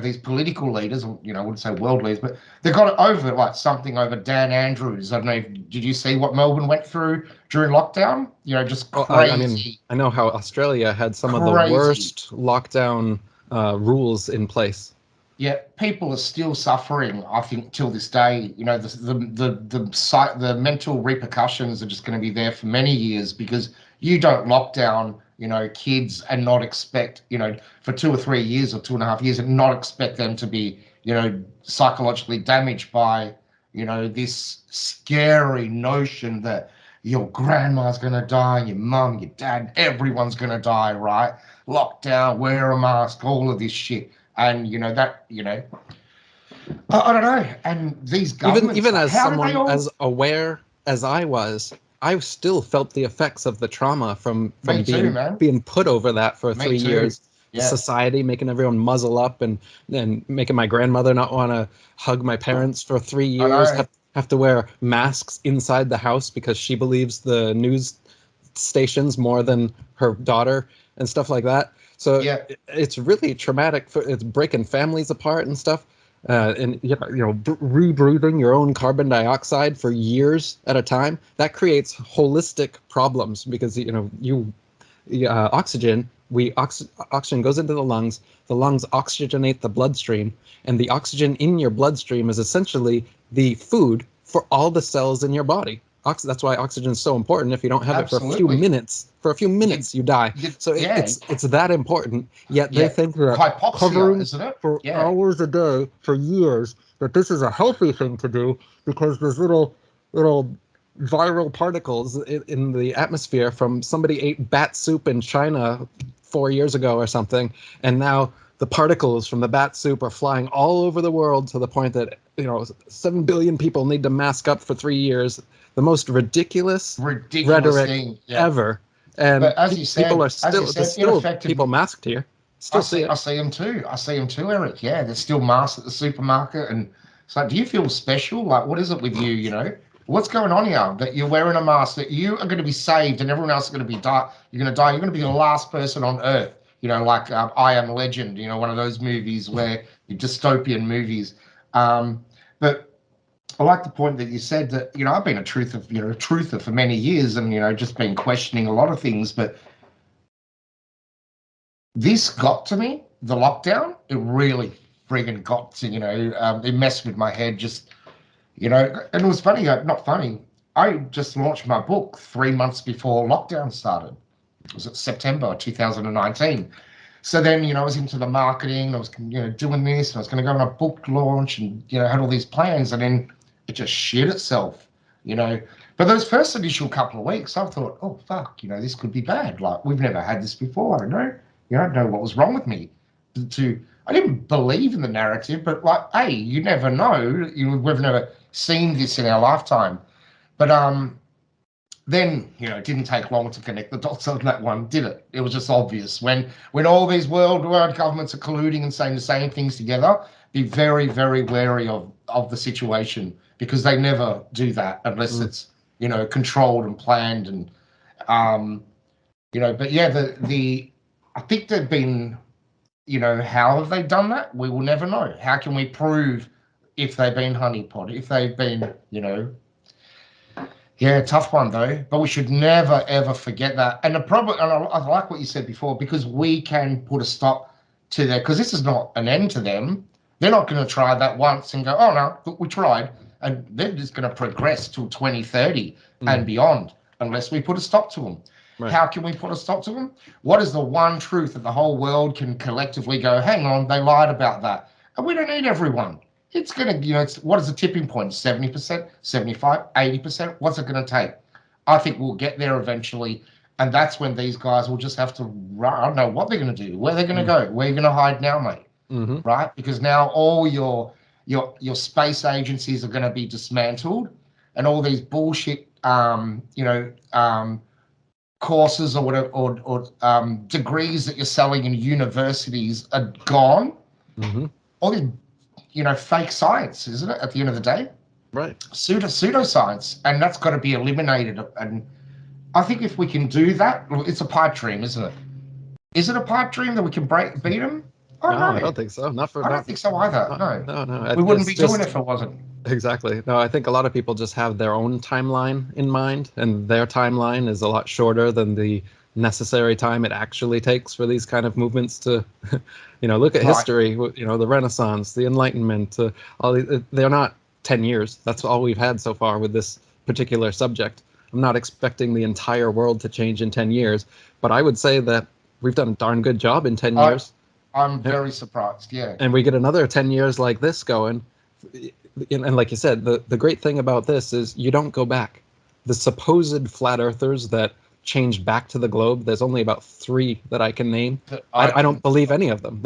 these political leaders. I wouldn't say world leaders, but they've got it over, like something over Dan Andrews. I don't know. Did you see what Melbourne went through during lockdown? Just Well, crazy. I know how Australia had some of the Crazy. worst lockdown rules in place. Yeah, people are still suffering, I think, till this day. The mental repercussions are just going to be there for many years, because you don't lock down, kids and not expect, for 2 or 3 years or 2.5 years, and not expect them to be, psychologically damaged by, this scary notion that your grandma's going to die, your mum, your dad, everyone's going to die, right? Lockdown, wear a mask, all of this shit. And I don't know. And these governments, Even as how did they someone all? as aware as I was, I still felt the effects of the trauma from Me too, being man. put over that for Me 3 too. years. Yeah. Society making everyone muzzle up and making my grandmother not want to hug my parents for 3 years. I know. Have to wear masks inside the house because she believes the news stations more than her daughter and stuff like that. So Yeah. it's really traumatic. It's breaking families apart and stuff. And rebreathing your own carbon dioxide for years at a time, that creates holistic problems, because oxygen oxygen goes into the lungs oxygenate the bloodstream, and the oxygen in your bloodstream is essentially the food for all the cells in your body. That's why oxygen is so important. If you don't have it for a few minutes, you die. So it's that important. Yet they think that hypoxia, covering isn't it? for hours a day for years, that this is a healthy thing to do, because there's little viral particles in the atmosphere from somebody ate bat soup in China 4 years ago or something, and now the particles from the bat soup are flying all over the world, to the point that 7 billion people need to mask up for 3 years. The most ridiculous rhetoric thing ever. And but as you said, people are there's still people masked here. I see them too. I see them too, Eric. Yeah, they're still masked at the supermarket, and it's like, do you feel special? Like, what is it with you? What's going on here? That you're wearing a mask, that you are going to be saved, and everyone else is going to be die. You're going to die. You're going to be the last person on Earth. Like I Am Legend. One of those movies where dystopian movies. But I like the point that you said that I've been a truther for many years, and just been questioning a lot of things, but this got to me. The lockdown, it really friggin' got to it messed with my head. Just and it was funny, not funny. I just launched my book 3 months before lockdown started. It was September 2019. So then, I was into the marketing. I was, doing this. And I was going to go on a book launch, and had all these plans, and then it just shit itself. But those first initial couple of weeks, I thought, oh fuck, this could be bad. Like, we've never had this before. I don't know. I don't know what was wrong with me. I didn't believe in the narrative, but like, hey, you never know. We've never seen this in our lifetime. But then, it didn't take long to connect the dots on that one, did it? It was just obvious. When all these world governments are colluding and saying the same things together, be very, very wary of the situation, because they never do that unless it's, controlled and planned. And, but yeah, I think they've been, how have they done that? We will never know. How can we prove if they've been honeypot, if they've been, yeah, tough one though. But we should never ever forget that. And the problem, and I like what you said before, because we can put a stop to that, because this is not an end to them. They're not going to try that once and go, oh no, we tried, and they're just going to progress till 2030 and beyond, unless we put a stop to them. Right. How can we put a stop to them? What is the one truth that the whole world can collectively go, hang on, they lied about that, and we don't need everyone. It's going to, what is the tipping point? 70%, 75, 80%? What's it going to take? I think we'll get there eventually. And that's when these guys will just have to run. I don't know what they're going to do, where they're going to go, where you're going to hide now, mate. Right? Because now all your space agencies are going to be dismantled, and all these bullshit, courses or whatever, or degrees that you're selling in universities are gone. All these, fake science, isn't it? At the end of the day, right? Pseudoscience, and that's got to be eliminated. And I think if we can do that, it's a pipe dream, isn't it? Is it a pipe dream that we can beat them? No, I don't think so. I don't think so either. No. We wouldn't be doing it if it wasn't. Exactly. No, I think a lot of people just have their own timeline in mind, and their timeline is a lot shorter than the necessary time it actually takes for these kind of movements to, look at history. The Renaissance, the Enlightenment. They're not 10 years. That's all we've had so far with this particular subject. I'm not expecting the entire world to change in 10 years, but I would say that we've done a darn good job in 10 years. I'm very surprised, yeah. And we get another 10 years like this going. And like you said, the great thing about this is you don't go back. The supposed flat earthers that changed back to the globe, there's only about 3 that I can name. I don't believe any of them.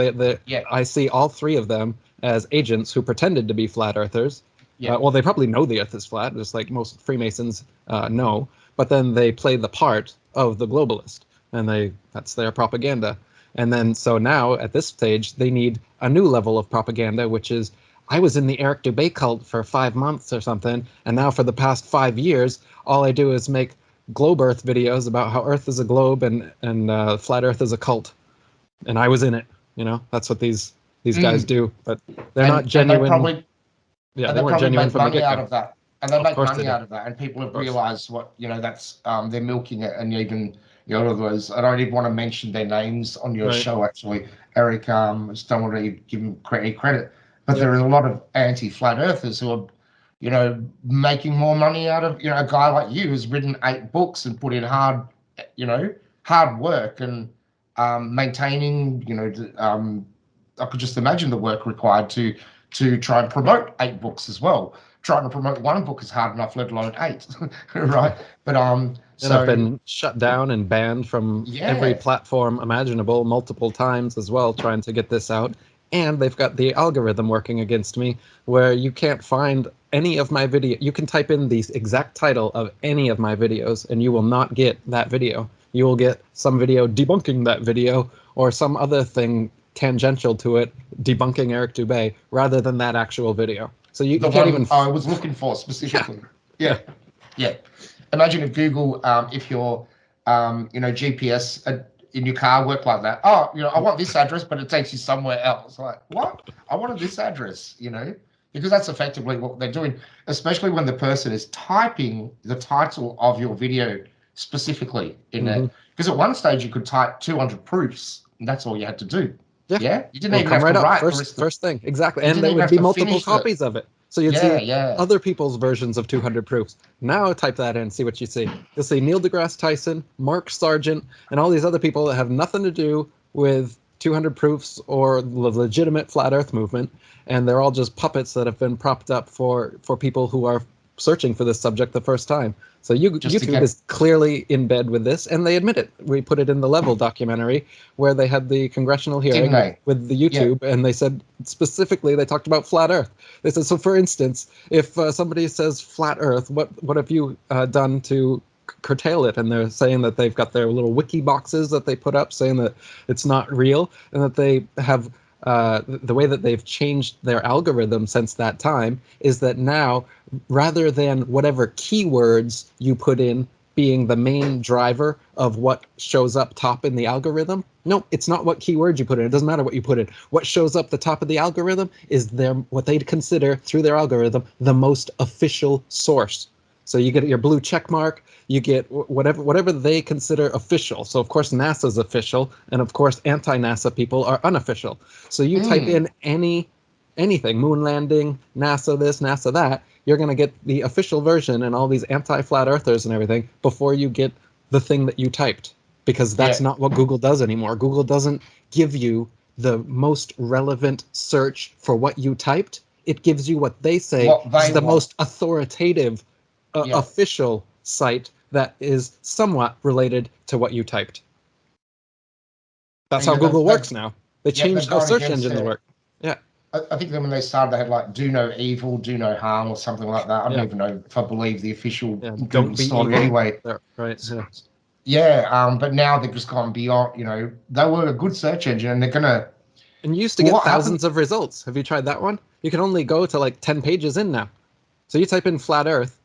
I see all 3 of them as agents who pretended to be flat earthers. Yeah. Well, they probably know the earth is flat, just like most Freemasons know. But then they play the part of the globalist, and that's their propaganda. And then so now at this stage, they need a new level of propaganda, which is, I was in the Eric Dubay cult for 5 months or something, and now for the past 5 years, all I do is make globe Earth videos about how Earth is a globe and flat Earth is a cult, and I was in it. That's what these guys do, but they're not genuine. They weren't genuine from the get-go. Out of that, and they make money out of that, and people have realised what that's they're milking it, and even. Those, I don't even want to mention their names on your show, actually, Eric. Just don't want to give them any credit, but there are a lot of anti-flat earthers who are, making more money out of, a guy like you who's written 8 books and put in hard work and maintaining, I could just imagine the work required to try and promote 8 books as well. Trying to promote 1 book is hard enough, let alone 8, right? But and I've been shut down and banned from every platform imaginable multiple times as well, trying to get this out. And they've got the algorithm working against me, where you can't find any of my video. You can type in the exact title of any of my videos, and you will not get that video. You will get some video debunking that video, or some other thing tangential to it, debunking Eric Dubay, rather than that actual video. So you can't even. I was looking for specifically. Yeah. Imagine if Google, if your, GPS in your car worked like that. Oh, I want this address, but it takes you somewhere else. Like, what? I wanted this address, because that's effectively what they're doing. Especially when the person is typing the title of your video specifically in there. Because at one stage you could type 200 proofs, and that's all you had to do. Yeah, you didn't even have to write first thing, exactly, and there would be multiple copies of it, so you'd see other people's versions of 200 proofs. Now type that in, see what you see. You'll see Neil deGrasse Tyson, Mark Sargent, and all these other people that have nothing to do with 200 proofs or the legitimate flat Earth movement, and they're all just puppets that have been propped up for people who are searching for this subject the first time. So YouTube is clearly in bed with this, and they admit it. We put it in the Level documentary where they had the congressional hearing with the YouTube, and they said specifically they talked about flat Earth. They said, so for instance, if somebody says flat Earth, what have you done to curtail it, and they're saying that they've got their little wiki boxes that they put up saying that it's not real, and that they have the way that they've changed their algorithm since that time is that now, rather than whatever keywords you put in being the main driver of what shows up top in the algorithm, no, it's not what keywords you put in. It doesn't matter what you put in. What shows up the top of the algorithm is what they consider through their algorithm the most official source. So you get your blue check mark, you get whatever they consider official. So of course NASA's official, and of course anti-NASA people are unofficial. So you type in anything, moon landing, NASA this, NASA that, you're going to get the official version and all these anti-flat earthers and everything before you get the thing that you typed, because that's not what Google does anymore. Google doesn't give you the most relevant search for what you typed. It gives you what they say is the most authoritative official site that is somewhat related to what you typed. That's how Google works now. They changed how search engines work. Yeah. I think that when they started, they had like "do no evil, do no harm" or something like that. I don't even know if I believe the official Google story anyway. Right. Yeah. But now they've just gone beyond. You know, they were a good search engine, and they're gonna. And you used to get thousands of results. Have you tried that one? You can only go to like 10 pages in now. So you type in flat Earth,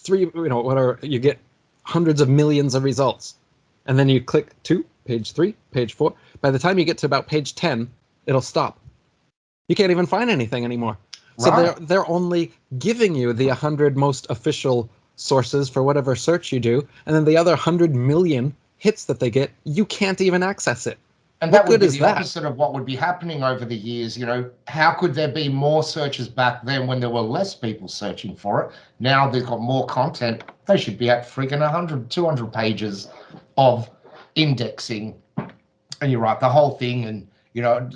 you get hundreds of millions of results, and then you click 2, page 3, page 4. By the time you get to about page 10, it'll stop. You can't even find anything anymore. So they're only giving you the 100 most official sources for whatever search you do, and then the other 100 million hits that they get, you can't even access it. And that would be the opposite of what would be happening over the years. You know, how could there be more searches back then when there were less people searching for it? Now they've got more content. They should be at friggin' 100, 200 pages of indexing. And you're right, the whole thing. And, you know,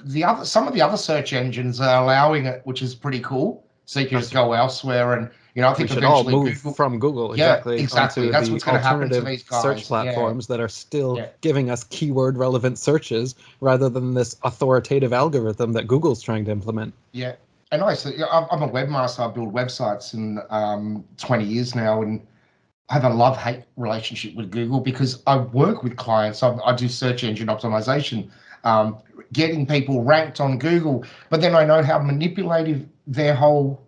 some of the other search engines are allowing it, which is pretty cool. So you can just go elsewhere, and I think we should all move from Google exactly. Onto That's the what's going to happen to these guys. Search platforms that are still giving us keyword relevant searches rather than this authoritative algorithm that Google's trying to implement. Yeah, and I'm a webmaster. I build websites in 20 years now, and I have a love-hate relationship with Google because I work with clients. I do search engine optimization, getting people ranked on Google, but then I know how manipulative their whole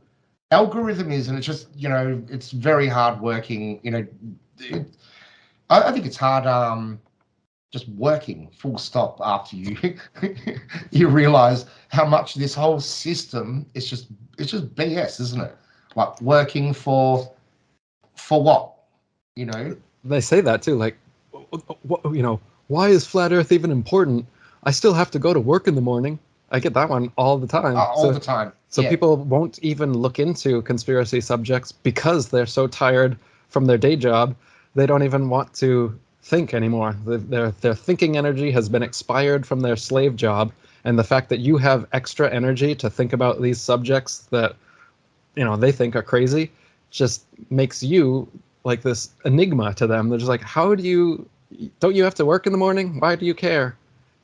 algorithm is, and it's just, it's very hard working. I think it's hard just working full stop after you realize how much this whole system is just BS, isn't it? Like working for what? They say that too, like, why is flat earth even important? I still have to go to work in the morning. I get that one all the time. The time. So people won't even look into conspiracy subjects because they're so tired from their day job. They don't even want to think anymore. Their thinking energy has been expired from their slave job. And the fact that you have extra energy to think about these subjects that, they think are crazy just makes you like this enigma to them. They're just like, don't you have to work in the morning? Why do you care?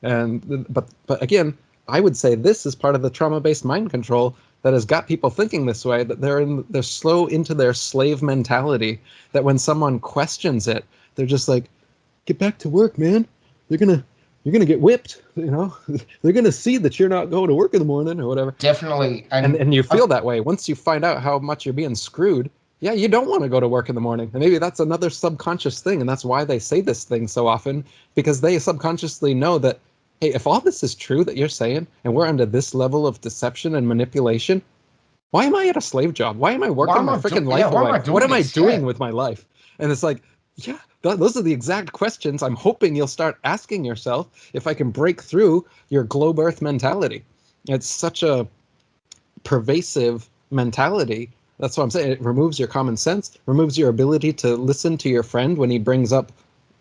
But again, I would say this is part of the trauma-based mind control that has got people thinking this way, that they're slow into their slave mentality, that when someone questions it, they're just like, get back to work, man. You're gonna get whipped, They're gonna see that you're not going to work in the morning or whatever. Definitely. And you feel that way. Once you find out how much you're being screwed, yeah, you don't want to go to work in the morning. And maybe that's another subconscious thing, and that's why they say this thing so often, because they subconsciously know that, hey, if all this is true that you're saying, and we're under this level of deception and manipulation, why am I at a slave job? Why am I working my freaking life away? What am I doing with my life? And it's like, yeah, those are the exact questions I'm hoping you'll start asking yourself if I can break through your globe earth mentality. It's such a pervasive mentality. That's what I'm saying. It removes your common sense, removes your ability to listen to your friend when he brings up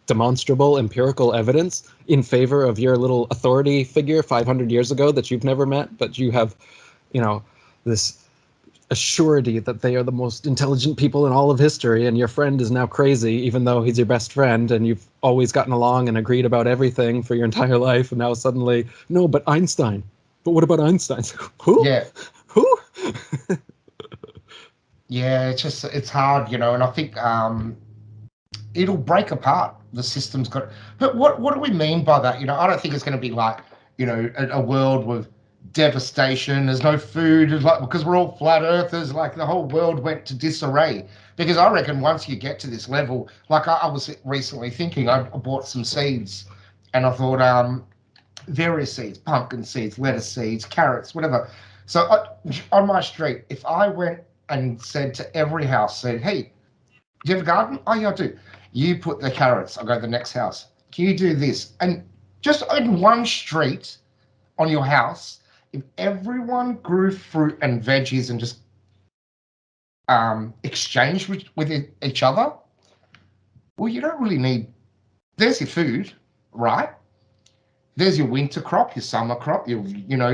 demonstrable empirical evidence in favor of your little authority figure 500 years ago that you've never met, but you have, this assurity that they are the most intelligent people in all of history, and your friend is now crazy, even though he's your best friend, and you've always gotten along and agreed about everything for your entire life, and now suddenly, no, but Einstein. But what about Einstein? Who? Yeah. Who? Yeah, it's hard, and I think it'll break apart. The system's got. But what do we mean by that? I don't think it's going to be like a world with devastation. There's no food. It's like because we're all flat earthers. Like the whole world went to disarray. Because I reckon once you get to this level, like I was recently thinking, I bought some seeds, and I thought various seeds, pumpkin seeds, lettuce seeds, carrots, whatever. So on my street, if I went and said to every house, said, hey, do you have a garden? Oh, yeah, I do. You put the carrots. I'll go to the next house. Can you do this? And just in one street on your house, if everyone grew fruit and veggies and just exchanged with each other, well, you don't really need. There's your food, right? There's your winter crop, your summer crop, your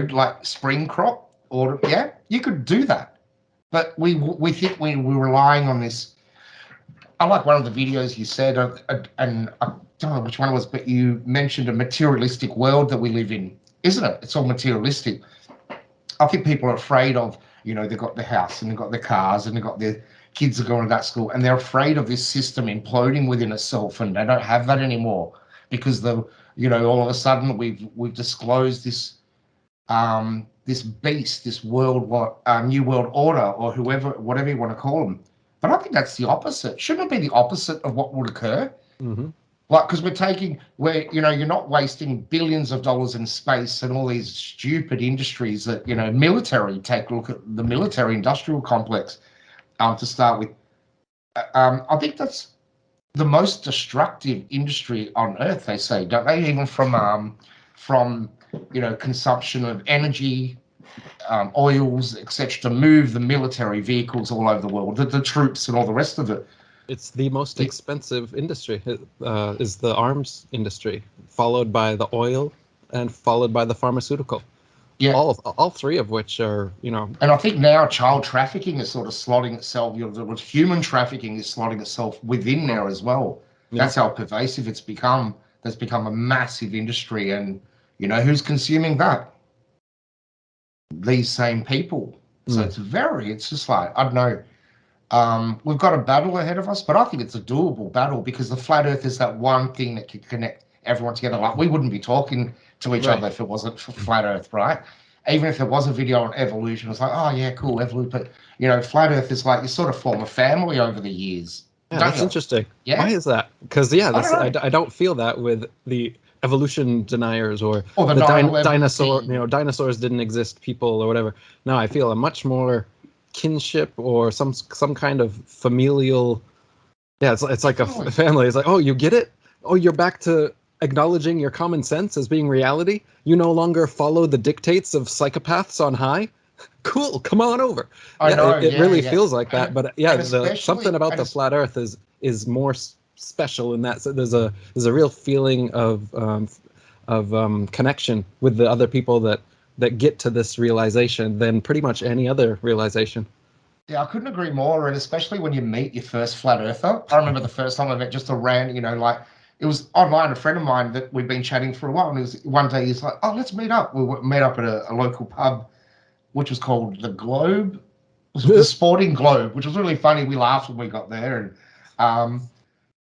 like spring crop, or yeah, you could do that. But we think we're relying on this. I like one of the videos you said, and I don't know which one it was, but you mentioned a materialistic world that we live in, isn't it? It's all materialistic. I think people are afraid of, they've got the house and they've got the cars and they've got their kids are going to that school, and they're afraid of this system imploding within itself, and they don't have that anymore because all of a sudden we've disclosed this this beast, this new world order, or whatever you want to call them. But I think that's the opposite. Shouldn't it be the opposite of what would occur? Mm-hmm. Like, because you're not wasting billions of dollars in space and all these stupid industries that, military, take a look at the military industrial complex to start with. I think that's the most destructive industry on earth, they say, don't they? Even from consumption of energy, oils, etc., to move the military vehicles all over the world, the troops and all the rest of it. It's the most expensive industry, is the arms industry, followed by the oil and followed by the pharmaceutical. Yeah. All three of which are, And I think now child trafficking is sort of slotting itself, human trafficking is slotting itself within there as well. Yeah. That's how pervasive it's become. That's become a massive industry. And, who's consuming that? These same people. So it's just like, I don't know. We've got a battle ahead of us, but I think it's a doable battle because the flat earth is that one thing that can connect everyone together. Like, we wouldn't be talking to each other if it wasn't for flat earth, right? Even if there was a video on evolution, it's like, oh yeah, cool, evolution. But flat earth is like you sort of form a family over the years. Yeah, that's interesting. Yeah? Why is that? Because I don't feel that with the evolution deniers or the dinosaur. Dinosaurs didn't exist, people or whatever. No, I feel a much more kinship or some kind of familial. Yeah, it's like a family. It's like, oh, you get it? Oh, you're back to acknowledging your common sense as being reality. You no longer follow the dictates of psychopaths on high. Cool, come on over. It really feels like that. But something about the flat Earth is more special in that. So there's a real feeling of connection with the other people that get to this realization than pretty much any other realization. Yeah, I couldn't agree more, and especially when you meet your first flat earther. I remember the first time I met just a random, it was online, a friend of mine that we'd been chatting for a while, and it was one day he's like, oh, let's meet up. We met up at a local pub, which was called The Globe. It was the Sporting Globe, which was really funny. We laughed when we got there, and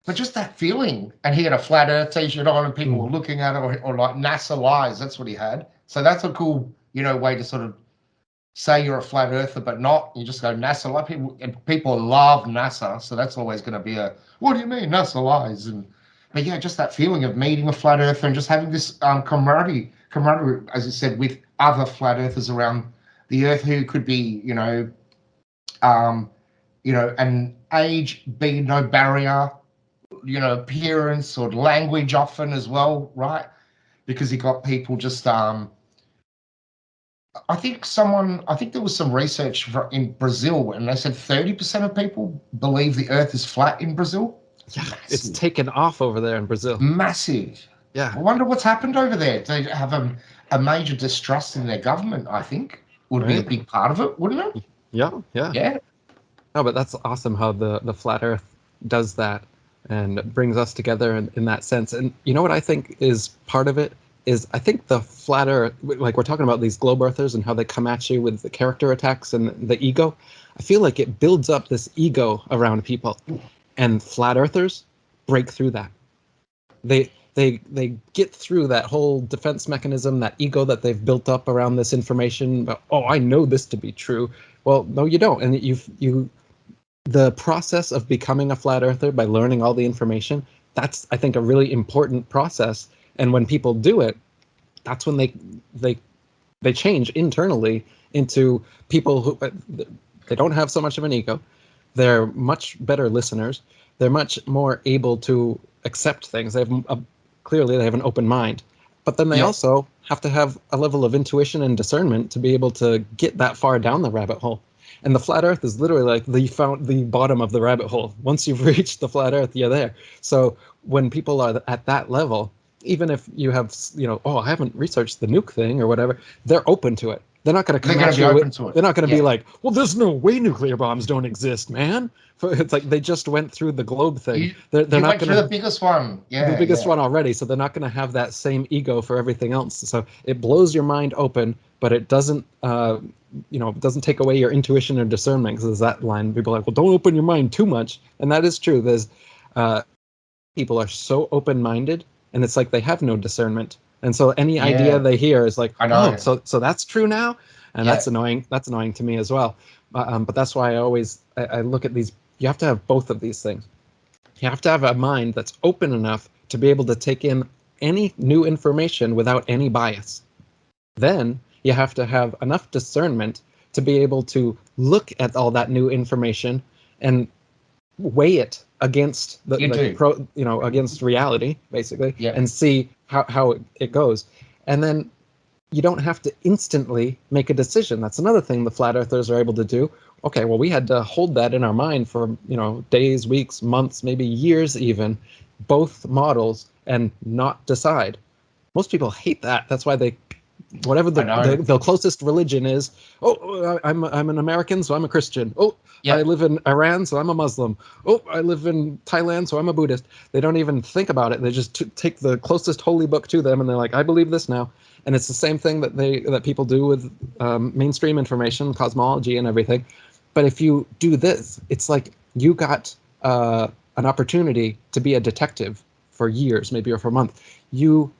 but just that feeling. And he had a flat earth t-shirt on, and people were looking at it, or like NASA lies, that's what he had. So that's a cool, way to sort of say you're a flat earther, but not. You just go NASA. Like people love NASA, so that's always going to be what do you mean NASA lies? But yeah, just that feeling of meeting a flat earther and just having this camaraderie, as you said, with other flat earthers around the earth who could be, an age be no barrier, appearance or language often as well, right? Because you got people just I think there was some research in Brazil, and they said 30% of people believe the earth is flat in Brazil. Yeah, it's taken off over there in Brazil. Massive. Yeah. I wonder what's happened over there. They have a major distrust in their government, I think, would be a big part of it, wouldn't it? Yeah. Yeah. No, but that's awesome how the flat earth does that and brings us together in that sense. And you know what I think is part of it? Is I think the flat earth, like we're talking about these globe earthers and how they come at you with the character attacks and the ego. I feel like it builds up this ego around people. And flat earthers, break through that. They get through that whole defense mechanism, that ego that they've built up around this information. About, oh, I know this to be true. Well, no, you don't. And the process of becoming a flat earther by learning all the information, that's, I think, a really important process. And when people do it, that's when they change internally into people who they don't have so much of an ego. They're much better listeners. They're much more able to accept things. Clearly they have an open mind, but then they also have to have a level of intuition and discernment to be able to get that far down the rabbit hole. And the flat earth is literally like the bottom of the rabbit hole. Once you've reached the flat earth, you're there. So when people are at that level, even if you have, oh, I haven't researched the nuke thing or whatever, they're open to it. They're not going to come at you with, they're not going to be like, well, there's no way nuclear bombs don't exist, man. It's like they just went through the globe thing. They're not going to the biggest one. The biggest one already. So they're not going to have that same ego for everything else. So it blows your mind open, but it doesn't, doesn't take away your intuition or discernment. Because there's that line. People are like, well, don't open your mind too much. And that is true. There's people are so open-minded, and it's like they have no discernment. And so any idea they hear is like, oh, so that's true now, and that's annoying. That's annoying to me as well. But that's why I look at these. You have to have both of these things. You have to have a mind that's open enough to be able to take in any new information without any bias. Then you have to have enough discernment to be able to look at all that new information and weigh it against against reality, basically, and see how it goes. And then you don't have to instantly make a decision. That's another thing the flat earthers are able to do. Okay, well, we had to hold that in our mind for days, weeks, months, maybe years even, both models, and not decide. Most people hate that. That's why whatever the closest religion is. Oh, I'm an American, so I'm a Christian. Oh, I live in Iran, so I'm a Muslim. Oh, I live in Thailand, so I'm a Buddhist. They don't even think about it. They just take the closest holy book to them, and they're like, I believe this now. And it's the same thing that people do with mainstream information, cosmology, and everything. But if you do this, it's like you got an opportunity to be a detective for years, maybe, or for a month. You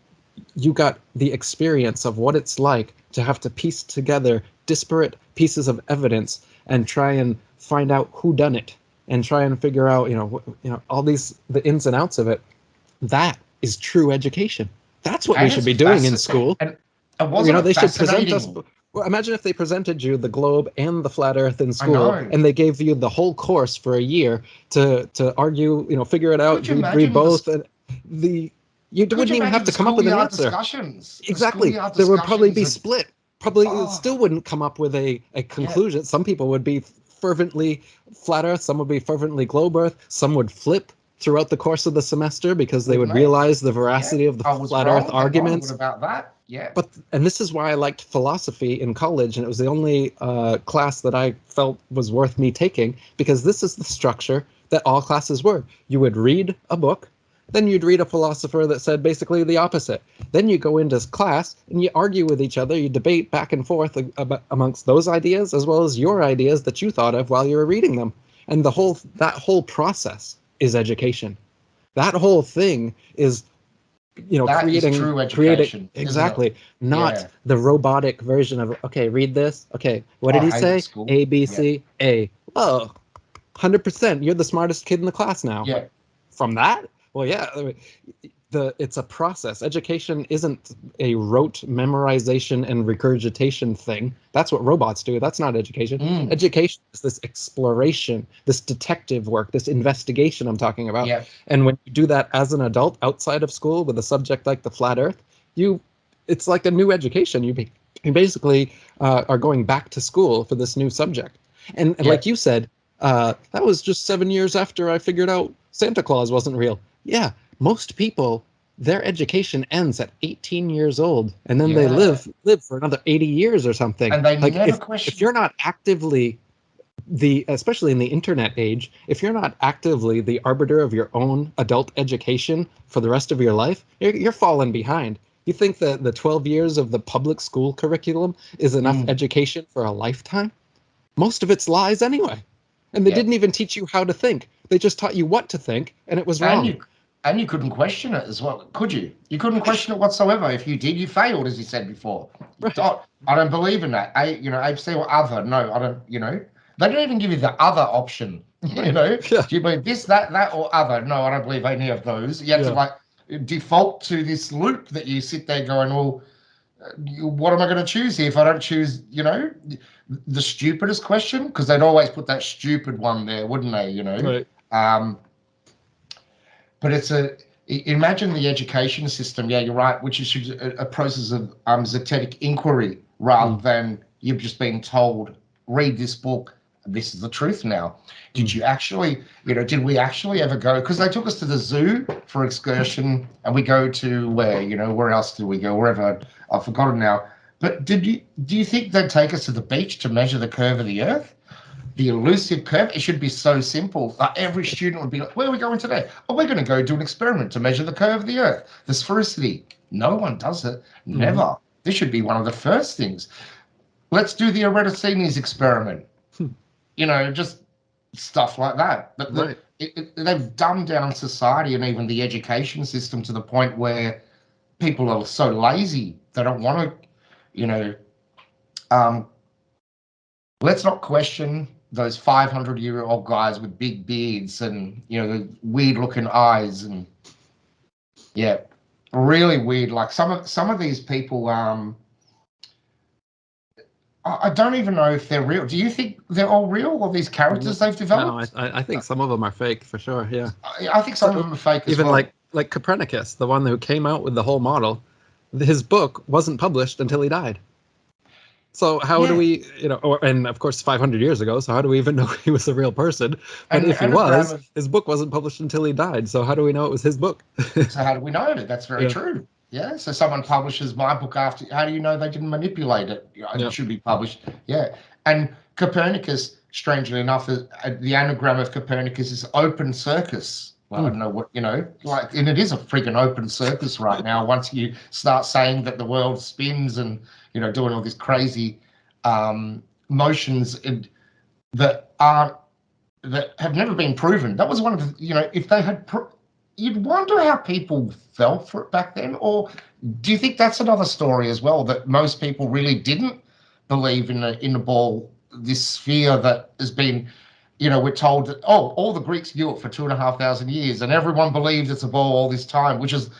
got the experience of what it's like to have to piece together disparate pieces of evidence and try and find out who done it and try and figure out, all the ins and outs of it. That is true education. That's what we should be doing in school. And wasn't they should present us. Well, imagine if they presented you the globe and the flat earth in school, and they gave you the whole course for a year to argue, figure it out, read both, and you wouldn't even have to come up with an answer. Exactly. There would probably be split. Probably still wouldn't come up with a conclusion. Some people would be fervently flat earth, some would be fervently globe earth, some would flip throughout the course of the semester because they would realize the veracity of the flat earth arguments. About that. Yeah. And this is why I liked philosophy in college, and it was the only class that I felt was worth me taking, because this is the structure that all classes were. You would read a book, then you'd read a philosopher that said basically the opposite. Then you go into class and you argue with each other, you debate back and forth amongst those ideas as well as your ideas that you thought of while you were reading them. And that whole process is education. That whole thing is creating true education. Exactly. Not the robotic version of, okay, read this. Okay, what did he say? A, B, C, A. Oh, 100%. You're the smartest kid in the class now. Yeah. From that? Well, yeah, it's a process. Education isn't a rote memorization and regurgitation thing. That's what robots do. That's not education. Education is this exploration, this detective work, this investigation I'm talking about. Yeah. And when you do that as an adult outside of school with a subject like the flat earth, it's like a new education. You basically are going back to school for this new subject. And like you said, that was just 7 years after I figured out Santa Claus wasn't real. Yeah, most people, their education ends at 18 years old, and then they live for another 80 years or something. And they never question. If you're not actively especially in the internet age, if you're not actively the arbiter of your own adult education for the rest of your life, you're falling behind. You think that the 12 years of the public school curriculum is enough education for a lifetime? Most of it's lies anyway. And they didn't even teach you how to think. They just taught you what to think, and it was wrong. And you couldn't question it as well, could you? You couldn't question it whatsoever. If you did, you failed, as you said before. Right. I don't believe in that. ABC or other. No, I don't. They don't even give you the other option. Yeah. Do you believe this, that, or other? No, I don't believe any of those. You have to Yeah. like default to this loop that you sit there going, well, what am I going to choose here if I don't choose, the stupidest question? Because they'd always put that stupid one there, wouldn't they? Right. But imagine the education system. Yeah, you're right, which is a process of zetetic inquiry rather than you've just been told, read this book, this is the truth now. Did you actually, did we actually ever go? Because they took us to the zoo for excursion, and we go to where else do we go? Wherever, I've forgotten now. But do you think they'd take us to the beach to measure the curve of the earth? The elusive curve? It should be so simple. Every student would be like, where are we going today? Oh, we're going to go do an experiment to measure the curve of the earth, the sphericity. No one does it. Never. This should be one of the first things. Let's do the Eratosthenes experiment. Just stuff like that. But Right. They've dumbed down society and even the education system to the point where people are so lazy. They don't want to, let's not question those 500-year-old guys with big beards and the weird looking eyes, and really weird. Like some of these people, I don't even know if they're real. Do you think they're all real, or these characters they've developed? No, I think some of them are fake for sure. Yeah. I think some of them are fake as Even well. like Copernicus, the one who came out with the whole model, his book wasn't published until he died. So how do we, and of course 500 years ago, so how do we even know he was a real person? But if he was, his book wasn't published until he died. So how do we know it was his book? So how do we know it? That's very true. Yeah. So someone publishes my book after, how do you know they didn't manipulate it? It should be published. Yeah. And Copernicus, strangely enough, the anagram of Copernicus is open circus. Well, I don't know what, and it is a freaking open circus right now. Once you start saying that the world spins and, doing all these crazy motions that have never been proven. That was one of the, if they had, you'd wonder how people fell for it back then. Or do you think that's another story as well, that most people really didn't believe in the ball, this sphere that has been, we're told that, all the Greeks knew it for 2,500 years, and everyone believed it's a ball all this time, which is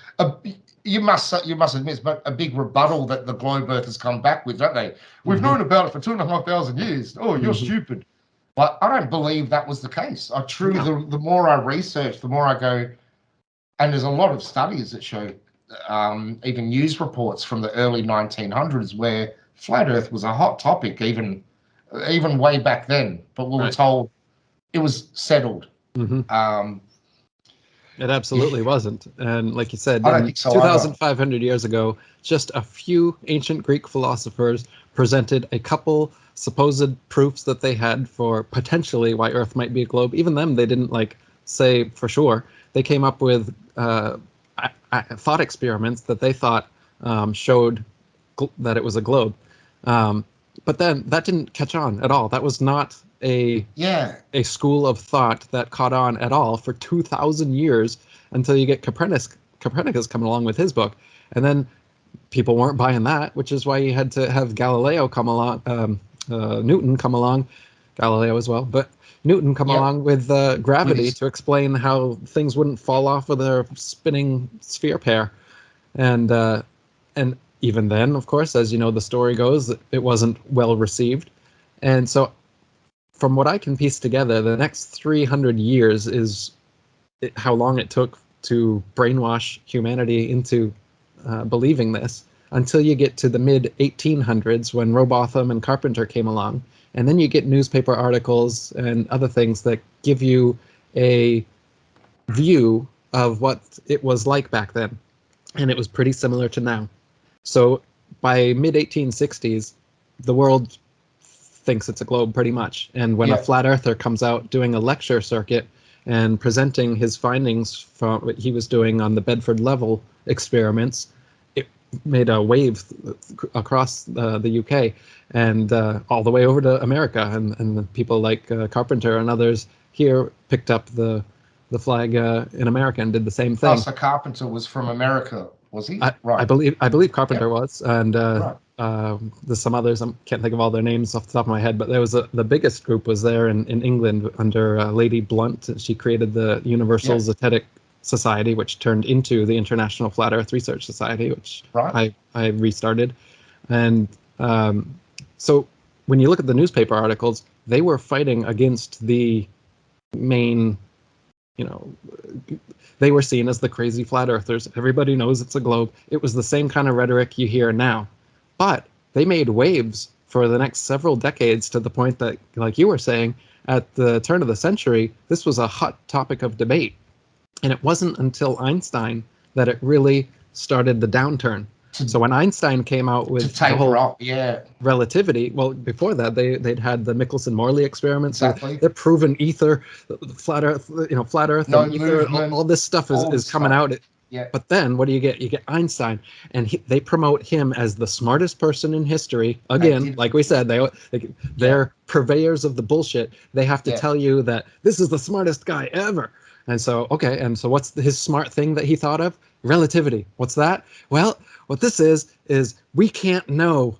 you must admit, but a big rebuttal that the globe Earth has come back with, don't they? We've known about it for 2,500 years. Oh, you're stupid. But I don't believe that was the case. The more I research, the more I go, and there's a lot of studies that show, even news reports from the early 1900s, where flat Earth was a hot topic, even way back then. But we were told it was settled. It absolutely wasn't. And like you said, I don't think so 2,500 years ago, just a few ancient Greek philosophers presented a couple supposed proofs that they had for potentially why Earth might be a globe. Even them, they didn't say for sure. They came up with thought experiments that they thought showed that it was a globe. But then that didn't catch on at all. That was not a school of thought that caught on at all for 2,000 years until you get Copernicus coming along with his book. And then people weren't buying that, which is why you had to have Galileo come along, Newton come along, Galileo as well, but Newton come along with gravity to explain how things wouldn't fall off of their spinning sphere pair. And even then, of course, as you know, the story goes, it wasn't well received. And so from what I can piece together, the next 300 years is how long it took to brainwash humanity into believing this, until you get to the mid-1800s when Rowbotham and Carpenter came along. And then you get newspaper articles and other things that give you a view of what it was like back then. And it was pretty similar to now. So by mid-1860s, the world thinks it's a globe pretty much. And when a flat earther comes out doing a lecture circuit and presenting his findings from what he was doing on the Bedford Level experiments, it made a wave across the UK and all the way over to America. And people like Carpenter and others here picked up the the flag in America and did the same Oh, thing. so Carpenter was from America, was he? I Right. believe Carpenter Yep. was, and Right. there's some others. I can't think of all their names off the top of my head, but there was the biggest group was there in England under Lady Blunt. She created the Universal Yep. Zetetic Society, which turned into the International Flat Earth Research Society, which Right. I restarted. And so when you look at the newspaper articles, they were fighting against the main, you know, they were seen as the crazy flat earthers. Everybody knows it's a globe. It was the same kind of rhetoric you hear now. But they made waves for the next several decades to the point that, like you were saying, at the turn of the century, this was a hot topic of debate. And it wasn't until Einstein that it really started the downturn. So when Einstein came out with the whole off, yeah, relativity, well, before that they'd had the Michelson-Morley experiments. exactly. So they're proven ether, flat Earth, flat Earth, No and ether. movement, all this stuff is coming out. Yeah. But then what do you get? You get Einstein, and they promote him as the smartest person in history. Again, like we said, they're purveyors of the bullshit. They have to tell you that this is the smartest guy ever. And so, okay, and so what's his smart thing that he thought of? Relativity. What's that? Well, what this is we can't know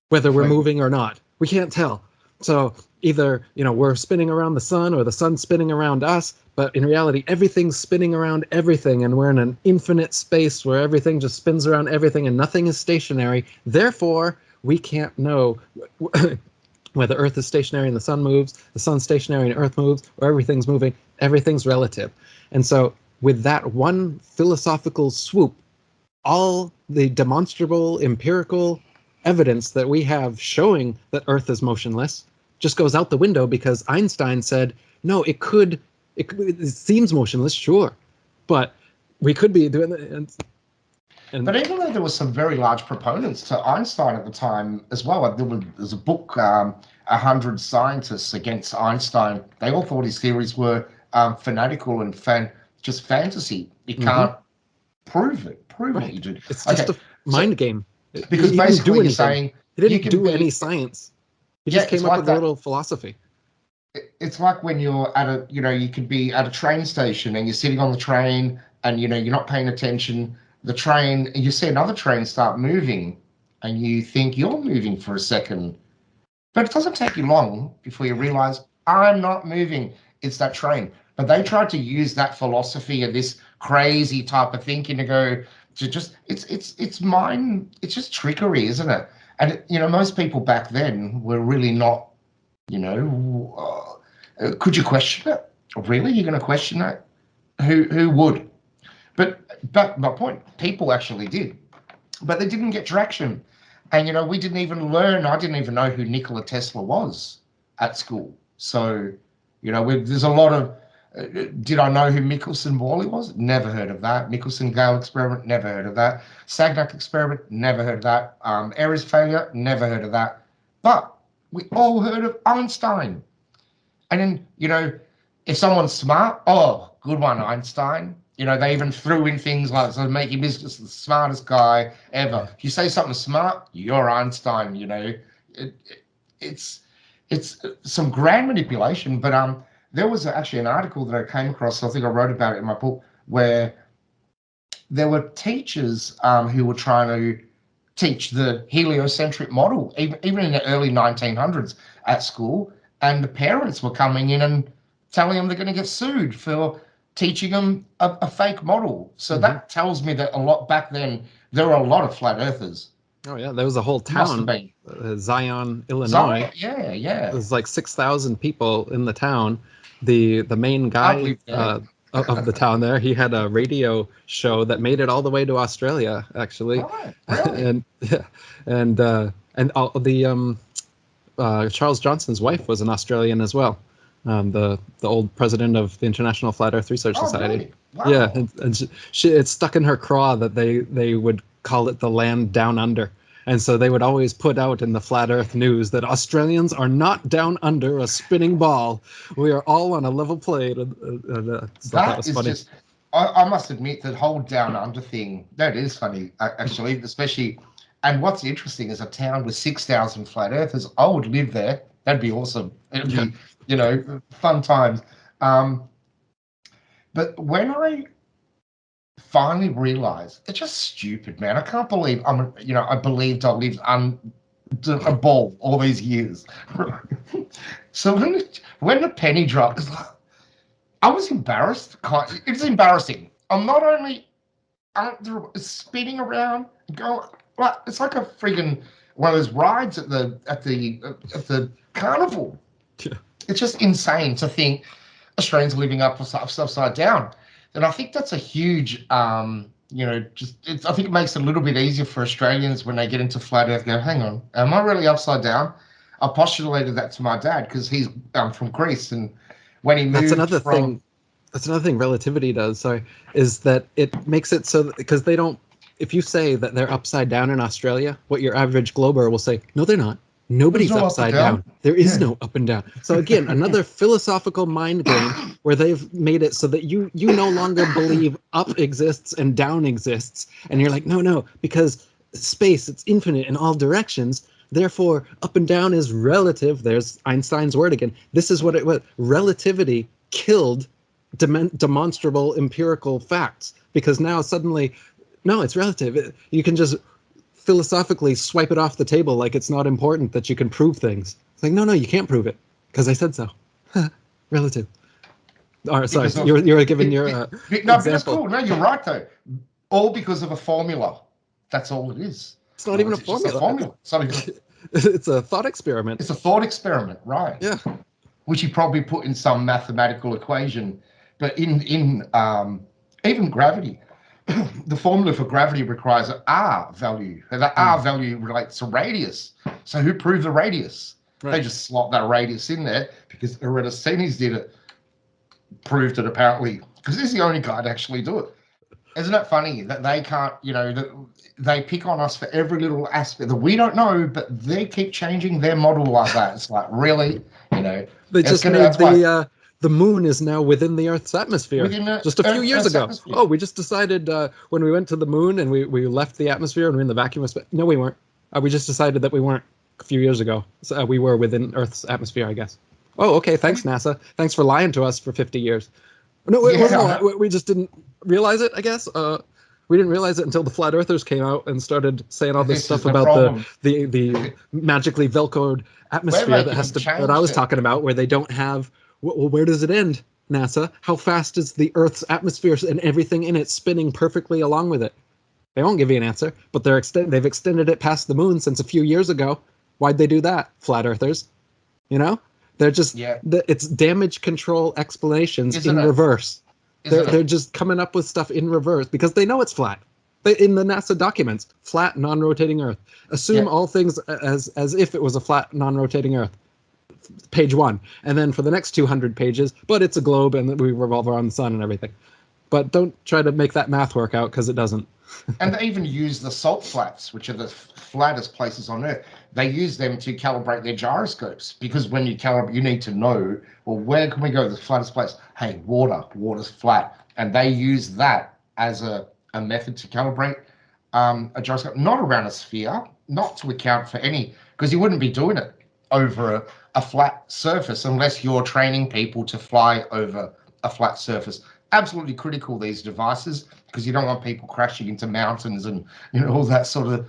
whether we're moving or not. We can't tell. So either, we're spinning around the sun or the sun's spinning around us, but in reality, everything's spinning around everything, and we're in an infinite space where everything just spins around everything and nothing is stationary. Therefore, we can't know whether Earth is stationary and the sun's stationary and Earth moves, or everything's moving. Everything's relative. And so with that one philosophical swoop, all the demonstrable empirical evidence that we have showing that Earth is motionless just goes out the window, because Einstein said, no, it seems motionless, sure, but we could be doing it. But even though there were some very large proponents to Einstein at the time as well, there's a book, 100 Scientists Against Einstein. They all thought his theories were fanatical and just fantasy. You can't prove it. Prove what you do. It's just a mind game. Because he basically you're saying he didn't do any science. He just came up with a little philosophy. It's like when you're at you could be at a train station and you're sitting on the train and, you're not paying attention. The train, you see another train start moving and you think you're moving for a second. But it doesn't take you long before you realize, I'm not moving. It's that train. But they tried to use that philosophy of this crazy type of thinking to go to just, it's mind, it's just trickery, isn't it? And, most people back then were really not, could you question it? Really? You're going to question it? Who would? But my point, people actually did. But they didn't get traction. And, we didn't even learn, I didn't even know who Nikola Tesla was at school. So, there's a lot of, did I know who Michelson-Morley was? Never heard of that. Michelson-Gale experiment, never heard of that. Sagnac experiment, never heard of that. Ayres failure, never heard of that. But we all heard of Einstein. And then, if someone's smart, oh, good one, Einstein. They even threw in things like, so make him the smartest guy ever. If you say something smart, you're Einstein. It's some grand manipulation. But there was actually an article that I came across, I think I wrote about it in my book, where there were teachers who were trying to teach the heliocentric model, even in the early 1900s at school, and the parents were coming in and telling them they're going to get sued for teaching them a fake model. So that tells me that a lot back then, there were a lot of flat earthers. Oh yeah, there was a whole town, Zion, Illinois. Yeah. There's like 6,000 people in the town. The main guy of the town there, he had a radio show that made it all the way to Australia, actually. Right, really? and Charles Johnson's wife was an Australian as well. The old president of the International Flat Earth Research Society. Really? Wow. Yeah, and it's stuck in her craw that they would call it the land down under. And so they would always put out in the Flat Earth news that Australians are not down under a spinning ball. We are all on a level plane. That was funny. I must admit, that whole down under thing, that is funny, actually, especially. And what's interesting is a town with 6,000 flat earthers. I would live there. That'd be awesome. It'd be, fun times. But when I finally realized it's just stupid, man. I can't believe I believed I lived a ball all these years. So when the penny dropped, it's like, I was embarrassed. It's embarrassing. I'm not only spinning around, going like it's like a friggin' one of those rides at the carnival. Yeah. It's just insane to think Australians are living upside down. And I think that's a huge, I think it makes it a little bit easier for Australians when they get into flat Earth. Go, hang on, am I really upside down? I postulated that to my dad because he's from Greece, and when he That's moved another from, thing. That's another thing relativity does. Sorry, is that it makes it so because they don't. If you say that they're upside down in Australia, what your average glober will say, no, they're not. there's Nobody's no up and upside down. down. There is Yeah. no up and down. So again, another philosophical mind game where they've made it so that you no longer believe up exists and down exists, and you're like, no, because space, it's infinite in all directions. Therefore, up and down is relative. There's Einstein's word again. This is what it was. Relativity killed demonstrable empirical facts because now suddenly, no, it's relative. You can just philosophically swipe it off the table like it's not important that you can prove things. It's like, no, you can't prove it because I said so. Relative. All right, sorry, you're giving your no, but that's example. cool. No, you're right though. All because of a formula. That's all it is. It's not even a It's just formula. a formula. It's not even. It's a thought experiment. It's a thought experiment, right? Yeah. Which you probably put in some mathematical equation, but in even gravity, the formula for gravity requires an R value, and that R value relates to radius. So who proved the radius? Right. They just slot that radius in there because Eratosthenes did it, proved it apparently, because he's the only guy to actually do it. Isn't it funny that they can't, that they pick on us for every little aspect that we don't know, but they keep changing their model like that. It's like, really, They just made the moon is now within the Earth's atmosphere. Just a few years ago. Atmosphere. Oh, we just decided when we went to the moon and we left the atmosphere and we're in the vacuum of space. No, we weren't. We just decided that we weren't a few years ago. So, we were within Earth's atmosphere, I guess. Oh, okay. Thanks, NASA. Thanks for lying to us for 50 years. No, it wasn't. We just didn't realize it, I guess. We didn't realize it until the flat earthers came out and started saying all this stuff about the magically velcroed atmosphere that I was talking about, where they don't have. Well, where does it end, NASA? How fast is the Earth's atmosphere and everything in it spinning perfectly along with it? They won't give you an answer, but they've extended it past the moon since a few years ago. Why'd they do that, flat earthers? They're just it's damage control explanations in reverse. They're just coming up with stuff in reverse because they know it's flat. In the NASA documents, flat, non-rotating Earth. Assume all things as if it was a flat, non-rotating Earth. Page 1, and then for the next 200 pages, but it's a globe and we revolve around the sun and everything. But don't try to make that math work out because it doesn't. And they even use the salt flats, which are the flattest places on Earth. They use them to calibrate their gyroscopes because when you calibrate, you need to know, well, where can we go to the flattest place? Hey, water's flat. And they use that as a method to calibrate a gyroscope, not around a sphere, not to account for any, because you wouldn't be doing it over a flat surface unless you're training people to fly over a flat surface. Absolutely critical, these devices, because you don't want people crashing into mountains and all that sort of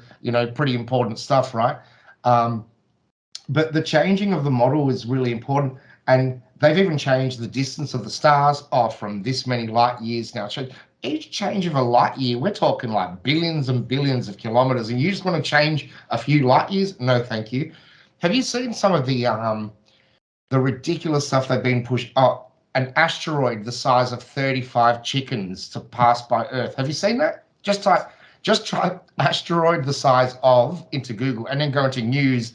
pretty important stuff, right? But the changing of the model is really important, and they've even changed the distance of the stars from this many light years now. So each change of a light year, we're talking like billions and billions of kilometers, and you just want to change a few light years? No, thank you. Have you seen some of the ridiculous stuff they've been pushed? Oh, an asteroid the size of 35 chickens to pass by Earth. Have you seen that? Just try asteroid the size of into Google and then go into news,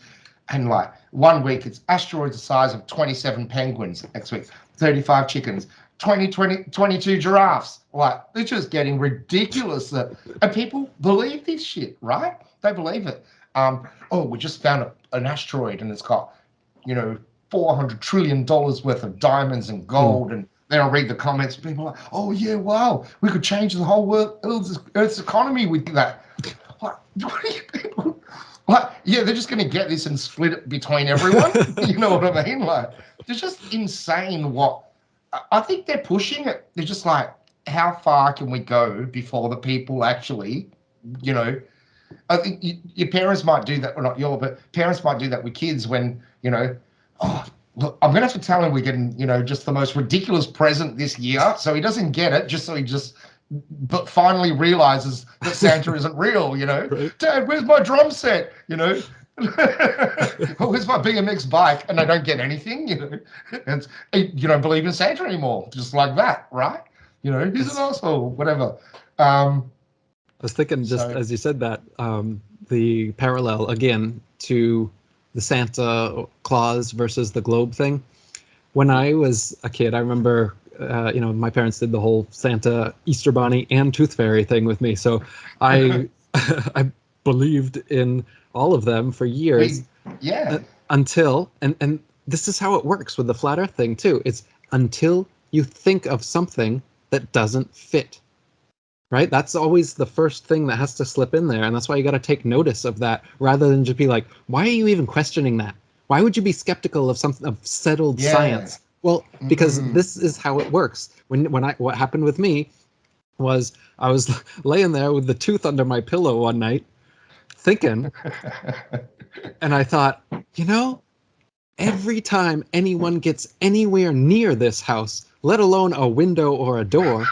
and like 1 week it's asteroid the size of 27 penguins. Next week 35 chickens, 22 giraffes. Like, they're just getting ridiculous, and people believe this shit, right? They believe it. We just found an asteroid and it's got $400 trillion worth of diamonds and gold. And then I'll read the comments and people are like, oh yeah, wow, we could change the whole Earth's economy with that. Like, what are you people? Like, yeah, they're just going to get this and split it between everyone. You know what I mean? Like, it's just insane what I think they're pushing it. They're just like, how far can we go before the people actually, you know, I think your parents might do that, or not your, but parents might do that with kids when, oh, look, I'm going to have to tell him we're getting, just the most ridiculous present this year. So he doesn't get it, but finally realizes that Santa isn't real, Right. Dad, where's my drum set? Where's my BMX bike? And they don't get anything, and you don't believe in Santa anymore, just like that, right? He's an asshole, whatever. I was thinking, just So as you said that, the parallel again to the Santa Claus versus the globe thing. When I was a kid, I remember, my parents did the whole Santa, Easter Bunny, and Tooth Fairy thing with me. So I, I believed in all of them for years. Yeah. Until, and this is how it works with the flat Earth thing too. It's until you think of something that doesn't fit. Right? That's always the first thing that has to slip in there. And that's why you got to take notice of that rather than just be like, why are you even questioning that? Why would you be skeptical of something, of settled science? Well, because this is how it works. What happened with me was I was laying there with the tooth under my pillow one night thinking, and I thought, every time anyone gets anywhere near this house, let alone a window or a door,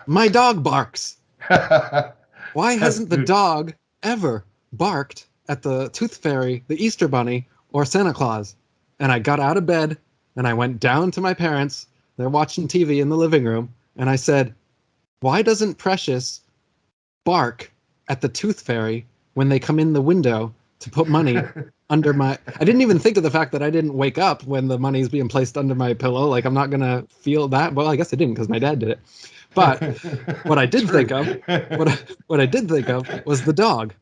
my dog barks. Why hasn't the dog ever barked at the Tooth Fairy, the Easter Bunny, or Santa Claus? And I got out of bed and I went down to my parents. They're watching TV in the living room. And I said, why doesn't Precious bark at the Tooth Fairy when they come in the window to put money under my... I didn't even think of the fact that I didn't wake up when the money's being placed under my pillow. Like, I'm not going to feel that. Well, I guess I didn't because my dad did it. But what I did think of, what I did think of was the dog.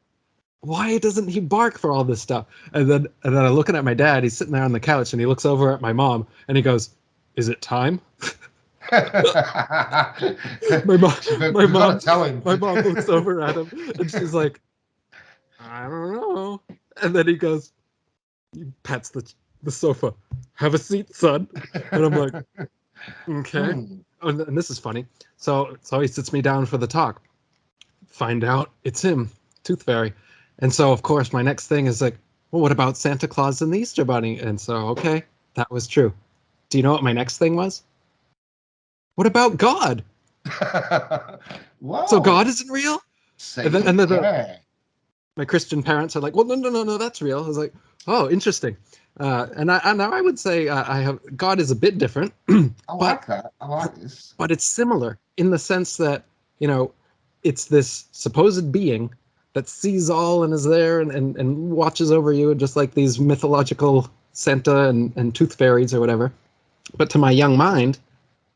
Why doesn't he bark for all this stuff? And then I'm looking at my dad. He's sitting there on the couch and he looks over at my mom and he goes, "Is it time?" my mom looks over at him and she's like, "I don't know." And then he goes, he pats the sofa. "Have a seat, son." And I'm like, okay. And this is funny. So he sits me down for the talk. Find out it's him, Tooth Fairy. And so, of course, my next thing is like, well, what about Santa Claus and the Easter Bunny? And so, okay, that was true. Do you know what my next thing was? What about God? Wow. So God isn't real? See? And then my Christian parents are like, well, no, that's real. I was like, oh, interesting. And I would say God is a bit different. I like that. I like this. But it's similar in the sense that, it's this supposed being that sees all and is there and watches over you, just like these mythological Santa and Tooth Fairies or whatever. But to my young mind,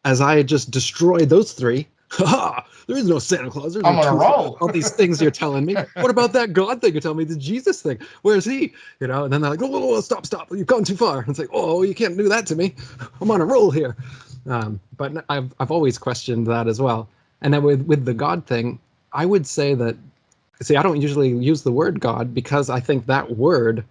as I just destroy those three, there is no Santa Claus. There's I'm no on a roll. All these things you're telling me. What about that God thing you're telling me? The Jesus thing. Where's he? And then they're like, whoa, stop. You've gone too far. And it's like, oh, you can't do that to me. I'm on a roll here. But I've always questioned that as well. And then with the God thing, I would say that, I don't usually use the word God because I think that word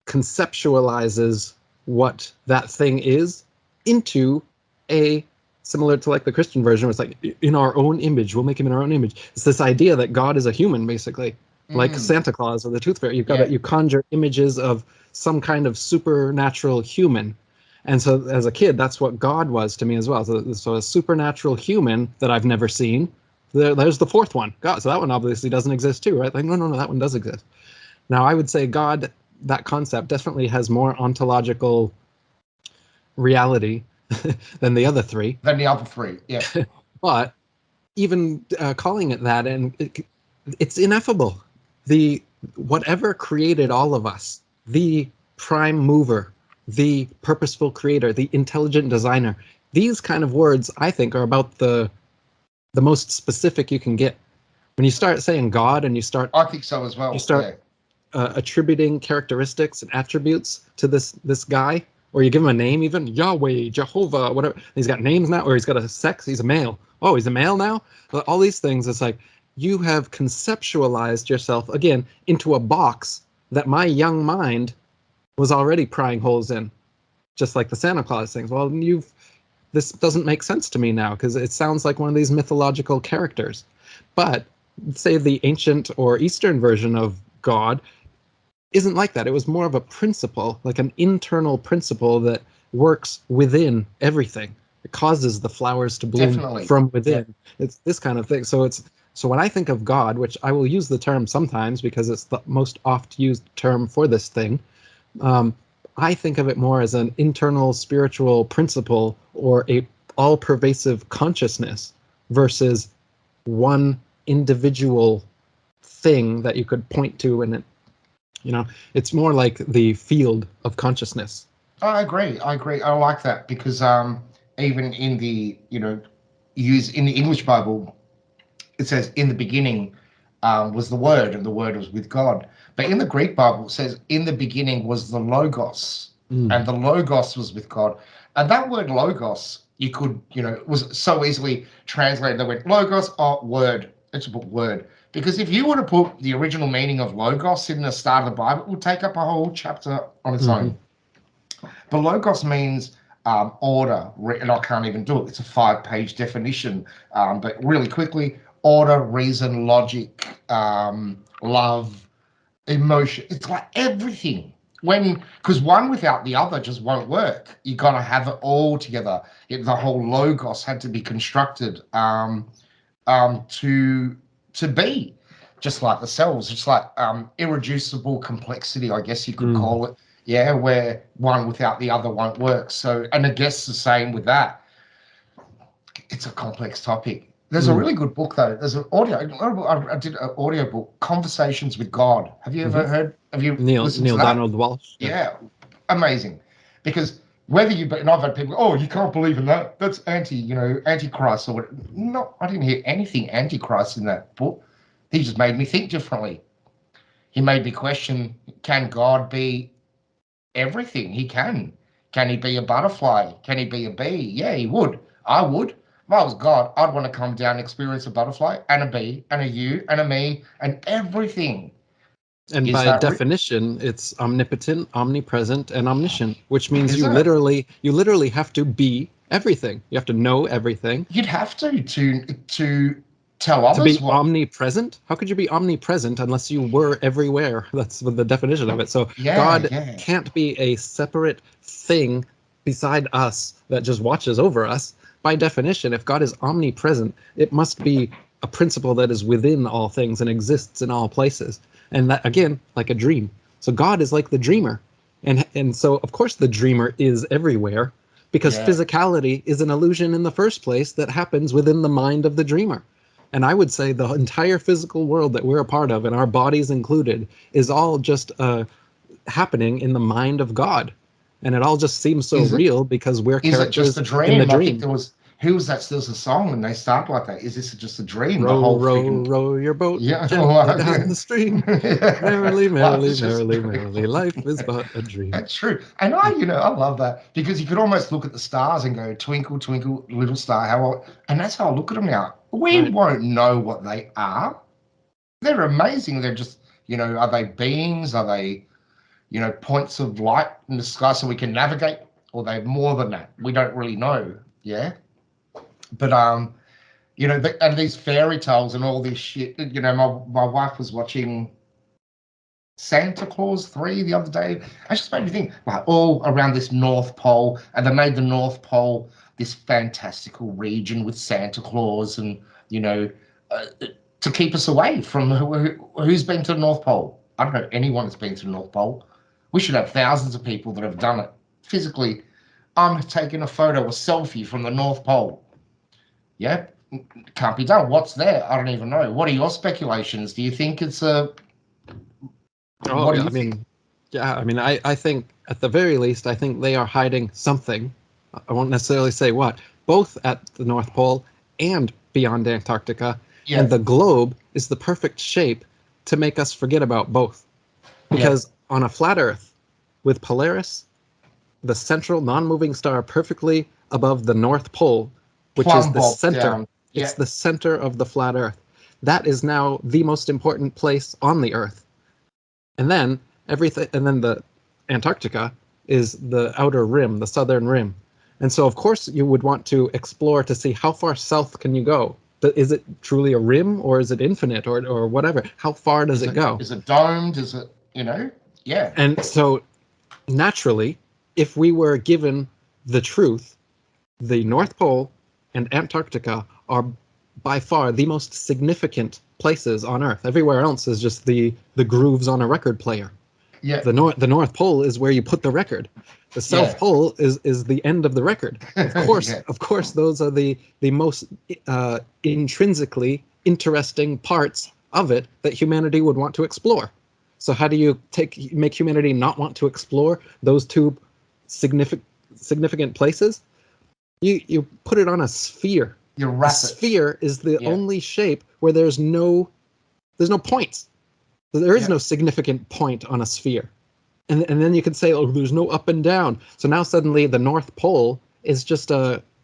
conceptualizes what that thing is into a, similar to like the Christian version, where it's like, in our own image, we'll make him in our own image. It's this idea that God is a human, basically, like Santa Claus or the Tooth Fairy. You conjure images of some kind of supernatural human. And so as a kid, that's what God was to me as well. So a supernatural human that I've never seen. There's the fourth one, God. So that one obviously doesn't exist too, right? Like, no, that one does exist. Now, I would say God, that concept definitely has more ontological reality than the other three. Than the other three, yeah. But even calling it that, and it's ineffable. Whatever created all of us, the prime mover, the purposeful creator, the intelligent designer, these kind of words, I think, are about the most specific you can get. When you start saying God and I think so as well. You start attributing characteristics and attributes to this guy, or you give him a name, even Yahweh, Jehovah, whatever. He's got names now, or he's got a sex. He's a male. Oh, he's a male now. All these things. It's like you have conceptualized yourself again into a box that my young mind was already prying holes in, just like the Santa Claus things. Well, you've this doesn't make sense to me now because it sounds like one of these mythological characters. But say the ancient or Eastern version of God isn't like that. It was more of a principle, like an internal principle that works within everything. It causes the flowers to bloom Definitely. from within. Yeah. It's this kind of thing. So when I think of God, which I will use the term sometimes because it's the most oft used term for this thing, I think of it more as an internal spiritual principle or a all-pervasive consciousness versus one individual thing that you could point to, and it's more like the field of consciousness. I agree. I like that because even in the use in the English Bible, it says in the beginning was the Word, and the Word was with God. But in the Greek Bible, it says in the beginning was the Logos, and the Logos was with God. And that word Logos, you could, was so easily translated. They went Logos or Word. It's a word. Because if you were to put the original meaning of Logos in the start of the Bible, it would take up a whole chapter on its own. But Logos means order, and I can't even do it. It's a 5-page definition. But really quickly, order, reason, logic, love, emotion. It's like everything. Because one without the other just won't work. You got to have it all together. The whole Logos had to be constructed to be just like the cells. It's like irreducible complexity, I guess you could call it. Yeah, where one without the other won't work. So, and I guess the same with that. It's a complex topic. There's a really good book though. There's an audio. I did an audio book, Conversations with God. Have you ever heard? Have you listened Neil to that? Donald Walsh? Yeah, amazing. Because whether you, and I've had people, oh, you can't believe in that. That's antichrist or what? No, I didn't hear anything antichrist in that book. He just made me think differently. He made me question: can God be everything? He can. Can he be a butterfly? Can he be a bee? Yeah, he would. I would. If I was God, I'd want to come down and experience a butterfly and a bee and a you and a me and everything. And Is by that definition, it's omnipotent, omnipresent, and omniscient, which means Is you it? literally have to be everything. You have to know everything. You'd have to tell To others be what. omnipresent, how could you be omnipresent unless you were everywhere? That's the definition of it. So Yeah, God yeah. can't be a separate thing beside us that just watches over us. By definition, if God is omnipresent, it must be a principle that is within all things and exists in all places. And that, again, like a dream. So God is like the dreamer. And so, of course, the dreamer is everywhere because Yeah. physicality is an illusion in the first place that happens within the mind of the dreamer. And I would say the entire physical world that we're a part of, and our bodies included, is all just happening in the mind of God. And it all just seems so Is it real because we're is it just characters a in the dream? I think dream. there was who was that? There's a song and they start like that. Is this just a dream? The Row, whole row, freaking row your boat yeah. gently down the stream. Merrily, Life merrily, is just a merrily, dream. merrily, life is but a dream. That's true. And I love that because you could almost look at the stars and go, twinkle, twinkle, little star, and that's how I look at them now. We Right. won't know what they are. They're amazing. They're just, are they beings? Are they, points of light in the sky so we can navigate? Or are they more than that? We don't really know. Yeah. But, and these fairy tales and all this shit, my wife was watching Santa Claus 3 the other day. It just made me think, like, all around this North Pole, and they made the North Pole this fantastical region with Santa Claus, and uh, to keep us away from who's been to the North Pole. I don't know anyone that's been to the North Pole. We should have thousands of people that have done it physically. I'm taking a photo, a selfie from the North Pole. Yeah, can't be done. What's there? I don't even know. What are your speculations? Do you think it's a Oh, what do yeah. you think? I think at the very least, I think they are hiding something. I won't necessarily say what, both at the North Pole and beyond Antarctica. And Yeah, the globe is the perfect shape to make us forget about both. yeah. Because on a flat Earth, with Polaris, the central non-moving star perfectly above the North Pole, which is Plumb the bob center. down. It's Yeah, the center of the flat Earth. That is now the most important place on the Earth. And then the Antarctica is the outer rim, the southern rim. And so, of course, you would want to explore to see how far south can you go. Is it truly a rim, or is it infinite, or whatever? How far does it go? Is it domed? Is it, you know? Yeah. And so, naturally, if we were given the truth, the North Pole and Antarctica are by far the most significant places on Earth. Everywhere else is just the grooves on a record player. Yeah. The North Pole is where you put the record. The South Pole is the end of the record. Of course, of course, those are the most intrinsically interesting parts of it that humanity would want to explore. So how do you make humanity not want to explore those two significant places? You put it on a sphere. You wrap a sphere is the only shape where there's no points. There is no significant point on a sphere. And then you can say, oh, there's no up and down. So now suddenly the North Pole is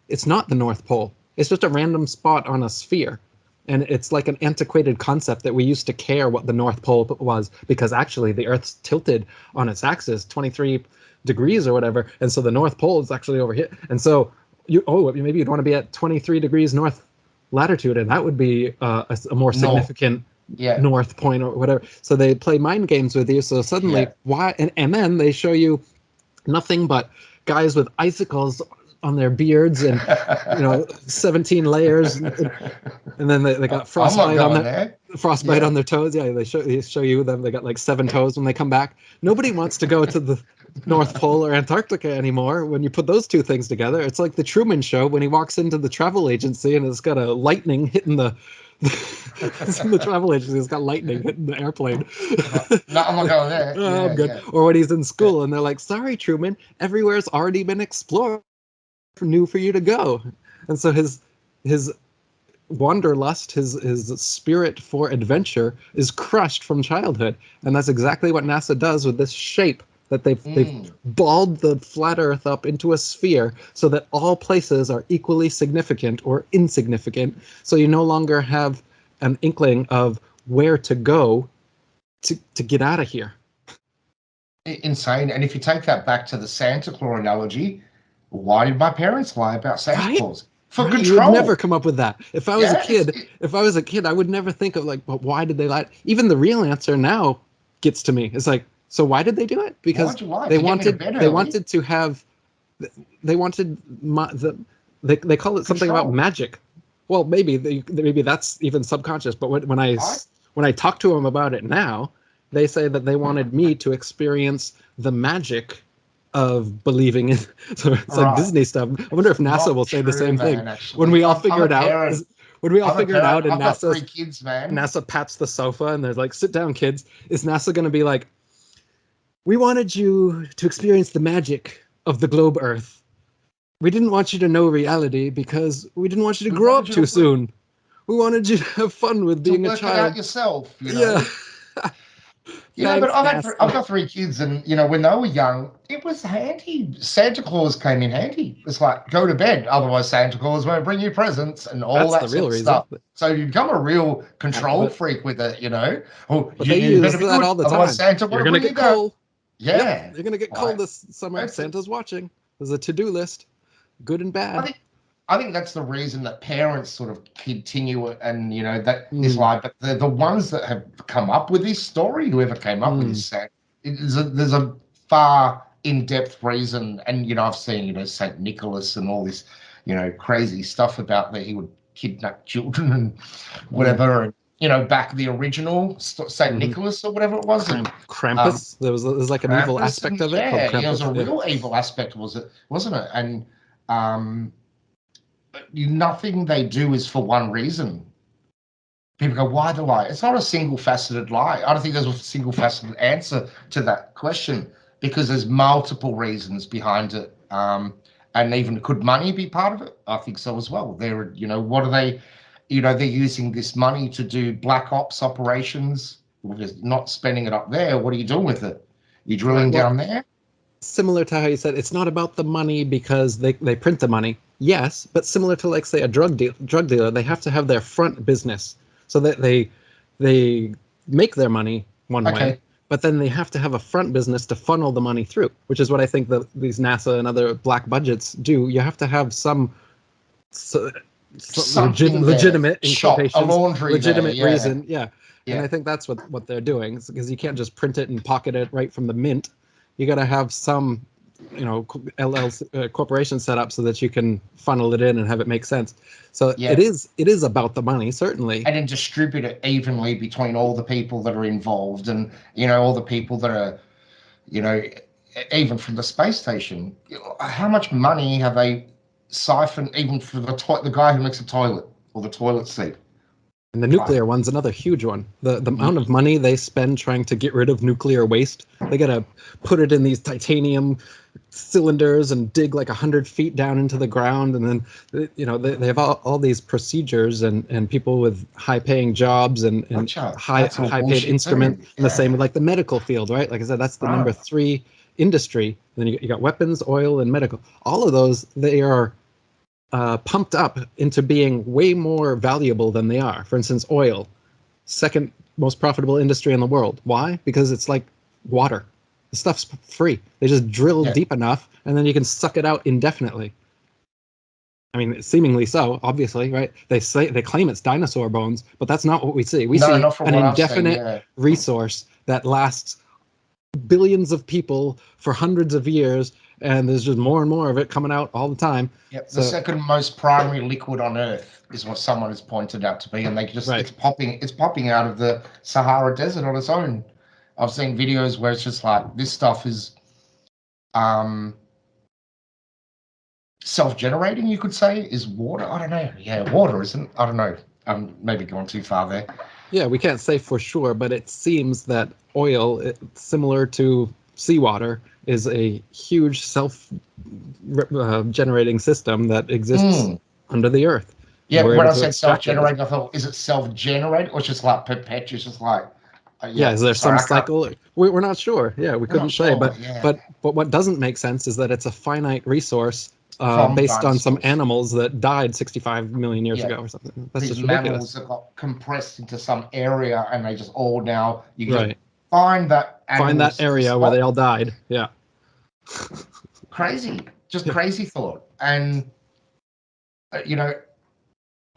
it's not the North Pole. It's just a random spot on a sphere. And it's like an antiquated concept that we used to care what the North Pole was, because actually the Earth's tilted on its axis 23 degrees or whatever. And so the North Pole is actually over here. And so maybe you'd want to be at 23 degrees north latitude, and that would be a more significant north point or whatever. So they play mind games with you. So suddenly, why? And then they show you nothing but guys with icicles on their beards and 17 layers, and then they got frostbite on their toes. Yeah, they show you them. They got like 7 toes when they come back. Nobody wants to go to the North Pole or Antarctica anymore. When you put those two things together, it's like the Truman Show when he walks into the travel agency and it's got a lightning hitting the the travel agency. It's got lightning hitting the airplane. No, I'm not going there. I'm good. Yeah. Or when he's in school and they're like, "Sorry, Truman, everywhere's already been explored. New for you to go." And so his wanderlust, his spirit for adventure is crushed from childhood. And that's exactly what NASA does with this shape that they've balled the flat Earth up into a sphere so that all places are equally significant or insignificant. So you no longer have an inkling of where to go to get out of here. Insane. And if you take that back to the Santa Claus analogy, why did my parents lie about Santa Claus? For control. You would never come up with that. If I was a kid, I would never think of like, but why did they lie? Even the real answer now gets to me. It's like, so why did they do it? Because they wanted to have, they call it something about magic. Well, maybe that's even subconscious. But when I talk to them about it now, they say that they wanted me to experience the magic of believing in. So it's like Disney stuff. I wonder if NASA will say the same thing when we all figure it out. When we all figure it out, and NASA pats the sofa and they're like, "Sit down, kids." Is NASA going to be like, "We wanted you to experience the magic of the globe Earth. We didn't want you to know reality because we didn't want you to grow up too soon. We wanted you to have fun with being a child. Work it out yourself, Yeah. But I've got 3 kids, and when they were young, it was handy. Santa Claus came in handy. It's like, go to bed, otherwise Santa Claus won't bring you presents and all that sort of stuff. So you become a real control freak with it, Oh, but they use that all the time. Santa, you're going to get cold. Yeah. Yep, you're going to get cold this summer. Santa's watching. There's a to-do list, good and bad. I think that's the reason that parents sort of continue it, and that is like, but the ones that have come up with this story, whoever came up with this, there's a far in-depth reason, and I've seen Saint Nicholas and all this crazy stuff about that he would kidnap children and whatever, and back the original Saint Nicholas or whatever it was, and Krampus. There's like an evil aspect of it. Yeah, there was a real evil aspect, wasn't it? And nothing they do is for one reason. People go, why the lie? It's not a single-faceted lie. I don't think there's a single-faceted answer to that question, because there's multiple reasons behind it. And even could money be part of it? I think so as well. They're, what are they? They're using this money to do black ops operations. They're not spending it up there. What are you doing with it? You drilling down there? Similar to how you said it's not about the money because they print the money. Yes, but similar to, like, say, a drug dealer, they have to have their front business so that they make their money one way, but then they have to have a front business to funnel the money through, which is what I think these NASA and other black budgets do. You have to have some Something there. legitimate, in Shop, a quotations, legendary there. legitimate Yeah. reason. Yeah. And Yeah. I think that's what they're doing, because you can't just print it and pocket it right from the mint. You got to have some, LLC corporation set up so that you can funnel it in and have it make sense. So Yeah. it is about the money, certainly. And then distribute it evenly between all the people that are involved, and all the people that are, even from the space station. How much money have they siphoned, even for the guy who makes a toilet or the toilet seat? And the nuclear one's another huge one. The amount of money they spend trying to get rid of nuclear waste. They got to put it in these titanium cylinders and dig like 100 feet down into the ground. And then, they have all these procedures and people with high paying jobs and high paid instruments. And the same with like the medical field, right? Like I said, that's the number 3 industry. And then you got weapons, oil, and medical. All of those, they are pumped up into being way more valuable than they are. For instance, oil, second most profitable industry in the world. Why? Because it's like water. The stuff's free. They just drill deep enough, and then you can suck it out indefinitely. I mean, seemingly so, obviously, right? They claim it's dinosaur bones, but that's not what we see. We see an indefinite resource that lasts billions of people for hundreds of years, and there's just more and more of it coming out all the time. Yep. The second most primary liquid on Earth is what someone has pointed out to be, and they just it's popping out of the Sahara Desert on its own. I've seen videos where it's just like this stuff is self-generating, you could say, is water. I don't know. Yeah, water, isn't. I don't know. I'm maybe going too far there. Yeah, we can't say for sure, but it seems that oil, similar to seawater, is a huge self-generating system that exists under the earth. Yeah, when I said self-generating, I thought, is it self-generated or it's just like perpetual? It's just like, is there some cycle? We're not sure. Yeah, we couldn't say, but what doesn't make sense is that it's a finite resource based on some animals that died 65 million years ago or something. That's just ridiculous. Mammals that got compressed into some area, and they just all now you can find that area where they all died. Yeah. Crazy, just crazy thought. And I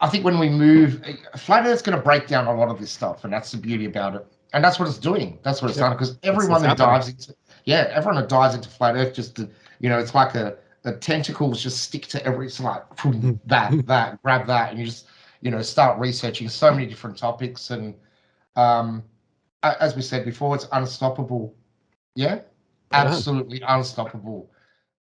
think when we move, flat Earth's going to break down a lot of this stuff, and that's the beauty about it. And that's what it's doing. That's what it's done, because everyone that dives into flat Earth just to, it's like the tentacles just stick to every. It's like that grab that, and you just start researching so many different topics. And as we said before, it's unstoppable. Yeah, absolutely unstoppable.